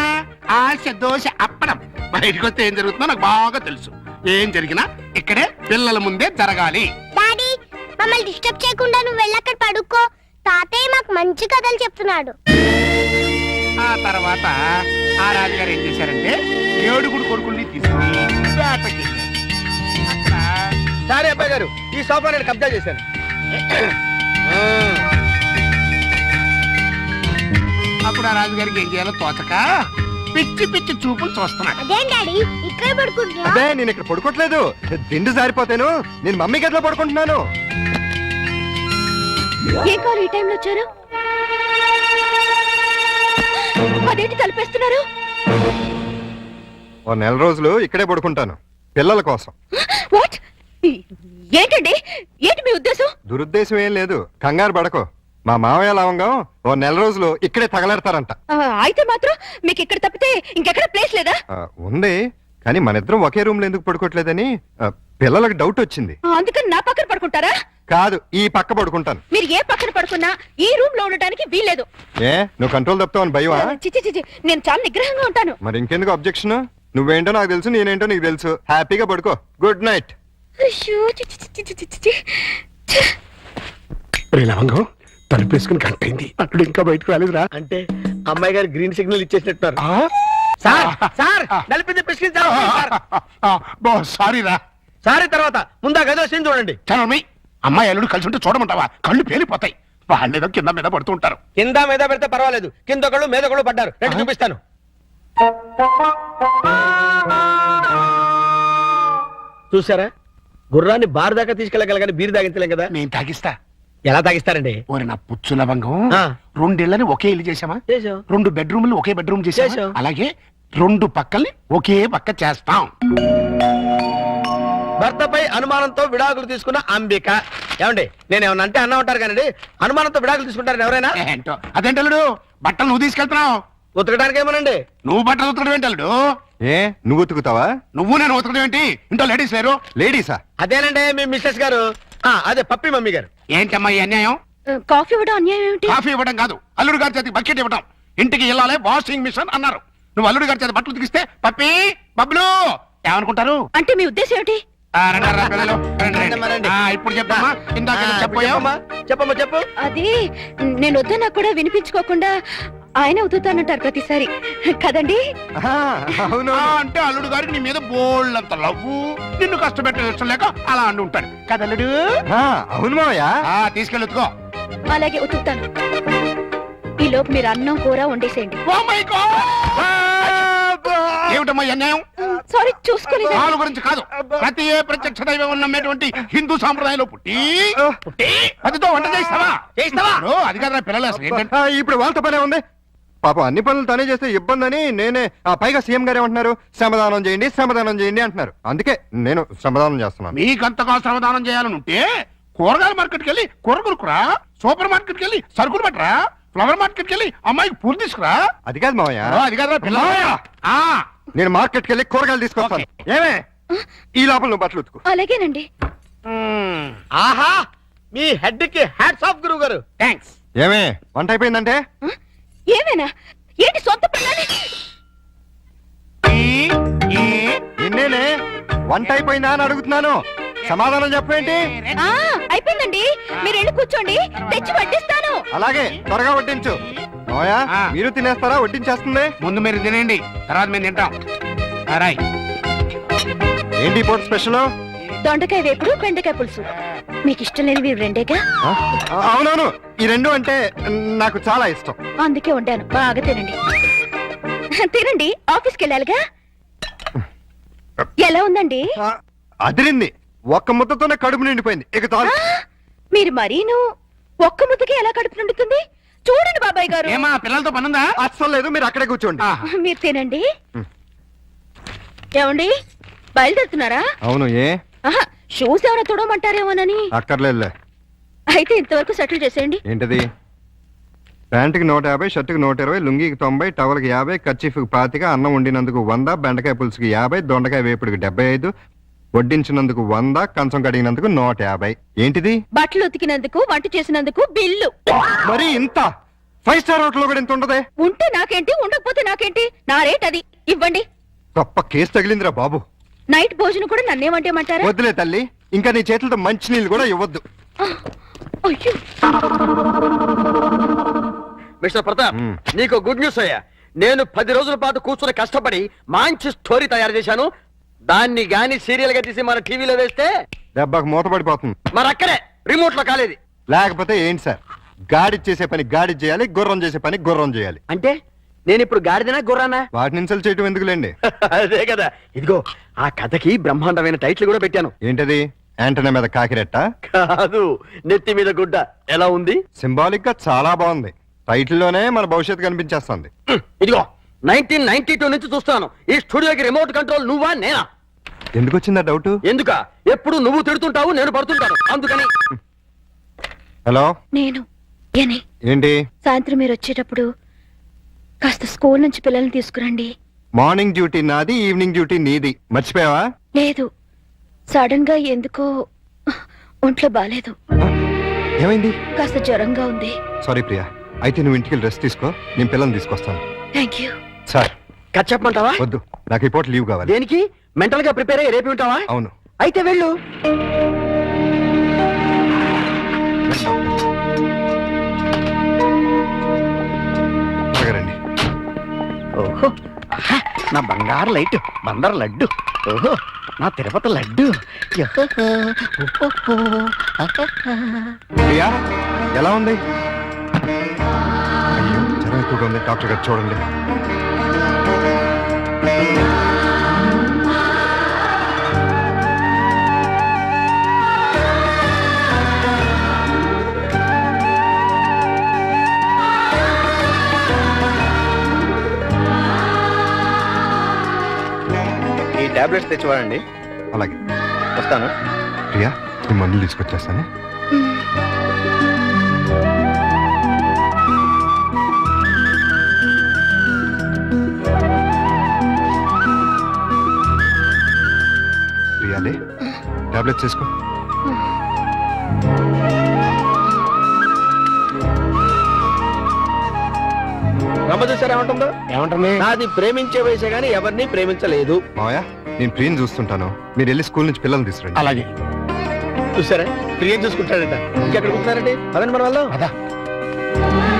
ఆశ దోశ అప్పడం. బయటకు వస్తే ఏం జరుగుతుందో నాకు బాగా తెలుసు. ఏం జరిగినా ఇక్కడే పిల్లల ముందే జరగాలి. డాడీ మమ్మల్ని డిస్టర్బ్ చేయకుండా నువ్వు వెళ్ళి అక్కడ పడుకో. తాతయ్య మాకు మంచి కథలు చెప్తున్నాడు. ఆ తర్వాత ఆ రాజుగారు ఏం చేశారంటే 7 కొడుకుల్ని తీసుకుని వేటకి సరే అబ్బాయి గారు, ఈ సోఫా నేను కబ్జా చేశాను. అప్పుడు ఆ రాజుగారికి ఏం చేయాలో తోచక పిచ్చి పిచ్చి చూపులు చూస్తున్నాడు. అదేం డాడీ ఇక్కడ పడుకుంటున్నా? అదే నేను ఇక్కడ పడుకోవట్లేదు, దిండు జారిపోతాను. నేను మమ్మీ గదిలో పడుకుంటున్నాను. ఏ కారు ఈ టైంలో వచ్చారు? అదేంటి తలపేస్తున్నారు? ఓ నెల రోజులు ఇక్కడే పడుకుంటాను పిల్లల కోసం. వాట్? ఏంటండి, ఏంటి మీ ఉద్దేశం? దురుద్దేశం ఏం లేదు, కంగారు పడకో. మా మావయ్య లవంగం ఓ నెల రోజులు ఇక్కడే తగలెడతారంట. అయితే మాత్రం మీకు ఇక్కడ తప్పితే ఇంకెక్కడ ప్లేస్ లేదా? ఉంది, కానీ మన ఇద్దరం ఒకే రూమ్ లో ఎందుకు పడుకోవట్లేదని పిల్లలకు డౌట్ వచ్చింది. అందుకని నా పక్కన పడుకుంటారా? కాదు, ఈ పక్క పడుకుంటాను. మీరు ఏ పక్కన పడుకున్నా ఈ రూమ్ లో ఉండటానికి వీల్లేదు. ఏ నువ్వు కంట్రోల్ తప్పుతావని భయమా? చిచి చిచి, నేను చాలా నిగ్రహంగా ఉంటాను. మరి ఇంకెందుకు అబ్జెక్షన్? నువ్వేంటో నాకు తెలుసు, నేనేంటో నీకు తెలుసు. హ్యాపీగా పడుకో. Good night. లవంగం తలుపేసుకుని గంటైంది, అప్పుడు ఇంకా బయటకు రాలేదురా. అంటే అమ్మాయి గారు గ్రీన్ సిగ్నల్ ఇచ్చేసినట్టున్నారు. సార్ నలిపింది సారీ రా. సారీ తర్వాత ముందు ఆ గదిలో సీన్ చూడండి. చనమి, అమ్మాయి అల్లుడు కలిసి ఉంటే చూడమంటావా? కళ్ళు పేలిపోతాయి. వాళ్ళేదో కింద మీద పడుతూ ఉంటారు. కింద మీద పెడితే పర్వాలేదు, కింద ఒకళ్ళు మీద ఒకళ్ళు పడ్డారు. రెండు చూపిస్తాను. చూసారా, గుర్రాన్ని బార్ దాకా తీసుకెళ్ళగలగాని బీరు తాగించలేం కదా. నేను తాగిస్తా. ఎలా తాగిస్తారండి? ఓరి నా పుచ్చు లవంగం, 2 ఇళ్ళని ఒకే ఇల్లు చేసామా? 2 బెడ్రూమ్లు ఒకే బెడ్రూమ్ చేసామా? అలాగే 2 పక్కల్ని ఒకే పక్క చేస్తాం. భర్తపై అనుమానంతో విడాకులు తీసుకున్న అంబిక. ఏమండి, నేను ఏమన్నా అంటే అన్నా ఉంటారు కానీ అనుమానంతో విడాకులు తీసుకుంటారని ఎవరైనా? ఏంటో అదేంటల్లుడు, బట్టలు నువ్వు తీసుకెళ్తున్నావు. ఉతకడానికి ఏమోనండి. నువ్వు బట్టలు ఉతకడం ఏంటల్లుడు? ఏ నువ్వు ఉతుకుతావా? నువ్వు నేను ఉతకడం ఏంటి? ఇంట్లో లేడీస్ లేరు? లేడీసా? అదేనండి మీ మిస్సెస్ గారు, అదే పప్పి మమ్మీ గారు. ఏంటమ్మా ఈ అన్యాయం? కాఫీ ఇవ్వడం అన్యాయం ఏమిటి? కాఫీ ఇవ్వడం కాదు, అల్లుడు గారి చేతికి బకెట్ ఇవ్వడం. ఇంటికి వెళ్ళాలి వాషింగ్ మిషన్ అన్నారు. నువ్వు అల్లుడు గారి చేతి బట్టలు ఉతికిస్తే పప్పి బబ్లు ఏమనుకుంటారు? అంటే మీ ఉద్దేశం ఏమిటి? ఇప్పుడు చెప్పమ్మా, ఇందాక చెప్పమ్మా. చెప్పమ్మా చెప్పు. అది నేను వద్దన్నా కూడా వినిపించుకోకుండా ఆయన ఉతుతానంటారు ప్రతిసారి కదండి. అవును. అంటే అల్లుడు గారికి నీ మీద బోల్డంత లవ్వు, నిన్ను కష్టపెట్టే ఇష్టం లేక అలా అంటూ ఉంటాడు కదల్లుడు. అవును మావయ్య. తీసుకెళ్ళుకో. అలాగే ఉతుకుతాను. ఈ లోపు మీరు అన్నం కూర వండేసేయండి. ఏమిటమ్మా అన్యాయం? సారీ చూసుకోలేదు. వాళ్ళ గురించి కాదు, ప్రతి ఏ ప్రత్యక్ష దైవం నమ్మేటువంటి హిందూ సాంప్రదాయంలో పుట్టి అదితో వంట చేస్తావా? అది కాదు పిల్లలు. అసలు ఏంటంటే ఇప్పుడు వాళ్ళతో పనే ఉంది. పాపం అన్ని పనులు తనే చేస్తే ఇబ్బంది అని నేనే. పైగా సీఎం గారు ఏమంటున్నారు? శ్రమదానం చేయండి, శ్రమదానం చేయండి అంటున్నారు. అందుకే నేను శ్రమదానం చేస్తున్నాను. మీకంతగా శ్రమదానం చేయాలని ఉంటే కూరగాయల మార్కెట్కి వెళ్ళి కూర కొనుక్కురా, సూపర్ మార్కెట్కి వెళ్ళి సరుకులు పట్టరా, ఫ్లవర్ మార్కెట్కి వెళ్ళి అమ్మాయికి పూలు తీసుకురా. అది కాదు మావయ్య. అది కాదు పిల్ల. నేను మార్కెట్కి వెళ్ళి కూరగాయలు తీసుకొస్తాను. ఏమే ఈ లోపల నువ్వు బట్టలు ఉతుకు. అలాగేనండి. ఆహా, మీ హెడ్ కి హ్యాట్స్ ఆఫ్ గురువు గారు. థాంక్స్. ఏమే వంట అయిపోయిందంటే? ఏమైనా ఏంటి సొంత పిల్లని? నిన్నేనే వంట అయిపోయిందా అని అడుగుతున్నాను, సమాధానం చెప్పేంటి? అయిపోయిందండి, మీరు వెళ్ళి కూర్చోండి, తెచ్చి వడ్డిస్తాను. అలాగే త్వరగా వడ్డించు. మీరు తినేస్తారా? వడ్డించేస్తుంది. ముందు మీరు తినండి, తర్వాత మేము తింటాం. ఏంటి పూట స్పెషల్? దొండకాయ వేపుడు, బెండకాయ పులుసు. మీకు ఇష్టం లేనివి రెండేగా? అవునవును, ఈ 2 అంటే నాకు చాలా ఇష్టం. అందుకే వండాను, బాగా తినండి. తినండి, ఆఫీస్కి వెళ్ళాలిగా. ఎలా ఉందండి? అదిరింది. ఒక్క ముద్దతోనే కడుపు నిండిపోయింది. ఇక చాలు. మీరు మరీను ఒక్క ముద్దకి ఎలా కడుపు నిండుతుంది? చూడండి బాబాయ్ గారు. ఏమా పిల్లలతో పనుందా? అస్సలు లేదు, మీరు అక్కడే కూర్చోండి. మీరు తినండి. ఏమండి బయలుదేరుతున్నారా? అవును, ఏ షూస్ ఎవరో తొడమంటారేమోనని. అక్కర్లేదులే. అయితే ఇంతవరకు సెటిల్ చేసేయండి. ఏంటది? ప్యాంటుకి 150, షర్టుకి 120, లుంగికి 90, టవల్కి 50, కర్చీఫ్కి 25, అన్నం వండినందుకు 100, బెండకాయ పులుసుకి 50, దొండకాయ వేపుడికి 75, వడ్డించినందుకు 100, కంచం కడిగినందుకు 150. ఏంటిది? బట్టలు ఉతికినందుకు, వంట చేసినందుకు బిల్లు. మరి ఇంత 5 స్టార్ హోటల్లో కూడా ఇంత ఉండదే? ఉంటే నాకేంటి, ఉండకపోతే నాకేంటి, నా రేట్ అది. ఇవ్వండి. గొప్ప కేసు తగిలిందిరా బాబు. నైట్ భోజనం కూడా నన్నేమంటేమంటారా? వద్దులే తల్లి, ఇంకా నీ చేతులతో మంచి నీళ్ళు కూడా ఇవ్వద్దు. అయ్యో. మిస్టర్ ప్రతాప్, నీకు గుడ్ న్యూస్ అయ్యా. నేను 10 రోజుల పాటు కూర్చుని కష్టపడి మంచి స్టోరీ తయారు చేశాను. దాన్ని గాని సీరియల్ గా తీసి మన టీవీలో వేస్తే దెబ్బకు మూతపడిపోతుంది. మరి అక్కడే రిమోట్ లో కాలేదు. లేకపోతే ఏంటి సార్, గాడి చేసే పని గాడి చేయాలి, గుర్రం చేసే పని గుర్రం చేయాలి. అంటే నేను ఇప్పుడు గాడిదనా గుర్రానా? వాటిని ఇన్సల్ట్ చేయటం ఎందుకులేండి. అదే కదా. ఇదిగో ఆ కథకి బ్రహ్మాండమైన టైటిల్ కూడా పెట్టాను. ఏంటది? యాంటనా మీద కాకిరెట్ట? కాదు, నెత్తి మీద గుడ్డ. ఎలా ఉంది? సింబాలిక్ గా చాలా బాగుంది. టైటిల్ లోనే మన భవిష్యత్తు కనిపించేస్తుంది. ఇదిగో 1992 నుంచి చూస్తాను ఈ స్టూడియోకి రిమోట్ కంట్రోల్ నువ్వా నేనా? ఎందుకు వచ్చిందా డౌట్? ఎందుక? ఎప్పుడు నువ్వు తిడుతుంటావు, నేను పడుతుంటాను, అందుకని. హలో, నేను ఏంటి? సాయంత్రం మీరు వచ్చేటప్పుడు కాస్త స్కూల్ నుంచి పిల్లల్ని తీసుకురండి. మార్నింగ్ డ్యూటీ నాది, ఈవినింగ్ డ్యూటీ నీది. మర్చిపోయావా? లేదు, సడన్ గా ఎందుకో ఒంట్లో బాలేదు. ఏమైంది? కాస్త జ్వరంగా ఉంది. సారీ ప్రియా, అయితే నువ్వు ఇంటికి రెస్ట్ తీసుకో, నేను పిల్లల్ని తీసుకొస్తాను. Thank you. సార్, కట్ చెప్పమంటావా? వద్దు, నాకు ఈ పూట లీవ్ కావాలి. దేనికి? మెంటల్ గా ప్రిపేర్ అయ్యి రేపు ఉంటావా? అవును. అయితే వెళ్ళు. రండి. ఓహో, నా బంగారు లైట్, బందర్ లడ్డు. ఓహో, నా తిరుపతి లడ్డు. ప్రియా, ఎలా ఉంది? అయ్యో, జ్వరం ఎక్కువగా ఉంది, డాక్టర్ గారు చూడండి. ఈ టాబ్లెట్స్ తెచ్చివాడండి. అలాగే, వస్తాను. ప్రియా, ఈ మందులు తీసుకొచ్చేస్తాను. ప్రియాలే, టాబ్లెట్స్ తీసుకో. రమ్మ చూసారా ఏమంటుందో? ఏమంటుంది? నాది ప్రేమించే వయసే గానీ ఎవరిని ప్రేమించలేదు. మావయ్య, నేను ప్రియని చూస్తుంటాను, మీరు వెళ్ళి స్కూల్ నుంచి పిల్లల్ని తీసుకురండి. అలాగే. చూసారా, ప్రియం చూసుకుంటాడట. ఇంకెక్కడ కూర్చున్నారండి? అదండి మన వాళ్ళు. అదా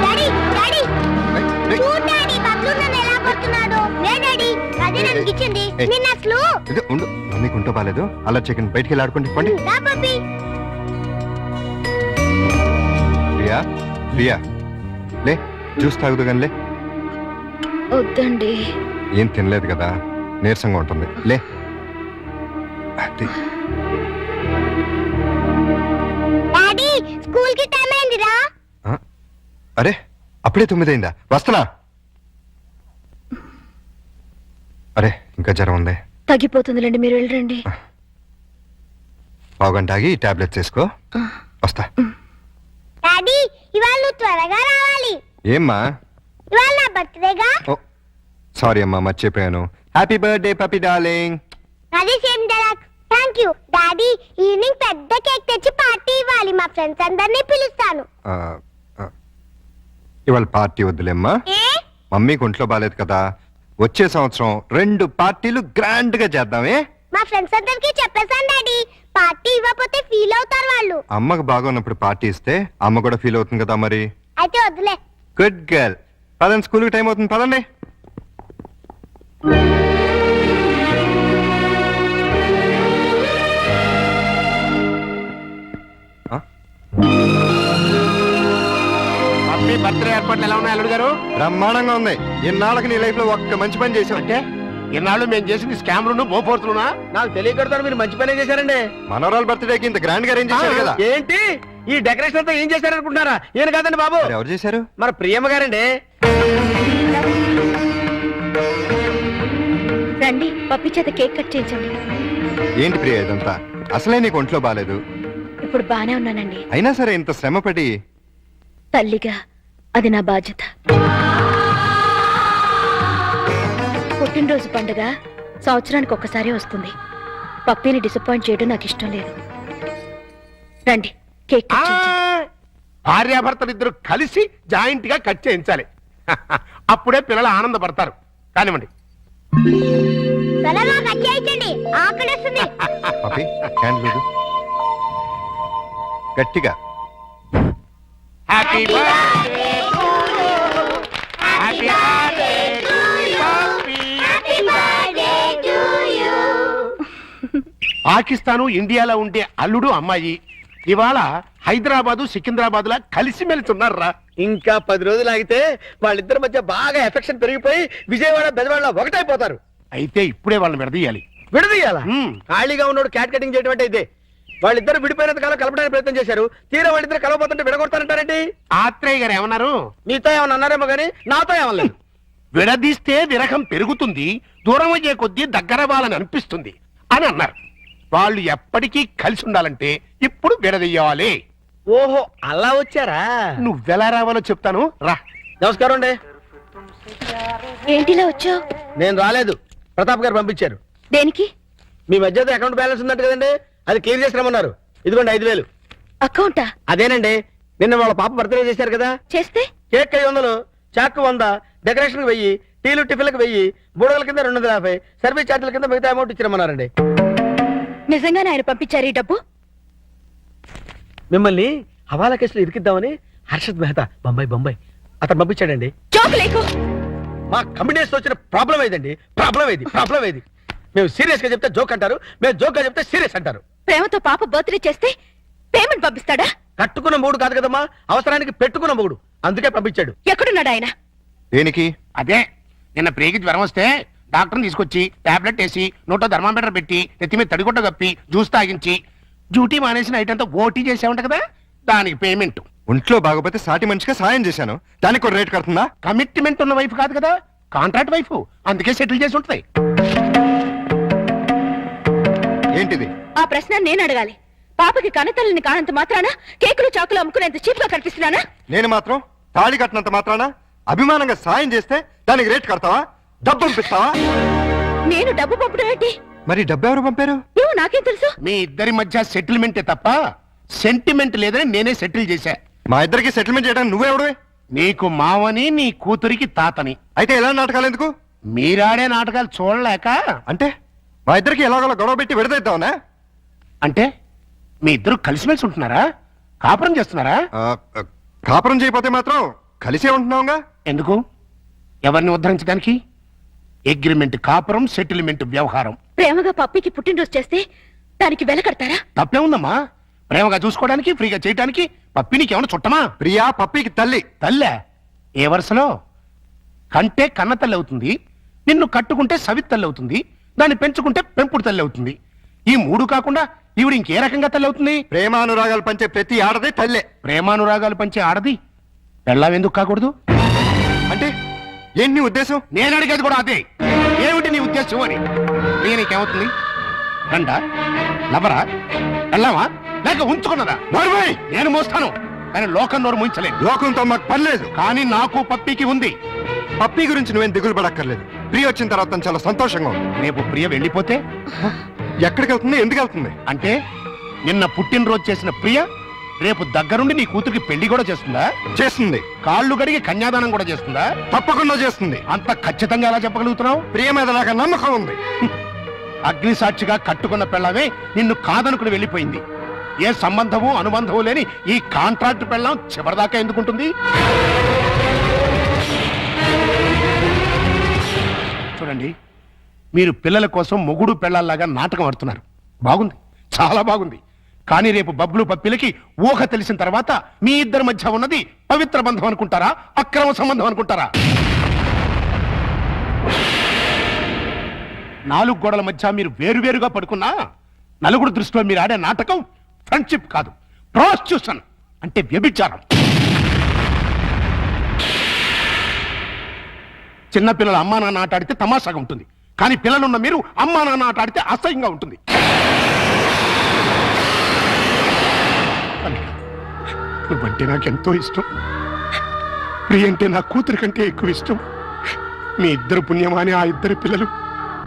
డాడీ డాడీ చూడు డాడీ, బబ్లు నన్ను ఎలా కొడుతున్నాడు. లే డాడీ, అదే నన్ను ఇచ్చింది. నిన్న అసలు ఇది ఉండు, మమ్మీకి ఉంటో బాలేదు. అలా చికెన్ బయటికి వెళ్ళి ఆడుకుంటే పండి. రా పప్పి. ప్రియా, ప్రియా, లే, జ్యూస్ తాగుదు కానీ లే. వద్దండి. ఏం తినలేదు కదా, నీరసంగా ఉంటుంది, లే. అది డాడీ, స్కూల్ కి టైం అయిందిరా. అరే, అప్పుడే 9 అయిందా? వస్తున్నా. అరే, ఇంకా జ్వరం ఉంది. తగ్గిపోతుందిలేండి, మీరు వెళ్ళండి. పావుగంట ఆగి టాబ్లెట్స్ వేసుకో, వస్తా. డాడీ, ఇవాళ నువ్వు త్వరగా రావాలి. ఏమ్మా? ఇవాళ నా బర్త్డేగా. ఓ సారీ అమ్మా, మర్చిపోయాను. Happy birthday పపి darling. అది same dialogue. Thank you daddy. Evening పెద్ద కేక్ తెచ్చి పార్టీ ఇవ్వాలి. మా ఫ్రెండ్స్ అందరినీ పిలుస్తాను. ఇవాళ పార్టీ వద్దులేమ్మా, మమ్మీకి ఒంట్లో బాలేదు కదా. వచ్చే సంవత్సరం 2 పార్టీలు గ్రాండ్ గా చేద్దామే. మా ఫ్రెండ్స్ అందరికి చెప్పేశాను డాడీ. పార్టీ ఇవ్వకపోతే ఫీల్ అవుతారు వాళ్ళు. అమ్మకు బాగున్నప్పుడు పార్టీ ఇస్తే అమ్మ కూడా ఫీల్ అవుతుంది కదా మరి. అయితే వద్దులే. Good girl. పదండి, స్కూల్కి టైం అవుతుంది, పదండి. మీ బర్త్డే ఏర్పాట్లు ఎలా ఉన్నాయి అల్లుడు గారు? బ్రహ్మాండంగా ఉంది. ఇన్నాళ్ళకి నీ లైఫ్ లో ఒక్క మంచి పని చేసావు. అంటే ఇన్నాళ్ళు మేము చేసింది స్కామ్లు బోపోర్తులునా? నాకు తెలియకడతాను, మీరు మంచి పనే చేశారండి. మనోరాల్ బర్త్డేకి ఇంత గ్రాండ్ గా అరేంజ్ చేశారు కదా. ఏంటి ఈ డెకరేషన్ అంతా ఏం చేశారనుకుంటున్నారా? ఏం కాదండి బాబు. ఎవరు చేశారు? మన ప్రియమ్మ గారండి. రండి, పప్పి చేత కేక్ కట్ చేయించండి. ఏంటి ప్రియ ఇదంతా? అసలే నీకు ఒంట్లో బాలేదు. ఇప్పుడు బానే ఉన్నానండి. అయినా సరే ఇంత శ్రమపడి. తల్లిగా అది నా బాధ్యత. పుట్టినరోజు పండుగ సంవత్సరానికి ఒక్కసారి వస్తుంది. పప్పిని డిసప్పాయింట్ చేయడం నాకు ఇష్టం లేదు. రండి, కేక్ కట్ చేయించండి. భార్యాభర్తలు ఇద్దరు కలిసి జాయింట్ గా కట్ చేయించాలి. అప్పుడే పిల్లలు ఆనందపడతారు. కానివ్వండి. త్వరగా కట్ చేయించండి, ఆకలిస్తుంది. పప్పి క్యాండిల్ గట్టిగా. Happy birthday to you. Happy birthday to you. Happy birthday to you. Pakistan ఇండియాలో ఉండే అల్లుడు అమ్మాయి ఇవాళ హైదరాబాదు సికింద్రాబాద్ లా కలిసిమెలిసి ఉన్నారా? ఇంకా 10 రోజులు ఆగితే వాళ్ళిద్దరి మధ్య బాగా ఎఫెక్షన్ పెరిగిపోయి విజయవాడ బెజవాడ ఒకటైపోతారు. అయితే ఇప్పుడే వాళ్ళని విడదీయాలి. విడదీయాలా? ఖాళీగా ఉన్నాడు క్యాట్ కటింగ్ చేయడం అంటే ఇదే. వాళ్ళిద్దరు విడిపోయినంత కాలం కలపడానికి ప్రయత్నం చేశారు. తీరా వాళ్ళిద్దరు కలవబోతుంటే విడగొడతారంటారేంటి? ఆత్రేయ గారు ఏమన్నారు? మీతో ఏమన్నా అన్నారేమో గానీ నాతో ఏమలేదు. విడదీస్తే విరహం పెరుగుతుంది, దూరం అయ్యే కొద్దీ దగ్గర వాళ్ళని అనిపిస్తుంది అని అన్నారు. వాళ్ళు ఎప్పటికీ కలిసి ఉండాలంటే ఇప్పుడు విడదీయాలి. ఓహో, అలా వచ్చారా? నువ్వెలా రావాలో చెప్తాను రా. నమస్కారం అండి. ఏంటిలా వచ్చావు? నేను రాలేదు, ప్రతాప్ గారు పంపించారు. దేనికి? మీ మధ్య అకౌంట్ బ్యాలెన్స్ ఉందంట కదండి, అది క్లియర్ చేసి రమ్మన్నారు. ఇదిగోండి 5,000. అకౌంటా? అదేనండి, నిన్న వాళ్ళ పాప బర్త్డే చేశారు కదా. చేస్తే కేక్ 500, చాక్ 100, డెకరేషన్ 1000, టీలు టిఫిన్లకు 1000, బూడల కింద 250, సర్వీస్ ఛార్జీల కింద మిగతా అమౌంట్ ఇచ్చిరమ్మన్నారండి. నిజంగానే ఆయన పంపించారు ఈ డబ్బు? మిమ్మల్ని హవాలా కేసులో ఇరికిద్దామని హర్షద్ మెహతా బొంబాయి అతను పంపించాడండి. జోక్ లేకు. మా కంపెనీస్ వచ్చిన ప్రాబ్లం ఏదండి? ప్రాబ్లం ఏది? మేము సీరియస్ గా చెప్తే జోక్ అంటారు, మేము జోక్ గా చెప్తే సీరియస్ అంటారు. ప్రేమతో పాప బర్త్డే చేస్తే పేమెంట్ పంపిస్తాడా? కట్టుకున్న మూడు కాదు కదమ్మా, అవసరానికి పెట్టుకున్న మూడు, అందుకే పంపించాడు. ఎక్కడున్నాడు ఆయన? దేనికి? అదే నిన్న ప్రేకి జ్వరం వస్తే డాక్టర్ని తీసుకొచ్చి టాబ్లెట్ వేసి నోట్లో థర్మామీటర్ పెట్టి నెత్తి మీద తడిగుడ్డ కప్పి జ్యూస్ తాగించి డ్యూటీ మానేసిన నైట్ అంతా ఓటీ చేసామంట కదా, దానికి పేమెంట్. ఒంట్లో బాగోపోతే సాటి మనిషిగా సాయం చేశాను, దానికి ఒక రేట్ కడుతుందా? కమిట్మెంట్ ఉన్న వైఫ్ కాదు కదా, కాంట్రాక్ట్ వైఫ్, అందుకే సెటిల్ చేసి ఉంటుంది. ఏంటిది? ఆ ప్రశ్న నేను అడగాలి. పాపకి కనతల్లిని కానంత మాత్రాన కేకులు చాకులు అమ్ముకునేంత చీప్ గా కనిపిస్తున్నానా? నేను మాత్రం తాళి కట్టినంత మాత్రాన అభిమానంగా సాయం చేస్తే దానికి రేట్ కడతావా? డబ్బు పంపిస్తావా? నేను డబ్బు పంపడం ఏంటి? మరి డబ్బు ఎవరు పంపారు? ఏమో నాకేం తెలుసు. మీ ఇద్దరి మధ్య సెటిల్మెంటే తప్ప సెంటిమెంట్ లేదని నేనే సెటిల్ చేశా. మా ఇద్దరికి సెటిల్మెంట్ చేయడానికి నువ్వెవడవే? నీకు మావని, నీ కూతురికి తాతని. అయితే ఎలా నాటకాలు ఎందుకు? మీరాడే నాటకాలు చూడలేక. అంటే మా ఇద్దరికి ఎలాగోలా గొడవ పెట్టి విడదీద్దామనా? అంటే మీ ఇద్దరు కలిసిమెలిసి ఉంటున్నారా? కాపురం చేస్తున్నారా? కాపురం చేయకపోతే మాత్రం కలిసే ఉంటున్నావుగా. ఎందుకు? ఎవరిని ఉద్ధరించడానికి? అగ్రిమెంట్ కాపురం, సెటిల్మెంట్ వ్యవహారం. ప్రేమగా పప్పికి పుట్టినరోజు చేస్తే దానికి వెల కడతారా? తప్పే ఉందమ్మా. ప్రేమగా చూసుకోవడానికి, ఫ్రీగా చేయడానికి పప్పినికి ఏమైనా చుట్టమా? ప్రియా పప్పికి తల్లి. తల్లే? ఏ వరుసలో? కంటే కన్న తల్లి అవుతుంది, నిన్ను కట్టుకుంటే సవిత్ తల్లి అవుతుంది, దాన్ని పెంచుకుంటే పెంపుడు తల్లి అవుతుంది. ఈ మూడు కాకుండా ఈవిడ ఇంకే రకంగా తల్లి అవుతుంది? ప్రేమానురాగాలు పంచే ప్రతి ఆడది తల్లే. ప్రేమానురాగాలు పంచే ఆడది పెళ్ళాం ఎందుకు కాకూడదు? అంటే ఏంటి నీ ఉద్దేశం? నేను అడిగేది కూడా అదే. ఏమిటి నీ ఉద్దేశం అని. నీకేమవుతుంది? రండా, లవరా, వెళ్ళావా, లేక ఉంచుకున్నదా? నేను మోస్తాను, కానీ లోకం నోరు ముంచలేదు. లోకంతో మాకు పని లేదు, కానీ నాకు పప్పికి ఉంది. పప్పి గురించి నువ్వేం దిగులు పడక్కర్లేదు. ప్రియ వచ్చిన తర్వాత తను చాలా సంతోషంగా ఉంది. రేపు ప్రియ వెళ్ళిపోతే ఎక్కడికి వెళ్తుంది? ఎందుకు వెళ్తుంది? అంటే నిన్న పుట్టినరోజు చేసిన ప్రియ రేపు దగ్గరుండి నీ కూతురికి పెళ్లి కూడా చేస్తుందా? చేస్తుంది. కాళ్ళు గడిగి కన్యాదానం కూడా చేస్తుందా? తప్పకుండా చేస్తుంది. అంత ఖచ్చితంగా ఎలా చెప్పగలుగుతున్నావు? ప్రియ మీద నాకు నమ్మకం ఉంది. అగ్ని సాక్షిగా కట్టుకున్న పెళ్ళమే నిన్ను కాదనుకుని వెళ్ళిపోయింది. ఏ సంబంధము అనుబంధము లేని ఈ కాంట్రాక్ట్ పెళ్ళం చివరిదాకా ఎందుకుంటుంది? చూడండి, మీరు పిల్లల కోసం మొగుడు పెళ్ళాల్లాగా నాటకం ఆడుతున్నారు. బాగుంది, చాలా బాగుంది. కానీ రేపు బబ్లు పప్పిలకి ఊహ తెలిసిన తర్వాత మీ ఇద్దరి మధ్య ఉన్నది పవిత్ర బంధం అనుకుంటారా, అక్రమ సంబంధం అనుకుంటారా? 4 గోడల మధ్య మీరు వేరువేరుగా పడుకున్నా నలుగురు దృష్టిలో మీరు ఆడే నాటకం ఫ్రెండ్షిప్ కాదు, ప్రాస్టిట్యూషన్. అంటే వ్యభిచారం. చిన్నపిల్లల అమ్మా నాన్న ఆట ఆడితే తమాషాగా ఉంటుంది, కానీ పిల్లలున్న మీరు అమ్మా నాన్న ఆట ఆడితే అసహ్యంగా ఉంటుంది. నువ్వంటే నాకెంతో ఇష్టం. ప్రియ అంటే నా కూతురి కంటే ఎక్కువ ఇష్టం. మీ ఇద్దరు పుణ్యమాని ఆ ఇద్దరు పిల్లలు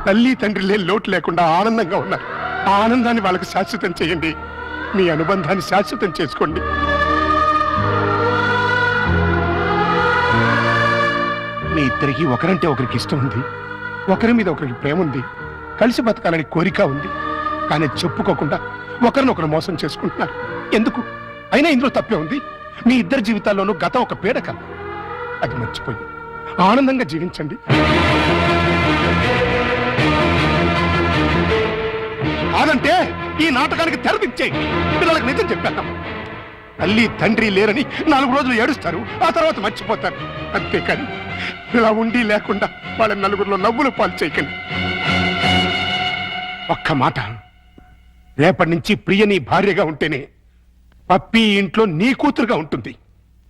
తల్లి తండ్రి లేని లోటు లేకుండా ఆనందంగా ఉన్నారు. ఆ ఆనందాన్ని వాళ్ళకి శాశ్వతం చేయండి. మీ అనుబంధాన్ని శాశ్వతం చేసుకోండి. మీ ఇద్దరికి ఒకరంటే ఒకరికి ఇష్టం ఉంది, ఒకరి మీద ఒకరికి ప్రేమ ఉంది, కలిసి బతకాలని కోరిక ఉంది. కానీ చెప్పుకోకుండా ఒకరినొకరు మోసం చేసుకుంటున్నారు. ఎందుకు? అయినా ఇందులో తప్పే ఉంది. మీ ఇద్దరి జీవితాల్లోనూ గతం ఒక పీడకల. అది మర్చిపోయి ఆనందంగా జీవించండి. కాదంటే ఈ నాటకానికి తెరదించేయి. పిల్లలకు నిజం చెప్పేద్దాం. తల్లి తండ్రి లేరని 4 రోజులు ఏడుస్తారు, ఆ తర్వాత మర్చిపోతారు. అంతేకాని ఇలా ఉండి లేకుండా వాళ్ళ నలుగురిలో నవ్వులు పాలు చేయకండి. ఒక్క మాట, రేపటి నుంచి ప్రియ నీ భార్యగా ఉంటేనే పప్పి ఇంట్లో నీ కూతురుగా ఉంటుంది.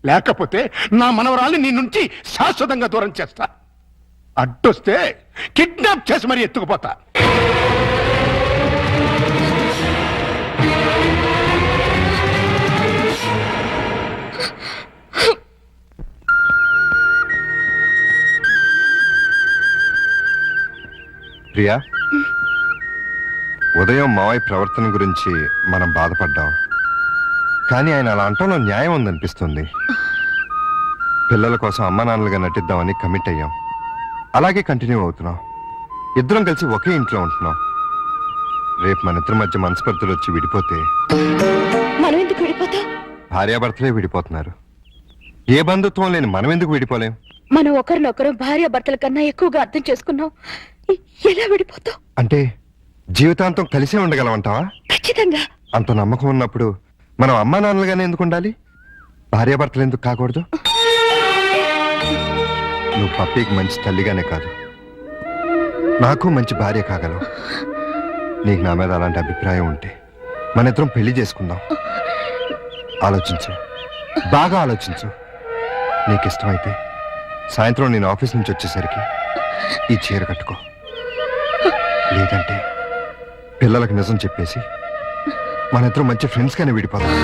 లేకపోతే నా మనవరాల్ని నీ నుంచి శాశ్వతంగా దూరం చేస్తా. అడ్డొస్తే కిడ్నాప్ చేసి మరీ ఎత్తుకుపోతా. ప్రియా, ఉదయం మావయ్య ప్రవర్తన గురించి మనం బాధపడ్డాం, కానీ ఆయన అలా అంటంలో న్యాయం ఉందనిపిస్తుంది. పిల్లల కోసం అమ్మా నాన్నలుగా నటిద్దామని కమిట్ అయ్యాం. అలాగే కంటిన్యూ అవుతున్నాం. ఇద్దరం కలిసి ఒకే ఇంట్లో ఉంటున్నాం. రేపు మన ఇద్దరి మధ్య మనస్పర్ధలు వచ్చి విడిపోతే మనం ఎందుకు విడిపోతాం? భార్యాభర్తలే విడిపోతున్నారు. ఏ బంధుత్వం లేని మనం ఎందుకు విడిపోలేం? మనం ఒకరినొకరు భార్యాభర్తల కన్నా ఎక్కువగా అర్థం చేసుకున్నాం. ఎలా విడిపోతాం? అంటే జీవితాంతం కలిసే ఉండగలమంటావా? ఖచ్చితంగా. అంత నమ్మకం ఉన్నప్పుడు మనం అమ్మా నాన్నలుగానే ఎందుకు ఉండాలి? భార్యాభర్తలు ఎందుకు కాకూడదు? నువ్వు పప్పీకి మంచి తల్లిగానే కాదు, నాకు మంచి భార్య కాగలవు. నీకు నా మీద అలాంటి అభిప్రాయం ఉంటే మన ఇద్దరం పెళ్లి చేసుకుందాం. ఆలోచించు, బాగా ఆలోచించు. నీకు ఇష్టమైతే సాయంత్రం నేను ఆఫీస్ నుంచి వచ్చేసరికి ఈ చీర కట్టుకో. లేదంటే పిల్లలకు నిజం చెప్పేసి మన ఇద్దరం మంచి ఫ్రెండ్స్ గానే విడిపోతాం.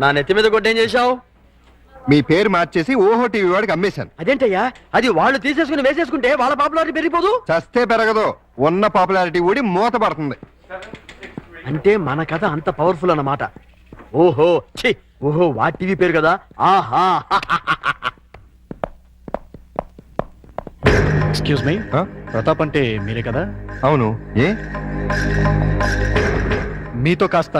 నా నెత్తి మీద కొట్టేం చేశావు? మీ పేరు మార్చేసి ఓహో టీవీ వాడికి అమ్మేశాను. అదేంటయ్యా, అది వాళ్ళు తీసేసుకుని వేసేసుకుంటే వాళ్ళ పాపులారిటీ పెరిగిపోదు. చస్తే పెరగదు, ఉన్న పాపులారిటీ ఊడి మూత పడుతుంది. అంటే మన కథ అంత పవర్ఫుల్ అన్నమాట. ఓహో ఛీ, ఓహో వా టీవీ పేరు కదా. ఆహా, ఎక్స్క్యూజ్ మీ, ప్రతాప్ అంటే మీరే కదా? అవును. ఏ మీతో కాస్త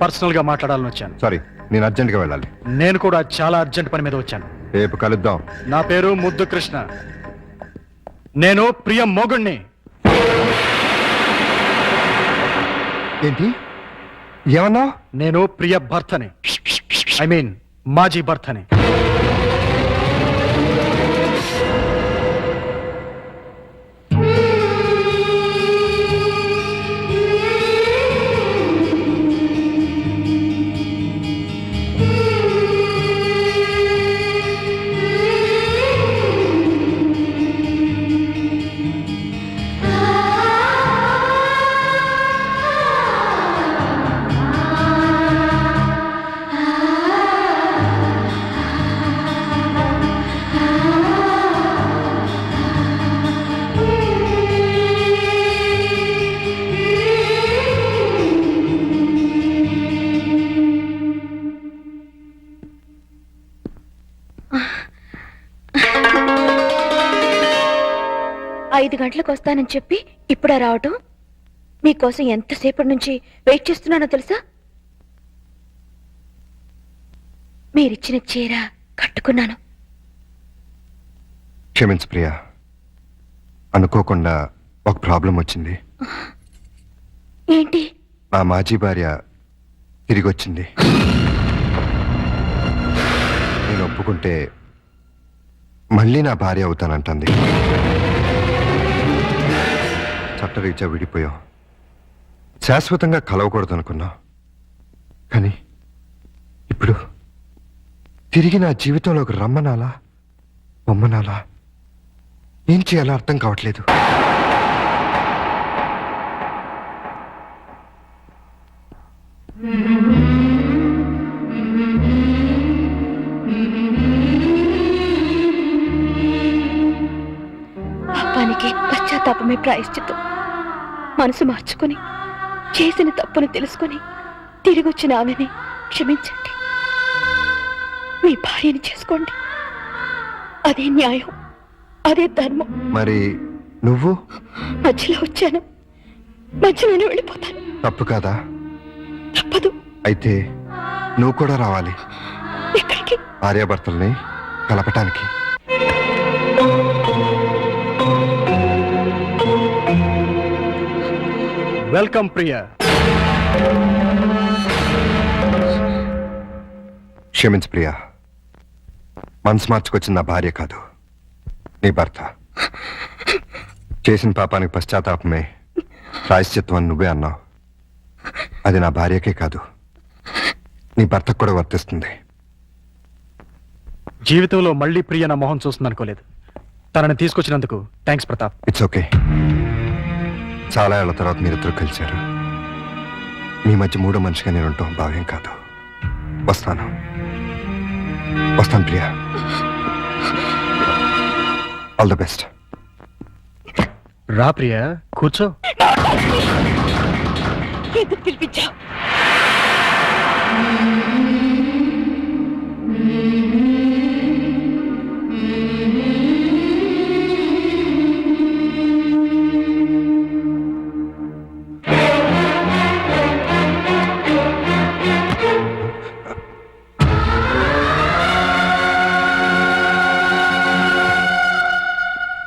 పర్సనల్ గా మాట్లాడాలని వచ్చాను. సారీ, నేను అర్జెంట్ గా వెళ్ళాలి. నేను కూడా చాలా అర్జెంట్ పని మీద వచ్చాను. రేపు కలుద్దాం. నా పేరు ముద్దు కృష్ణ. నేను ప్రియ మొగుణ్ణి. ఏంటి ఏమన్నా? నేను ప్రియ భర్తని, ఐ మీన్ మాజీ భర్తని. ఐదు గంటలకు వస్తానని చెప్పి ఇప్పుడా రావటం? మీకోసం ఎంతసేపటి నుంచి వెయిట్ చేస్తున్నానో తెలుసా? మీరిచ్చిన చీర కట్టుకున్నాను. క్షమించు ప్రియా, అనుకోకుండా ఒక ప్రాబ్లం వచ్చింది. ఏంటి? నా మాజీ భార్య తిరిగి వచ్చింది. ఒప్పుకుంటే మళ్ళీ నా భార్య అవుతానంటుంది. చట్టరీత్యా విడిపోయాం, శాశ్వతంగా కలవకూడదు అనుకున్నాం. కానీ ఇప్పుడు తిరిగి నా జీవితంలోకి రమ్మనాలా బొమ్మనాలా ఏం చేయాలో అర్థం కావట్లేదు. పాపానికి పశ్చాత్తాపమే ప్రాయశ్చిత్తం. మనసు మార్చుకొని చేసిన తప్పును తెలుసుకొని తిరిగొచ్చిన ఆమెని క్షమించండి. మీ భార్యని చేసుకోండి. అదే న్యాయం, అదే ధర్మం. మరి నువ్వు? మధ్యలో వచ్చాను, మధ్యలోనే వెళ్ళిపోతాను. తప్పు కాదా? తప్పదు. అయితే నువ్వు కూడా రావాలి. ఎక్కడికి? భార్యాభర్తల్ని కలపటానికి. వెల్కమ్ ప్రియా. క్షమించు ప్రియా, మనసు మార్చుకొచ్చిన నా భార్య కాదు, నీ భర్త. చేసిన పాపానికి పశ్చాత్తాపమే ప్రాయశ్చిత్వం అని నువ్వే అన్నావు. అది నా భార్యకే కాదు, నీ భర్తకు కూడా వర్తిస్తుంది. జీవితంలో మళ్ళీ ప్రియ నా మొహం చూస్తుంది అనుకోలేదు. తనని తీసుకొచ్చినందుకు థ్యాంక్స్ ప్రతాప్. It's okay. చాలా ఏళ్ల తర్వాత మీరిద్దరు కలిశారు. మీ మధ్య మూడో మనిషిగా నేను ఉంటాం భావ్యం కాదు. వస్తాను ప్రియా. All the best. రా ప్రియా, కూర్చో. ఎందుకు పిలిపించావు?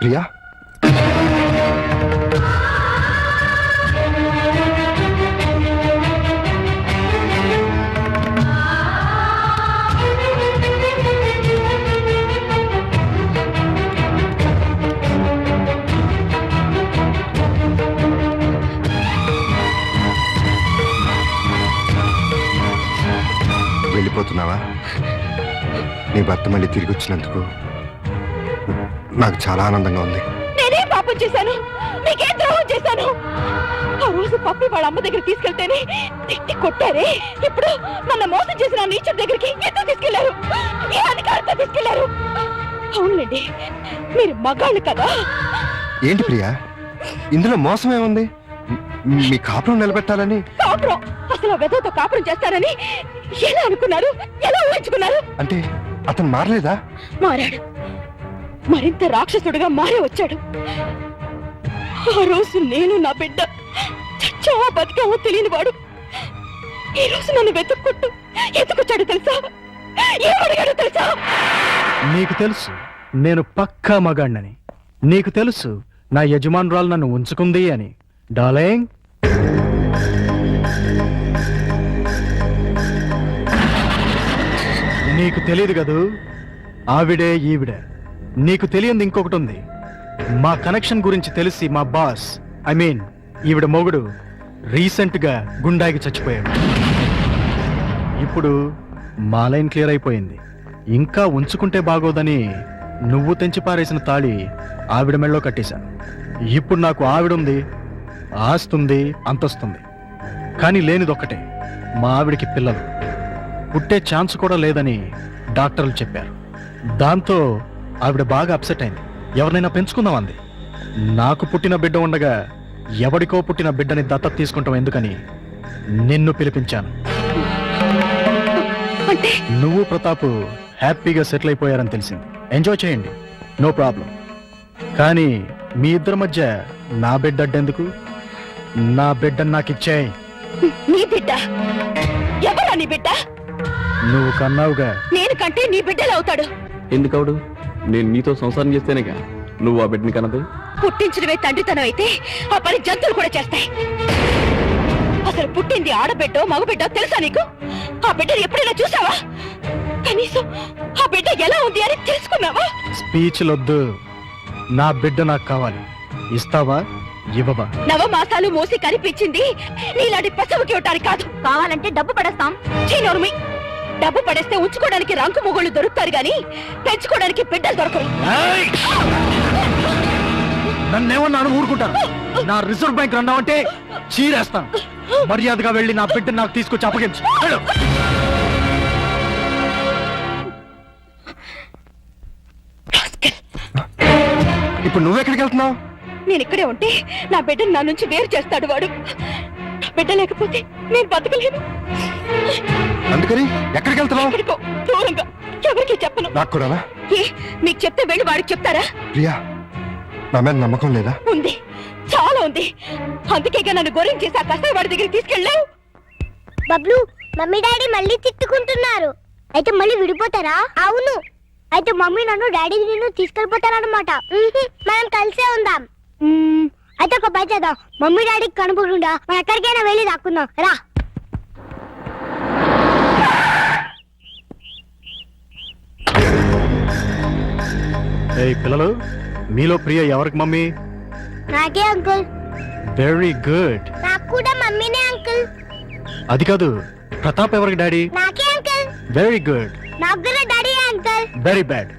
ప్రియా, వెళ్ళిపోతున్నావా? నీ భర్త మళ్ళీ తిరిగి వచ్చినందుకు నాకు చాలా ఆనందంగా ఉంది. నేనే పాపం చేశాను, నీకే ద్రోహం చేశాను. ఆ రోజు పప్పి వాళ్ళ అమ్మ దగ్గర తీసుకెళ్తేనే తిట్టి కొట్టారే. ఇప్పుడు నన్ను మోసం చేసిన నీచర్ దగ్గరికి ఎందుకు తీసుకెళ్లారు? ఏ అధికారంతో తీసుకెళ్లారు? అవునండి, మీరు మగాళ్ళు కదా. ఏంటి ప్రియా, ఇందులో మోసం ఏముంది? మీ కాపురం నిలబెట్టాలని. కాపురం? అసలు వెదతో కాపురం చేస్తారని ఎలా అనుకున్నారు? ఎలా ఊహించుకున్నారు? అంటే అతను మారలేదా? మారాడు, మరింత రాక్షసుడిగా మారే వచ్చాడు. ఆ రోజు నేను నా బిడ్డ చచ్చావా బతికావో తెలియని వాడు ఈ రోజు నన్ను వెతుక్కుంటూ ఎత్తుకొచ్చాడు తెలుసా? ఏమడిగాడు తెలుసా? నీకు తెలుసు నేను పక్కా మగాణ్ణని. నీకు తెలుసు నా యజమానురాలు నన్ను ఉంచుకుంది అని. డార్లింగ్, నీకు తెలియదు కదూ, ఆవిడే ఈవిడ. నీకు తెలియంది ఇంకొకటి ఉంది. మా కనెక్షన్ గురించి తెలిసి మా బాస్, ఐ మీన్ ఈవిడ మొగుడు, రీసెంట్ గా గుండాకి చచ్చిపోయాడు. ఇప్పుడు మా లైన్ క్లియర్ అయిపోయింది. ఇంకా ఉంచుకుంటే బాగోదని నువ్వు తెంచి పారేసిన తాళి ఆవిడ మెళ్ళో కట్టేశాను. ఇప్పుడు నాకు ఆవిడుంది, ఆస్తుంది, అంతస్తుంది. కానీ లేనిదొక్కటే, మా ఆవిడికి పిల్లలు పుట్టే ఛాన్స్ కూడా లేదని డాక్టర్లు చెప్పారు. దాంతో ఆవిడ బాగా అప్సెట్ అయింది. ఎవరినైనా పెంచుకుందాం అంది. నాకు పుట్టిన బిడ్డ ఉండగా ఎవడికో పుట్టిన బిడ్డని దత్తత తీసుకుంటాం ఎందుకని నిన్ను పిలిపించాను. నువ్వు ప్రతాప్ హ్యాపీగా సెటిల్ అయిపోయారని తెలిసింది. ఎంజాయ్ చేయండి, నో ప్రాబ్లం. కానీ మీ ఇద్దరి మధ్య నా బిడ్డ అడ్డెందుకు? నా బిడ్డను నాకు ఇచ్చేయ్. నీ బిడ్డ? ఎవరా నీ బిడ్డ? నువ్వు కన్నావుగా. నేను కంటే నీ బిడ్డలు అవుతాడు. ఎందుకవుడు? నేను నీతో సంసారం చేస్తేనేగా నువ్వు ఆ బిడ్డని కన్నది. పుట్టించడమే తండ్రితనం అయితే ఆ పని జంతువులు కూడా చేస్తాయి. అసలు పుట్టింది ఆడబిడ్డో మగబిడ్డో తెలుసా నీకు? ఆ బిడ్డను ఎప్పుడైనా చూసావా? కనీసం ఆ బిడ్డ ఎలా అని తెలుసుకున్నావా? స్పీచ్లొద్దు. నా బిడ్డ నాకు కావాలి. ఇస్తావా ఇవ్వవా? నవమాసాలు మోసి కనిపించింది నీలాంటి పశువుకి ఇవ్వటానికి కాదు. కావాలంటే డబ్బు పడేస్తాం. చీనోర్మి, డబ్బు పడేస్తే ఉంచుకోవడానికి రంకు మొగుళ్ళు దొరుకుతారు గాని పెంచుకోవడానికి బిడ్డలు దొరకరు. నన్నేమన్నాను ఊరుకుంటాను. నా రిజర్వ్ బ్యాంక్ అన్నావంటే చీరేస్తాను. మర్యాదగా వెళ్ళి నా బిడ్డ నాకు తీసుకొచ్చి అప్పగించు. ఇప్పుడు నువ్వెక్కడికి వెళ్తున్నావు? నేను ఇక్కడే ఉంటే నా బిడ్డను నా నుంచి వేరు చేస్తాడు వాడు. నా బిడ్డ లేకపోతే నేను బతకలేను. అందుకని ఎక్కడికి వెళ్తున్నావు? ఎక్కడికో దూరంగా, ఎవరికి చెప్పను. నాకు కూడానా? ఏ, మీకు చెప్తే వెళ్ళి వాడికి చెప్తారా? ప్రియా, నా మీద నమ్మకం లేదా? ఉంది, చాలా ఉంది. అందుకేగా నన్ను గొర్రెం చేసి ఆ కసాయి వాడి దగ్గరికి తీసుకెళ్ళావు. బబ్లు, మమ్మీ డాడీ మళ్ళీ తిట్టుకుంటున్నారు. అయితే మళ్ళీ విడిపోతారా? అవును. అయితే మమ్మీ నన్ను డాడీ నిన్ను తీసుకెళ్ళిపోతారన్నమాట. మనం కలిసే ఉందాం. అయితే ఒక పని చేద్దాం. మమ్మీ డాడీకి కనపడకుండా మనం ఎక్కడికైనా వెళ్ళి దాక్కుందాం. రా. ఏయ్ పిల్లలు, మీలో ప్రియ ఎవరికి మమ్మీ? నాకే అంకుల్. Very good. నాకు కూడా మమ్మీనే అంకుల్. అది కాదు, ప్రతాప్ ఎవరికి డాడీ? నాకే అంకుల్. Very good. నాకు కూడా డాడీ అంకుల్. Very bad.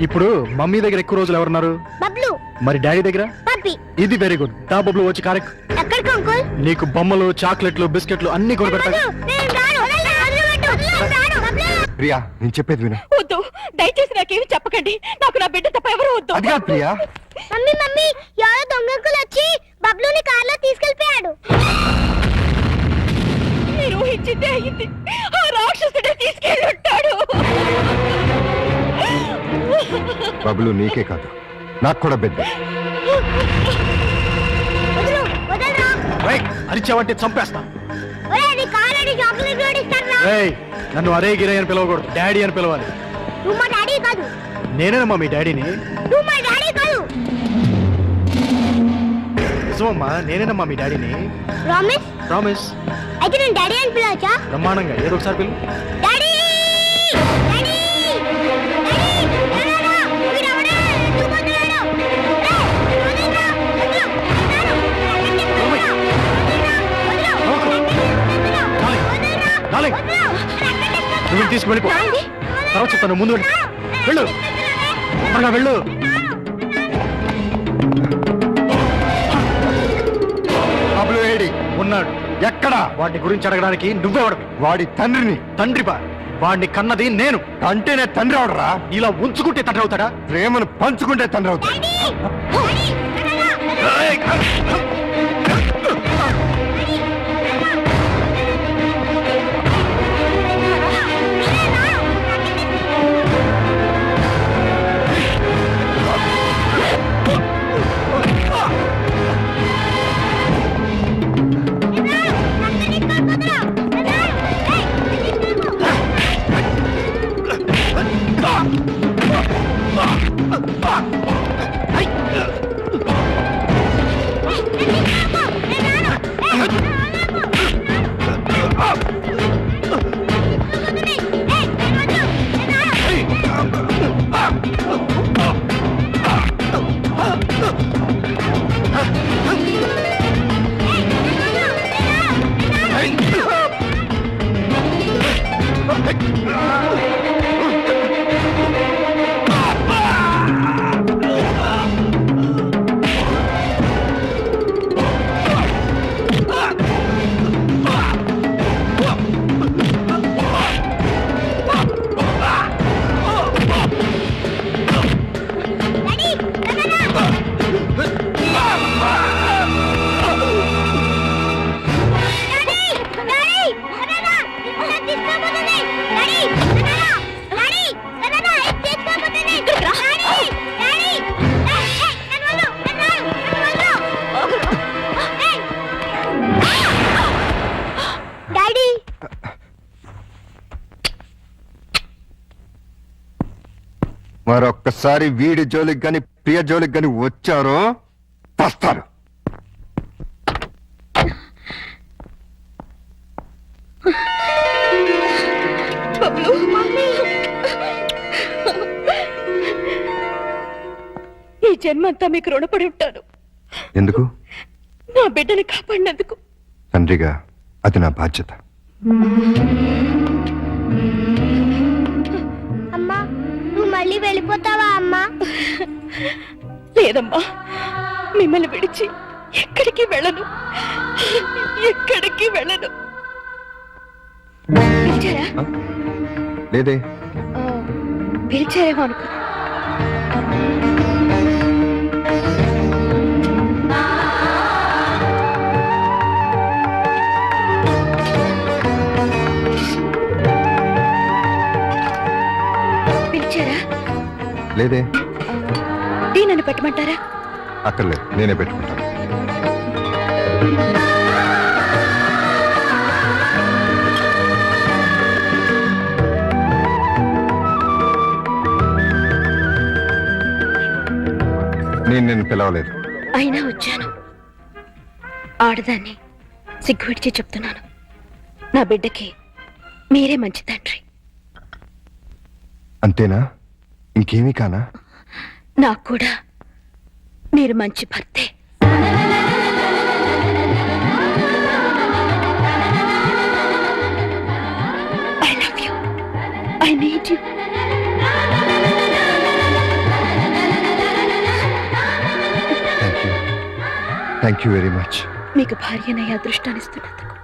ఇప్పుడు మమ్మీ దగ్గర ఎక్కువ రోజులు ఎవరున్నారు? బబ్లు. మరి డాడీ దగ్గర? పప్పి. ఇది వెరీ గుడ్. దా బబ్లు వచ్చి కారెక్. ఎక్కడికి అంకుల్? నీకు బొమ్మలు, చాక్లెట్లు, బిస్కెట్లు అన్ని కొనిపెడతా. ప్రియా, నేను చెప్పేది విను. వద్దు, దయచేసి నాకేమి చెప్పకండి. నాకు నా బిడ్డ తప్ప ఎవరు వద్దు. అది కాదు ప్రియా. మమ్మీ మమ్మీ, ఎవరో దొంగకులు వచ్చి బబ్లుని కార్లో తీసుకెళ్ళిపోయాడు. మీరు ఊహించిందే అయింది. ఆ రాక్షసుడే తీసుకెళ్ళి ఉంటాడు. బబులు నీకే కాదు, నాకు కూడా బిడ్డ. అరిచావంటే చంపేస్తా. నన్ను అరే గిరే అని పిలవకూడదు, డాడీ అని పిలవాలి. నువ్వు మా డాడీ కాదు. నేనేనమ్మా మీ డాడీని. నువ్వు మా డాడీ కాదు. నిజమమ్మా, నేనేనమ్మా మీ డాడీని. ప్రామిస్? ప్రామిస్. అయితే నేను డాడీ అని పిలవచ్చా? బ్రహ్మాండంగా, ఏదో ఒకసారి పిలు. డాడీ! డాడీ! నువ్వు తీసుకువెళ్ళిపో. తర్వాత చెప్తాను, ముందు వెళ్ళు. వెళ్ళు, త్వరగా వెళ్ళు. బబులు ఏడి? ఉన్నాడు. ఎక్కడా? వాడి గురించి అడగడానికి నువ్వెవడవి? వాడి తండ్రిని. తండ్రిపా? వాడిని కన్నది నేను. అంటేనే తండ్రి అవడరా? ఇలా ఉంచుకుంటే తండ్రి అవుతాడా? ప్రేమను పంచుకుంటే తండ్రి అవుతాడు. మరొక్కసారి వీడి జోలికి గాని ప్రియ జోలికి గాని వచ్చారో వస్తారు. ఈ జన్మంతా మీకు రుణపడి ఉంటాను. ఎందుకు? నా బిడ్డని కాపాడినందుకు. తండ్రిగా అది నా బాధ్యత. అమ్మా నువ్వు మళ్ళీ వెళ్ళిపోతావా అమ్మా? లేదమ్మా, మిమ్మల్ని విడిచి ఎక్కడికి వెళ్ళను, ఎక్కడికి వెళ్ళను. పిలిచారా? లేదే. పిలిచారేమో అనుకో. పిలిచారా? లేదే. టీ నన్ను పెట్టమంటారా? అక్కర్లేదు, నేనే పెట్టుకుంటాను. నేను నిన్ను పిలవలేదు. అయినా వచ్చాను. ఆడదాన్ని సిగ్గు విడిచి చెప్తున్నాను, నా బిడ్డకి మీరే మంచి తండ్రి. అంతేనా? ఇంకేమీ కానా? నాకు కూడా మీరు మంచి భర్తే. I love you. I need you. Thank you very much. మీకు భార్యనయ్యే అదృష్టాన్ని ఇస్తున్నందుకు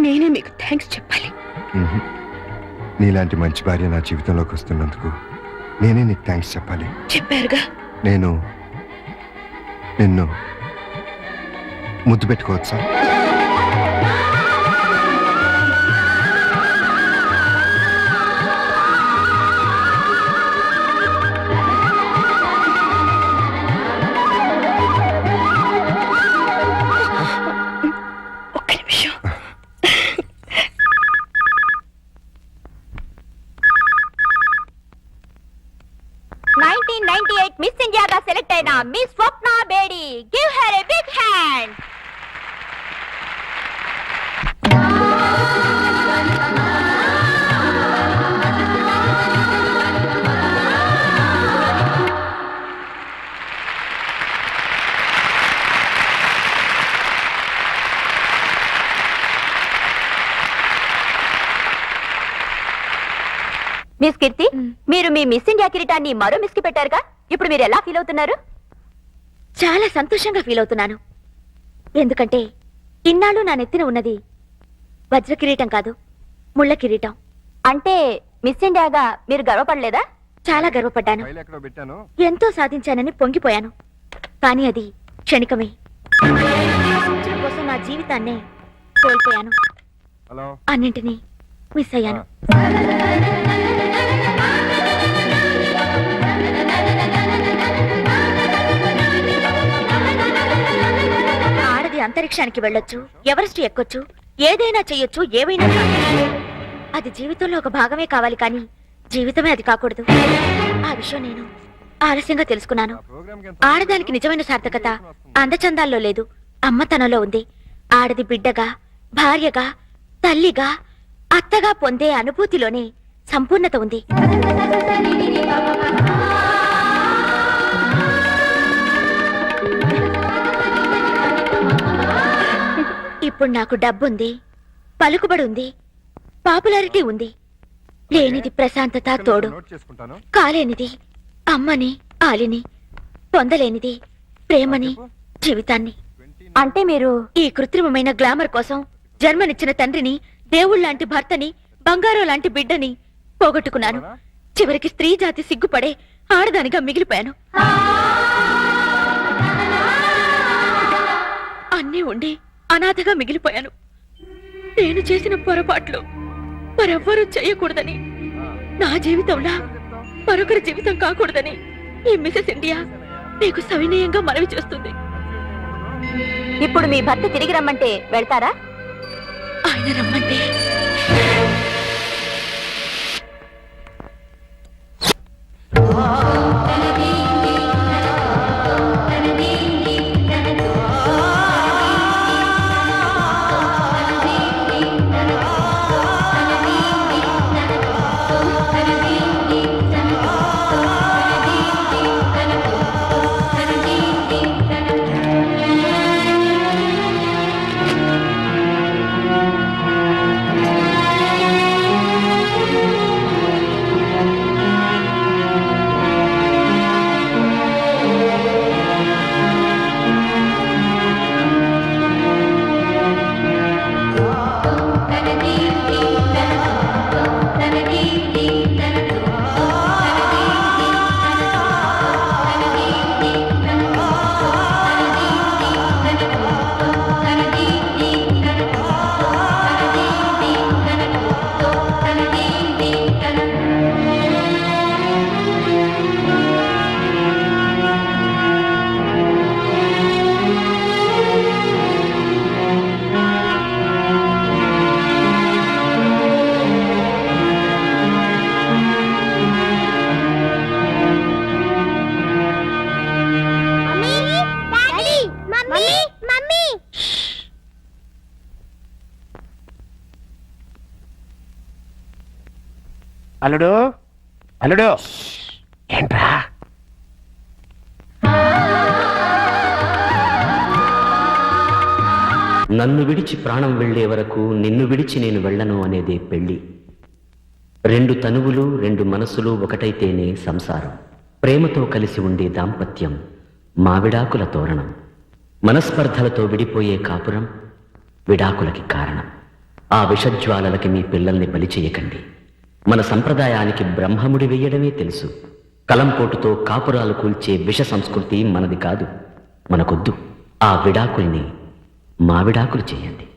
నేనే మీకు థ్యాంక్స్ చెప్పాలి. నీలాంటి మంచి భార్య నా జీవితంలోకి వస్తున్నందుకు నేనే నీకు థ్యాంక్స్ చెప్పాలి. చెప్పారుగా. నేను నిన్ను ముద్దు పెట్టుకోవచ్చా? ఒక్క నిమిషం. మిస్ ఇండియాగా సెలెక్ట్ అయిన miss Swapna Bedi. Give her a big hand. Miss Keerthi, మీరు మీ మిస్ ఇండియా కిరీటాన్ని మరో మిస్ కి పెట్టారుగా, ఇప్పుడు మీరు ఎలా ఫీల్ అవుతున్నారు? చాలా సంతోషంగా ఫీల్ అవుతున్నాను. ఎందుకంటే ఇన్నాళ్ళు నా నెత్తిన ఉన్నది వజ్ర కిరీటం కాదు, ముళ్ళ కిరీటం. అంటే మిస్ ఇండియాగా మీరు గర్వపడలేదా? చాలా గర్వపడ్డాను. ఎంతో సాధించానని పొంగిపోయాను. కానీ అది క్షణికమే. సాధించడం కోసం నా జీవితాన్నే కోల్పోయాను. అన్నింటినీ మిస్ అయ్యాను. ఆడది అంతరిక్షానికి వెళ్ళొచ్చు, ఎవరెస్ట్ ఎక్కొచ్చు, ఏదైనా చెయ్యొచ్చు, ఏవైనా సాధించొచ్చు. అది జీవితంలో ఒక భాగమే కావాలి, కానీ జీవితమే అది కాకూడదు. ఆ విషయం నేను ఆలస్యంగా తెలుసుకున్నాను. ఆడదానికి నిజమైన సార్థకత అందచందాల్లో లేదు, అమ్మతనంలో ఉంది. ఆడది బిడ్డగా, భార్యగా, తల్లిగా, అత్తగా పొందే అనుభూతిలోనే సంపూర్ణత ఉంది. ఇప్పుడు నాకు డబ్బుంది, పలుకుబడి ఉంది, పాపులారిటీ ఉంది. లేనిది ప్రశాంతత, తోడు. కాలేనిది అమ్మని, ఆలిని. పొందలేనిది ప్రేమని, జీవితాన్ని. అంటే మీరు ఈ కృత్రిమమైన గ్లామర్ కోసం జన్మనిచ్చిన తండ్రిని, దేవుళ్లాంటి భర్తని, బంగారం లాంటి బిడ్డని పోగొట్టుకున్నాను. చివరికి స్త్రీ జాతి సిగ్గుపడే ఆడదానిగా మిగిలిపోయాను. అన్నీ ఉండి అనాథగా మిగిలిపోయాను. నేను చేసిన పొరపాట్లు మరెవ్వరూ చేయకూడదని, నా జీవితంలా మరొకరి జీవితం కాకూడదని ఈ మిసెస్ ఇండియా మీకు సవినయంగా మనవి చేస్తుంది. ఇప్పుడు మీ భర్త తిరిగి రమ్మంటే వెళ్తారా? ఆయన రమ్మంటే అల్లుడు అల్లుడు ఏంట్రా నన్ను విడిచి ప్రాణం వెళ్లే వరకు నిన్ను విడిచి నేను వెళ్ళను అనేదే పెళ్లి. రెండు తనువులు రెండు మనసులు ఒకటైతేనే సంసారం. ప్రేమతో కలిసి ఉండే దాంపత్యం మావిడాకుల తోరణం. మనస్పర్ధలతో విడిపోయే కాపురం విడాకులకి కారణం. ఆ విషజ్వాలలకి మీ పిల్లల్ని బలి చేయకండి. మన సంప్రదాయానికి బ్రహ్మముడి వెయ్యడమే తెలుసు. కలంపోటుతో కాపురాలు కూల్చే విష సంస్కృతి మనది కాదు. మనకొద్దు. ఆ విడాకుల్ని మావిడాకులు చేయండి.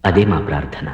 అదే మా ప్రార్థన.